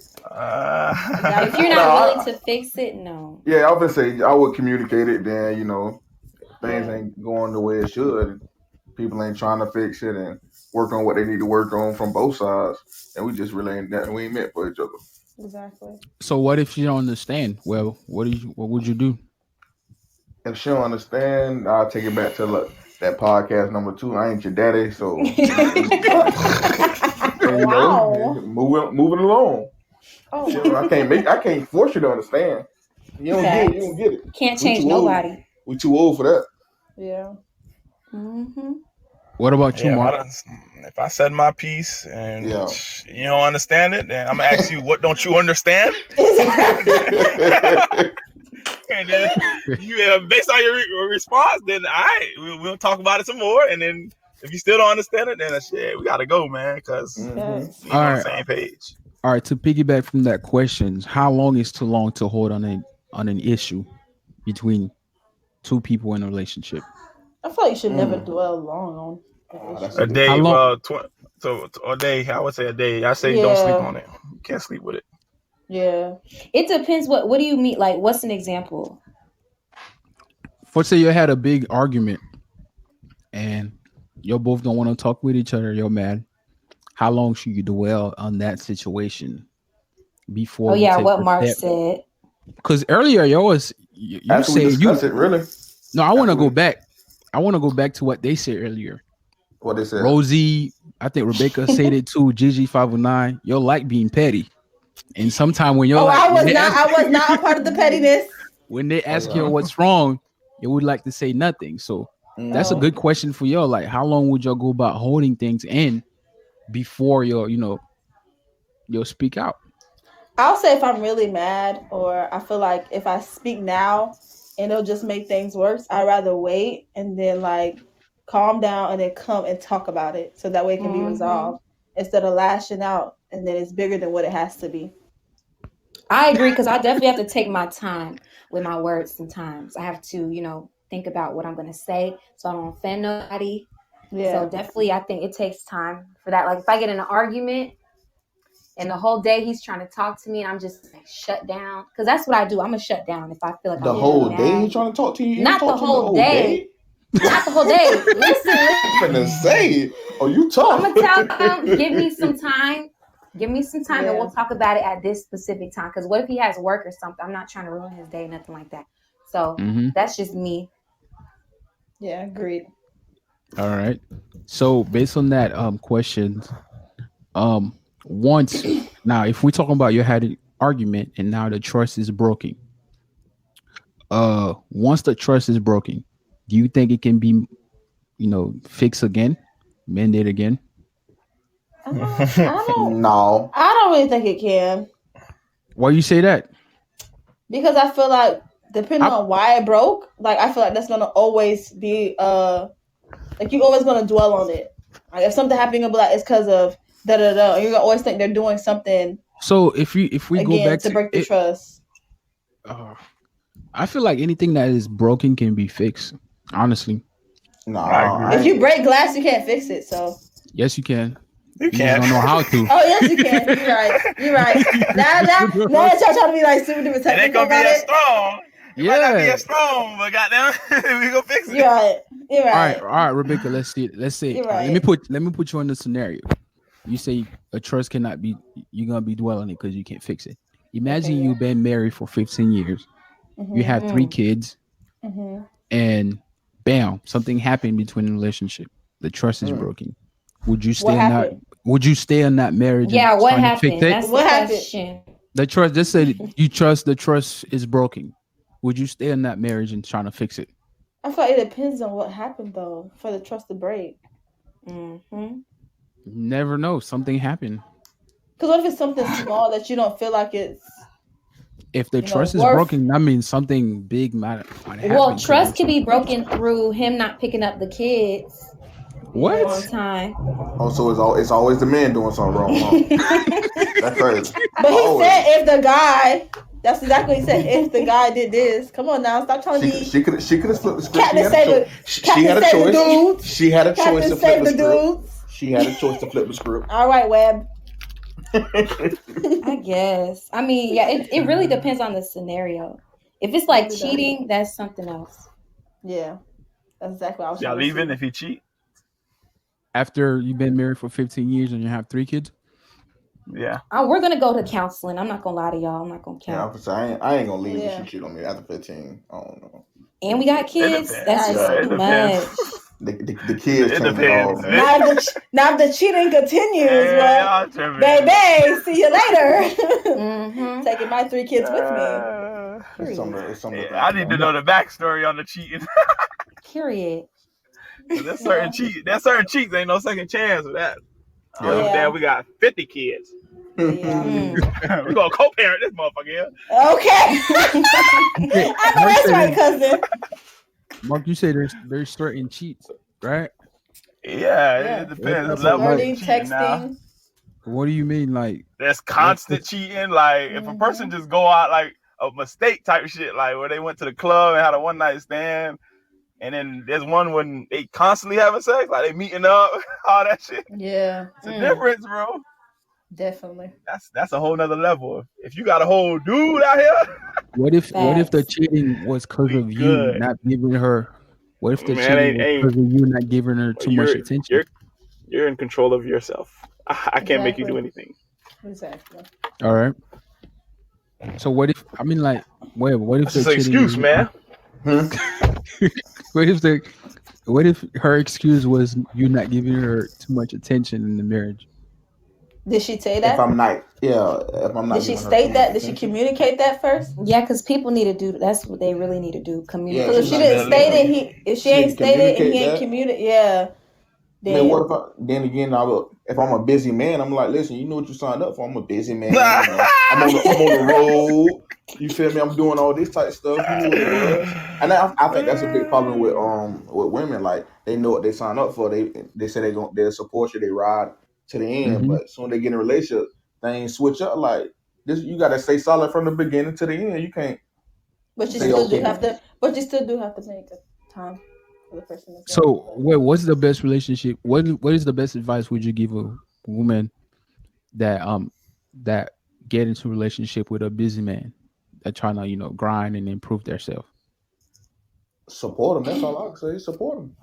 S5: if you're not willing to fix it, no.
S2: Yeah, I would say I would communicate it. Then things ain't going the way it should. People ain't trying to fix it and work on what they need to work on from both sides, and we just really ain't that. We ain't meant for each other.
S10: Exactly.
S1: So what if you don't understand? Well, what would you do?
S2: If she don't understand, I'll take it back to that podcast number 2. I ain't your daddy, so moving along.
S10: Oh,
S2: I can't force you to understand. You don't get it.
S5: Can't change nobody.
S2: We too old for that.
S10: Yeah.
S1: What about you, Mark?
S9: If I said my piece and you don't understand it, then I'm gonna ask you, what don't you understand? And then based on your response, then we'll talk about it some more. And then if you still don't understand it, then shit, we gotta go, man, because we're on the same page.
S1: All right, to piggyback from that question, how long is too long to hold on an issue between two people in a relationship?
S10: I feel like you should never dwell long on
S9: a day. A day. I would say a day. I say don't sleep on it. You can't sleep with it.
S10: Yeah.
S5: It depends. What do you mean? Like, what's an example?
S1: For say you had a big argument and you both don't want to talk with each other, you're mad. How long should you dwell on that situation before?
S5: Oh yeah, what Mark said.
S1: Because earlier you say
S2: it really.
S1: No, I want to go back. I want to go back to what they said earlier.
S2: What they said?
S1: Rosie, I think Rebecca said it too. Gigi 509. You like being petty, and sometimes when you're
S10: I was not a part of the pettiness.
S1: When they ask you what's wrong, you would like to say nothing. So that's a good question for y'all. Like, how long would y'all go about holding things in before you'll speak out?
S10: I'll say if I'm really mad or I feel like if I speak now and it'll just make things worse, I'd rather wait and then calm down and then come and talk about it so that way it can be resolved instead of lashing out and then it's bigger than what it has to be.
S5: I agree because I definitely have to take my time with my words sometimes. I have to, think about what I'm going to say so I don't offend nobody.
S10: Yeah.
S5: So definitely I think it takes time for that. Like if I get in an argument and the whole day he's trying to talk to me and I'm just like shut down. Because that's what I do. I'm going to shut down if I feel like
S2: The
S5: I'm
S2: whole
S5: mad.
S2: day he's trying to talk to you?
S5: Not the whole day. Not the whole day. Listen.
S2: I'm finna say, oh, you tough.
S5: I'm going to tell him, give me some time. Give me some time and
S10: Yeah.
S5: we'll talk about it at this specific time. Because what if he has work or something? I'm not trying to ruin his day, nothing like that. So that's just me.
S10: Yeah, agreed.
S1: All right. So based on that question, once now, if we're talking about you had an argument and now the trust is broken, once the trust is broken, do you think it can be, fixed again, mended again?
S2: No.
S10: I don't really think it can,
S1: Why you say that?
S10: because I feel like depending on why it broke, like I feel like that's gonna always be like you're always gonna dwell on it. Like if something happened, you're gonna be like it's because of da da da. You're gonna always think they're doing something
S1: So if we go
S10: again
S1: back
S10: to break the trust.
S1: I feel like anything that is broken can be fixed. Honestly,
S2: No.
S10: If you break glass, you can't fix it. So
S1: yes, you can.
S9: You
S1: just
S9: can't.
S1: don't know how to.
S10: oh yes, you can. You're right. You're right. Now that y'all trying to be like super duper
S9: It ain't
S10: technical
S9: gonna be
S10: about
S9: as
S10: it.
S9: strong. It might not be
S1: Yeah.
S9: as strong, but goddamn, we gonna fix it.
S10: You're right. You're right.
S1: All right, Rebecca. Let's see. Let's say.
S10: You're
S1: Let
S10: right.
S1: me put you in the scenario. You say a trust cannot be. You're gonna be dwelling it because you can't fix it. Imagine you've been married for 15 years. You have 3 kids, and bam, something happened between the relationship. The trust is broken. Would you stay in that?
S10: happened?
S1: Would you stay in that marriage?
S5: Yeah,
S1: and
S5: what
S1: try to
S5: happened?
S1: fix it?
S5: That's
S10: What
S5: the
S10: happened?
S5: question.
S1: The trust. Just say you trust. The trust is broken. Would you stay in that marriage and trying to fix it?
S10: I feel like it depends on what happened though for the trust to break.
S5: Mm-hmm.
S1: Never know. Something happened.
S10: Because what if it's something small that you don't feel like it's
S1: If the
S10: know,
S1: trust is
S10: worth-
S1: broken, that means something big might happen.
S5: Well, trust can be broken through him not picking up the kids on
S1: What?
S5: time.
S2: Oh, so it's always the man doing something wrong. Huh? That's crazy.
S10: But he
S2: Always.
S10: said if the guy, that's exactly what he said. If the guy did this, come on now, stop telling me.
S2: She could have flipped the script.
S10: Captain Save
S2: She had a
S10: the
S2: choice.
S10: dudes.
S2: She had a choice
S10: Captain
S2: to flip
S10: Save
S2: the
S10: the
S2: script.
S10: dudes.
S2: She had a choice to flip the script.
S10: All right, Webb.
S5: I guess. I mean, yeah, it really depends on the scenario. If it's like
S10: Really does.
S5: cheating, that's something else.
S10: Yeah, that's exactly what I was
S9: Y'all
S10: trying to
S9: leaving
S10: say.
S9: if he cheat?
S1: After you've been married for 15 years and you have 3 kids?
S9: Yeah.
S5: We're gonna go to counseling. I'm not gonna lie to y'all. I'm not gonna
S2: Yeah,
S5: count.
S2: I'm saying I ain't gonna leave
S10: Yeah.
S2: if she cheat on me after 15. I don't know.
S5: And we got kids.
S9: depends.
S5: That's just
S9: Yeah, it
S5: too
S9: depends.
S5: much.
S2: The kids
S9: It
S2: change it
S9: depends.
S2: all.
S10: Now if the cheating continues,
S9: Yeah,
S10: well,
S9: y'all tripping.
S10: baby, see you later.
S5: Mm-hmm.
S10: Taking my 3 kids with me.
S2: It's something to
S9: Yeah, I
S2: think
S9: need to
S2: about.
S9: know the backstory on the cheating.
S5: Period.
S9: There's certain cheats ain't no second chance with that. I don't
S10: Yeah.
S9: understand. We got 50 kids.
S10: Yeah.
S5: Mm.
S9: We're gonna co-parent this motherfucker here.
S10: Okay. I know that's right, cousin.
S1: Mark, you say there's certain cheats, right?
S9: Yeah, it depends.
S1: That's
S9: Level of
S10: Flirting,
S9: cheating now.
S10: texting.
S1: What do you mean? Like,
S9: There's constant cheating. Like if a person just go out like a mistake type shit, like where they went to the club and had a one night stand, and then there's one when they constantly having sex, like they meeting up, all that shit.
S10: Yeah,
S9: It's a difference, bro.
S10: definitely.
S9: That's a whole nother level. If you got a whole dude out here,
S1: what if the
S5: Facts.
S1: cheating was because
S9: We
S1: of you
S9: good.
S1: not giving her? What if the
S9: Man,
S1: cheating was
S9: ain't-
S1: because of you not giving her too much attention?
S9: You're in control of yourself. I can't make you do anything.
S10: Exactly.
S1: All right. So what if? I mean, like, wait. What if
S9: That's
S1: the
S9: just an
S1: cheating
S9: excuse, man.
S1: What if her excuse was you not giving her too much attention in the marriage?
S10: Did she say
S2: If
S10: that?
S2: I'm not, if I'm not.
S10: Did she
S2: giving her
S10: state
S2: too
S10: that?
S2: much
S10: Did she
S2: attention.
S10: communicate that first?
S5: Yeah, because people need to do. That's what they really need to do. Communicate.
S10: Because if she didn't state it, if she ain't stated and he ain't communicate, yeah.
S2: I mean, what if then again, if I'm a busy man, I'm like, listen, you know what you signed up for. I'm a busy man. I'm on the road. You feel me? I'm doing all this type of stuff. You know what it was. And I think that's a big problem with women. Like they know what they sign up for. They say they'll support you. They ride to the end, but soon they get in a relationship, things switch up. Like this, you gotta stay solid from the beginning to the end. You can't.
S10: But you
S2: Say
S10: still
S2: okay.
S10: do have to. But you still do have to make the time for the person. As
S1: So,
S10: well.
S1: what's the best relationship? What is the best advice would you give a woman that get into a relationship with a busy man that trying to grind and improve themselves?
S2: Support them. That's all I can say. Support them.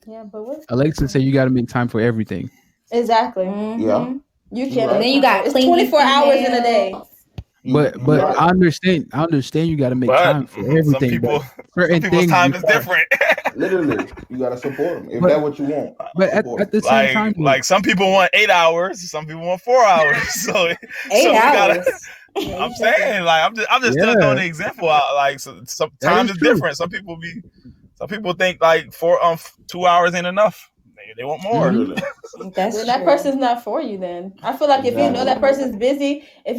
S10: Yeah, but what?
S1: Alexa say you got to make time for everything.
S10: Exactly.
S2: Yeah.
S10: You can't.
S2: Right.
S5: And then you got
S10: It's
S5: clingy
S10: 24 hours in a day.
S5: females.
S1: But
S2: Right.
S1: I understand you got to make time for everything.
S9: Some people,
S1: but certain
S9: some people's
S1: things
S9: time
S1: you
S9: is
S1: gotta-
S9: different.
S2: Literally, you gotta support them if
S1: But-
S2: that's what you want.
S1: But
S2: Support 'em.
S1: at the same time,
S9: like some people want 8 hours, some people want 4 hours. So
S5: 8
S9: we gotta.
S5: hours.
S9: I'm saying, like, I'm just
S1: Yeah.
S9: throwing the example out. Like, some
S1: That
S9: time
S1: is
S9: is
S1: true.
S9: different. Some people think like 2 hours ain't enough. They want more.
S2: Literally.
S5: That's
S10: Then that
S5: true.
S10: person's not for you. Then I feel like if you know that person's busy, if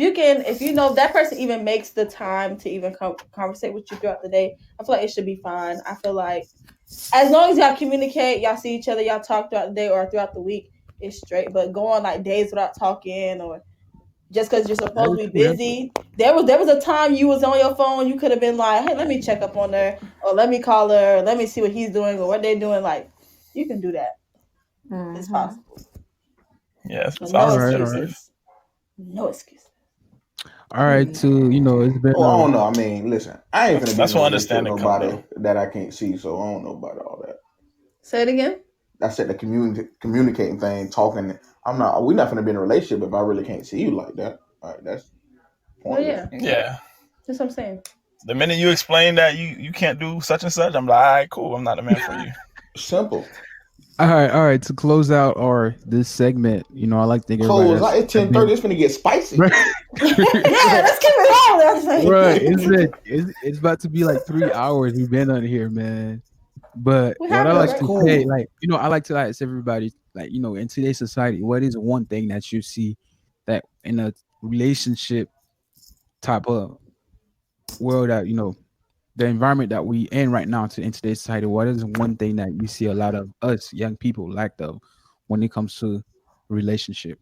S10: you know if that person even makes the time to even conversate with you throughout the day, I feel like it should be fine. I feel like as long as y'all communicate, y'all see each other, y'all talk throughout the day or throughout the week, it's straight. But go on like days without talking or just because you're supposed to be busy. There was a time you was on your phone, you could have been like, hey, let me check up on her or let me call her, or let me see what he's doing or what they're doing. Like you can do that. It's possible.
S9: Yes.
S10: No
S1: All right.
S10: excuses. No excuses.
S1: All right, it's been.
S2: Oh, I don't know. I mean, listen, I ain't gonna be
S9: That's
S2: in a
S9: where
S2: relationship with
S9: understanding
S2: nobody
S9: comes
S2: that I can't see, so I don't know about all that.
S10: Say it again.
S2: I said the communicating thing, talking. We're not gonna be in a relationship if I really can't see you like that. Like that's
S10: Oh
S2: pointless.
S10: yeah,
S9: Yeah.
S10: that's what I'm saying.
S9: The minute you explain that you can't do such and such, I'm like, all right, cool. I'm not the man for you.
S2: Simple.
S1: All right. To close out this segment, I like to think everybody.
S2: Close. Like, it's 10:30. It's gonna get spicy.
S10: Yeah, let's keep it on. That's like,
S1: Right, it's about to be like 3 hours we've been on here, man. But
S10: We
S1: what
S10: have
S1: I
S10: it,
S1: like
S10: right?
S1: to
S2: Cool.
S1: say, I like to ask everybody, in today's society, what is one thing that you see that in a relationship type of world that the environment that we in right now in today's society, what is one thing that you see a lot of us young people lack of when it comes to relationship?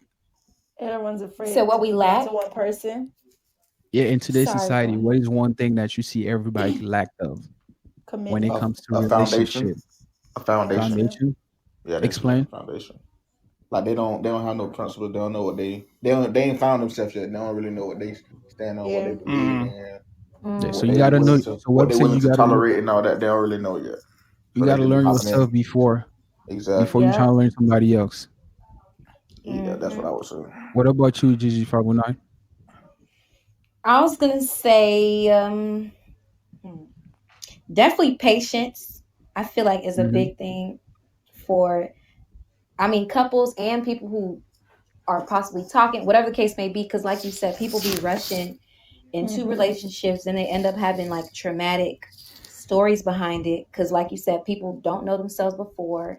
S10: everyone's afraid.
S5: So what we lack?
S10: to one person.
S1: Yeah, in today's
S5: Sorry,
S1: society,
S5: go
S1: what is one thing that you see everybody lack of when
S10: Commitment.
S1: it comes to
S2: A foundation.
S1: relationship?
S2: A foundation.
S1: Foundation?
S2: Yeah, that's
S1: Explain.
S2: a foundation. Like they don't have no principles. They don't know what they ain't found themselves yet. They don't really know what they stand on, what they believe in.
S1: Yeah,
S5: Mm.
S1: so
S2: what
S1: you
S2: they
S1: gotta know.
S2: willing
S1: So
S2: to, what they
S1: say
S2: willing
S1: you
S2: to
S1: gotta
S2: tolerate and all that. They don't really know yet.
S1: you
S2: So
S1: gotta
S2: they
S1: learn
S2: just hopping in.
S1: yourself before
S2: Exactly.
S1: you
S5: Yeah.
S1: try to learn somebody else.
S2: Yeah, that's what I would say.
S1: What about you, Gigi 509?
S5: I was gonna say definitely patience. I feel like is a
S1: Mhm.
S5: big thing for couples and people who are possibly talking, whatever the case may be, because like you said, people be rushing into relationships and they end up having like traumatic stories behind it because like you said, people don't know themselves before,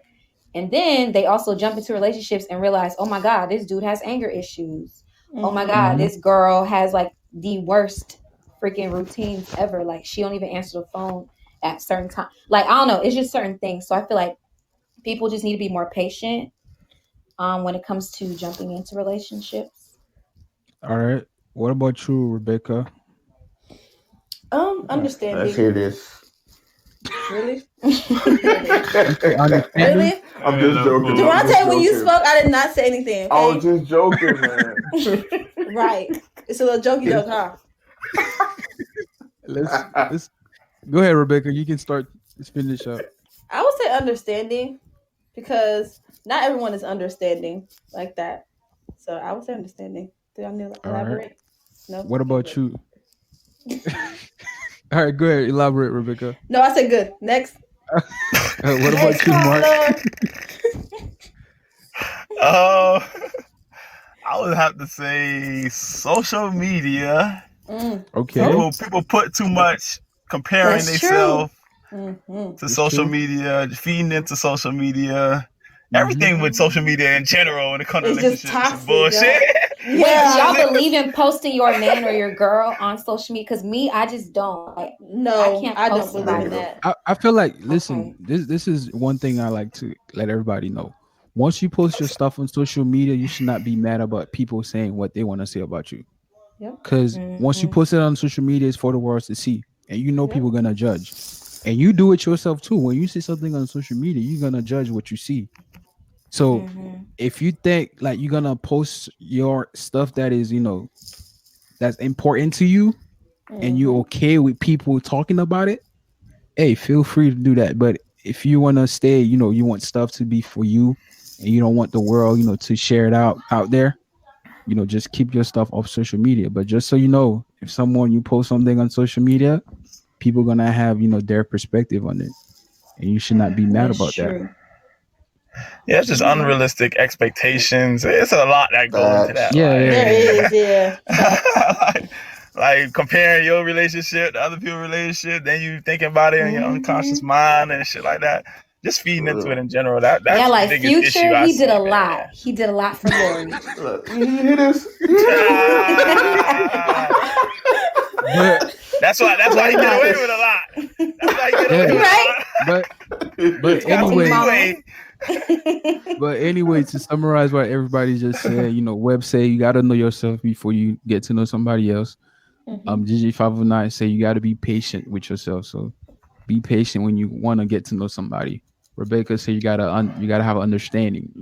S5: and then they also jump into relationships and realize, oh my god, this dude has anger issues. Oh my god,
S1: Mhm.
S5: this girl has like the worst freaking routines ever. Like she don't even answer the phone at certain time. Like I don't know, it's just certain things. So I feel like people just need to be more patient when it comes to jumping into relationships.
S1: All right. What about you, Rebecca?
S10: Understanding.
S2: Let's hear this.
S10: Really?
S1: Understanding?
S10: Really?
S2: I'm just joking. I'm just
S10: Durante, when you
S2: joking.
S10: spoke, I did not say anything.
S2: I
S10: Okay?
S2: was just joking, man.
S10: Right. It's a little jokey joke, huh?
S1: Let's go ahead, Rebecca. You can start. Let's finish up.
S10: I would say understanding because not everyone is understanding like that. So I would say understanding. Did I elaborate? No.
S1: What about you? All right, go ahead. Elaborate, Rebecca.
S10: No, I said good. Next.
S1: What about you, Mark?
S9: I would have to say social media.
S1: Okay.
S9: People put too much comparing
S5: That's true.
S9: themselves
S10: Mm-hmm.
S9: to social media, feeding into social media. Everything with social media in general when it comes to
S10: It's just
S9: relationships is
S10: toxic,
S9: bullshit.
S5: Wait,
S10: Yeah.
S5: y'all believe in posting your man or your girl on social media? Because me, I just don't. Like,
S10: No,
S5: I can't
S10: I don't
S5: post
S10: believe in
S5: somebody.
S10: that.
S1: I feel like, listen, this is one thing I like to let everybody know. once you post your stuff on social media, you should not be mad about people saying what they want to say about you.
S10: Yep.
S1: Because once you post it on social media, it's for the world to see, and you know people gonna judge. And you do it yourself too. When you see something on social media, you're gonna judge what you see. So if you think like you're gonna post your stuff that is, that's important to you, and you're okay with people talking about it, hey, feel free to do that. But if you wanna stay, you want stuff to be for you, and you don't want the world, to share it out there, just keep your stuff off social media. But just so you know, if you post something on social media, people gonna have their perspective on it, and you should not be mad about that.
S9: Yeah, it's just unrealistic expectations. It's a lot that goes into that.
S10: There is, yeah.
S9: like comparing your relationship to other people's relationship, then you thinking about it in your unconscious mind and shit like that. Just feeding into it in general. That's
S5: like
S9: the biggest
S5: Future,
S9: issue
S5: he did a lot. He did a lot for Lori.
S9: That's why he get away with a lot. That's why he get away with a lot.
S1: But anyway, to summarize what everybody just said, Web say you gotta know yourself before you get to know somebody else. GG509 say you gotta be patient with yourself. So be patient when you want to get to know somebody. Rebecca say you gotta have understanding.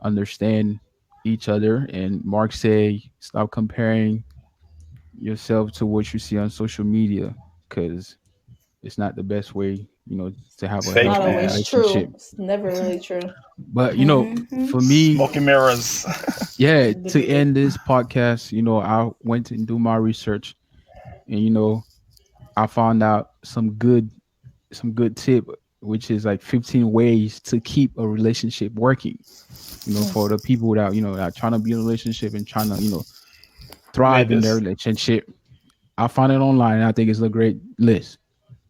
S1: Understand each other. And Mark say stop comparing yourself to what you see on social media, because it's not the best way, to have a
S10: not always
S1: relationship.
S10: true. It's never really true.
S1: But for me,
S9: smoking mirrors.
S1: To end this podcast, I went and do my research, and I found out some good tip, which is like 15 ways to keep a relationship working. For the people that that trying to be in a relationship and trying to thrive in their relationship. I found it online, and I think it's a great list.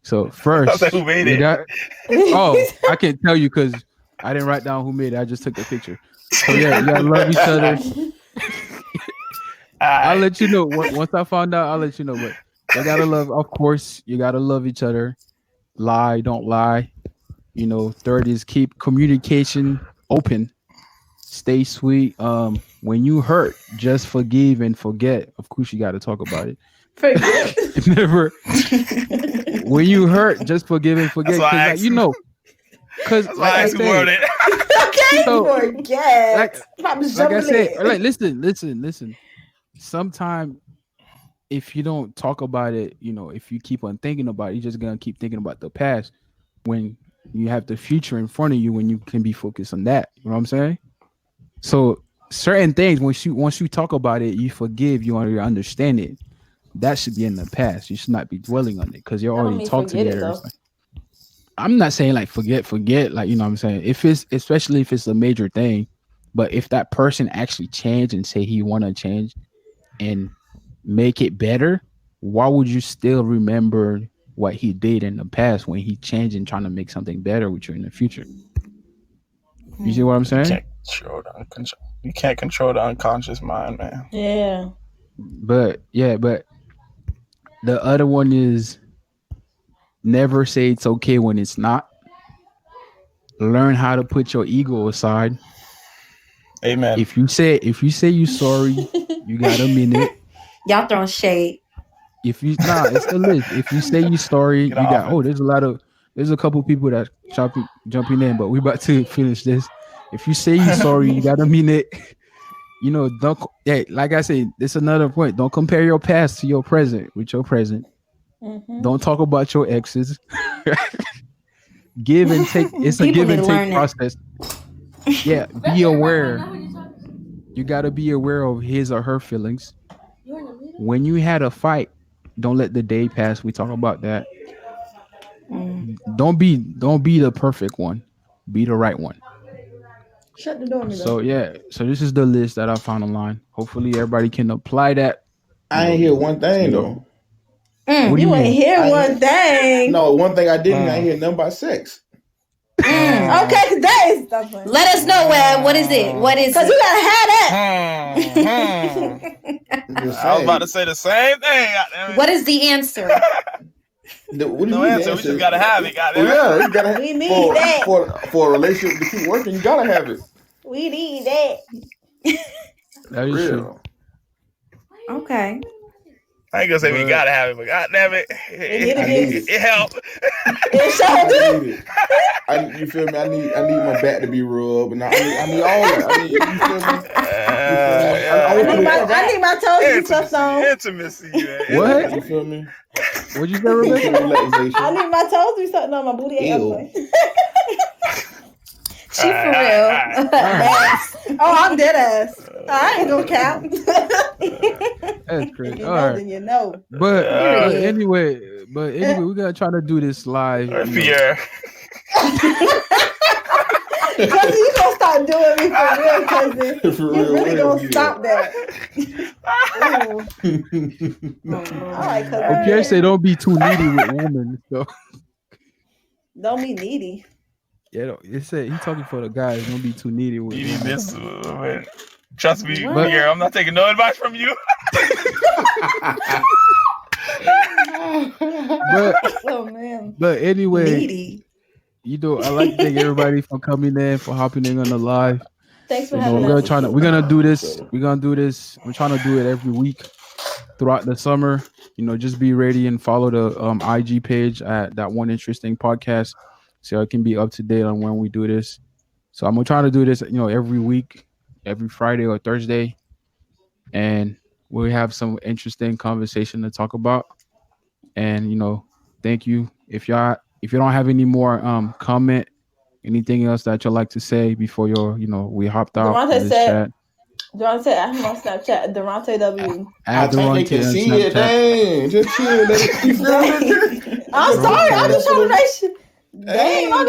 S1: So first,
S9: who made it?
S1: I can't tell you because I didn't write down who made it. I just took the picture. So yeah, you gotta love each other. I'll let you know once I found out. I'll let you know. But you gotta love, of course, you gotta love each other. Don't lie. Third is keep communication open. Stay sweet. When you hurt, just forgive and forget. Of course, you got to talk about it.
S10: Forget.
S1: Never. When you hurt, just forgive and forget. Because
S10: okay, forget.
S1: Like I said, listen. Sometimes if you don't talk about it, if you keep on thinking about it, you're just gonna keep thinking about the past. When you have the future in front of you, when you can be focused on that. You know what I'm saying? So certain things, once you talk about it, you forgive, you understand it. That should be in the past. You should not be dwelling on it because you already talked together. I'm not saying like forget, like what I'm saying. Especially if it's a major thing, but if that person actually changed and say he want to change and make it better, why would you still remember what he did in the past when he changed and trying to make something better with you in the future? You see what I'm saying?
S9: You can't control the unconscious mind, man.
S10: Yeah.
S1: But the other one is never say it's okay when it's not. Learn how to put your ego aside.
S9: Amen.
S1: If you say you sorry, you gotta mean it.
S5: Y'all throwing shade.
S1: It's the list. If you say you sorry, there's a couple people that jumping in, but we about to finish this. If you say you sorry, you gotta mean it. Don't. Yeah, like I said, this is another point. Don't compare your past to your present with your present. Don't talk about your exes. Give and take. It's a give and take process. Yeah, be aware. You gotta be aware of his or her feelings. When you had a fight, don't let the day pass. We talk about that. Don't be the perfect one. Be the right one.
S10: Shut the door.
S1: So this is the list that I found online. Hopefully everybody can apply that.
S2: I ain't hear one thing though.
S10: You ain't hear one thing.
S2: No, one thing I didn't. I ain't hear nothing about sex.
S10: Okay, that is something.
S5: Let us know, Web. What is it? What is it?
S10: Because we gotta have that.
S9: I was about to say the same thing.
S5: What is the answer?
S2: What do you
S9: No
S2: mean
S9: answer. We just gotta have it. Goddamn.
S2: Well, yeah, you gotta have
S10: We need that.
S2: for a relationship to keep working. You gotta have it.
S10: We need that.
S1: That is true.
S2: Real.
S5: Okay.
S9: I ain't gonna say we
S1: But-
S9: gotta have it, but goddamn it, it helped.
S10: It sure
S2: I
S10: do.
S2: need it. You feel me? I need my back to be rubbed, and I need all that. I need, you feel me?
S10: I need my toes to be sucked on.
S9: Intimacy, man.
S1: What?
S2: You feel me?
S1: What'd you say, Rebecca?
S2: Relaxation.
S10: I need my toes to be sucked on. My booty ain't
S2: Ew.
S10: up.
S5: She for real.
S10: Oh, I'm dead ass. I ain't gonna count.
S1: That's crazy.
S10: You
S1: All
S10: know,
S1: right.
S10: then you know.
S1: But
S5: Period.
S1: anyway, we gotta try to do this live. you know.
S9: Pierre.
S10: Cousin, you gonna start doing me for real, cousin.
S2: For
S10: You
S2: real,
S10: really
S2: real,
S10: gonna stop that. Ooh. All right, cousin.
S1: Pierre say don't be too needy with women. So
S10: Don't be needy.
S1: yeah, it said he talking for the guys. Don't be too needy with
S9: You need
S1: women.
S9: this, man. Trust me,
S5: What?
S9: Pierre. I'm not taking no advice from you.
S10: Oh man.
S1: But anyway,
S10: Needy.
S1: I like to thank everybody for coming in, for hopping in on the live.
S10: Thanks for
S1: You know,
S10: having
S1: we're
S10: us.
S1: gonna do this. We're gonna do this. We're trying to do it every week throughout the summer. You know, just be ready and follow the IG page at That One Interesting Podcast, so it can be up to date on when we do this. So I'm gonna try to do this, every week, every Friday or Thursday, and we have some interesting conversation to talk about. And thank you. If you don't have any more comment, anything else that you'd like to say before we hopped out of
S10: Durante
S1: this
S10: said-
S1: chat.
S10: Durante, I'm on Snapchat. Durante W.
S2: I think they can see it. Dang, just chill. You feel me?
S10: I'm sorry. I'm just trying to make sure. Dang, my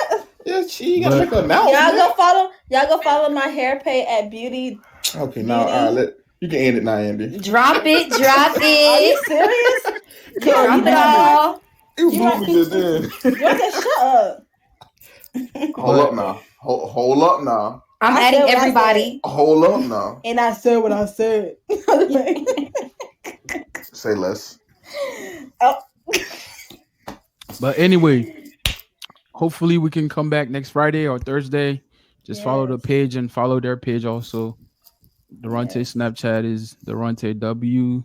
S10: bad.
S2: Yeah, she gotta make her now.
S10: Y'all go follow my hair pay at Beauty.
S2: Okay, now all right, you can end it now, Andy.
S5: Drop it. Drop
S10: Are you
S5: it.
S10: serious?
S5: Drop it all.
S2: You
S10: You
S2: moved me just then.
S10: Durante, shut up.
S2: Hold up now. Hold up now.
S5: I'm
S10: I
S5: adding
S10: said what I
S5: everybody.
S2: Hold up now.
S10: And I said what I said.
S2: Say less.
S1: But anyway, hopefully we can come back next Friday or Thursday. Just follow the page and follow their page also. Durante Snapchat is Durante W,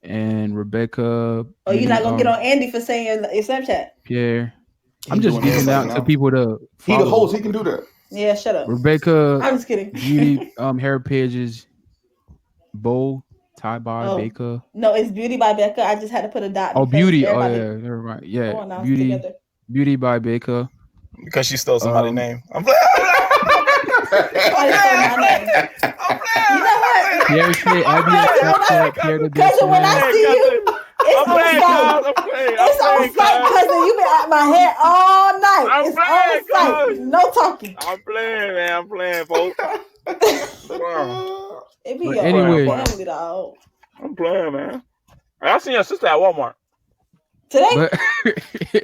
S1: and Rebecca.
S10: Oh, you're not gonna get on Andy for saying your Snapchat?
S1: Pierre. I'm just giving out to people to
S2: He
S1: follow.
S2: the host. He can do that.
S10: Yeah, shut up.
S1: Rebecca
S10: I'm just kidding.
S1: Beauty hair pages. Bo Tie by
S10: Oh.
S1: Baker.
S10: No, it's Beauty by Becca. I just had to put a dot.
S1: Oh,
S10: because
S1: Beauty. Oh
S10: everybody-
S1: yeah, never mind.
S10: Come
S1: Yeah,
S10: on now,
S1: Beauty.
S10: together.
S1: Beauty by Baker.
S9: Because she stole somebody's name. I'm
S10: Somebody stole my name. You know what?
S1: Pierre say Abby Snapchat. Pierre the
S10: Cousin, when I see you, it's on sight. It's on sight, cousin. You been at my head all night. It's on sight. No talking.
S9: I'm playing, man. I'm playing, folks.
S10: It be
S1: But
S10: your
S1: anyway.
S10: family, dog.
S9: I'm playing, man. I seen your sister at Walmart.
S10: Today,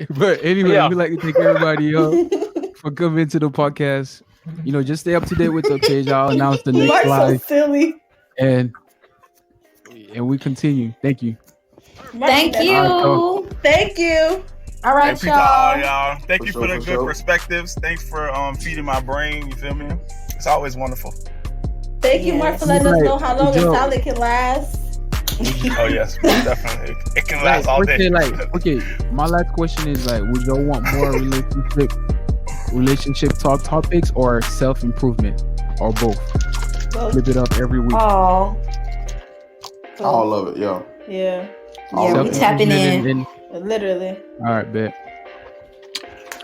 S1: But anyway,
S9: Yeah.
S1: we'd like to thank everybody for coming to the podcast. Just stay up to date with the page. I'll announce the next
S10: Mark's so
S1: live,
S10: silly.
S1: and we continue. Thank you.
S10: Mark,
S5: Thank
S10: that's-
S5: you.
S10: Thank you.
S5: All right,
S9: Thank you to all
S5: y'all.
S9: y'all. Thank you
S2: For
S9: for
S2: sure,
S9: the
S2: for
S9: good
S2: sure.
S9: perspectives. Thanks for feeding my brain. You feel me? It's always wonderful.
S10: Thank you, Mark, for letting us know how long a salad can last.
S9: Oh yes, definitely. It can last all day.
S1: Okay, my last question is would y'all want more relationship talk topics or self-improvement or both?
S10: Both.
S1: Flip it up every week.
S5: Oh,
S2: All of it, yo.
S10: Yeah,
S5: yeah, we tapping in.
S10: literally.
S1: All right, bet.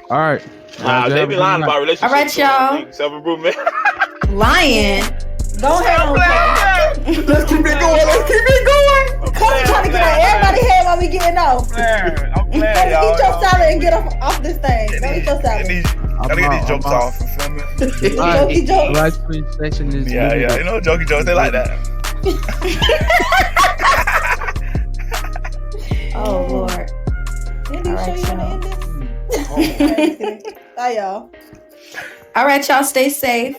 S1: All right.
S9: Nah, they be lying about relationships.
S5: All right, y'all.
S9: Self-improvement.
S5: Lying.
S10: Go ahead on.
S2: Let's keep it going.
S10: Let's keep it going. Come trying to get on everybody's head while we getting off.
S9: I'm playing,
S10: Eat
S9: y'all.
S10: your salad and get off this thing. Go eat your salad.
S9: Gotta get these jokes off. You feel me?
S10: Jokey jokes.
S1: Last session is
S9: Yeah. You know, jokey jokes. They like that.
S5: Oh Lord.
S10: Andy,
S5: All
S10: you
S5: right,
S10: sure you want to end this? Bye, y'all.
S5: All right, y'all. Stay safe.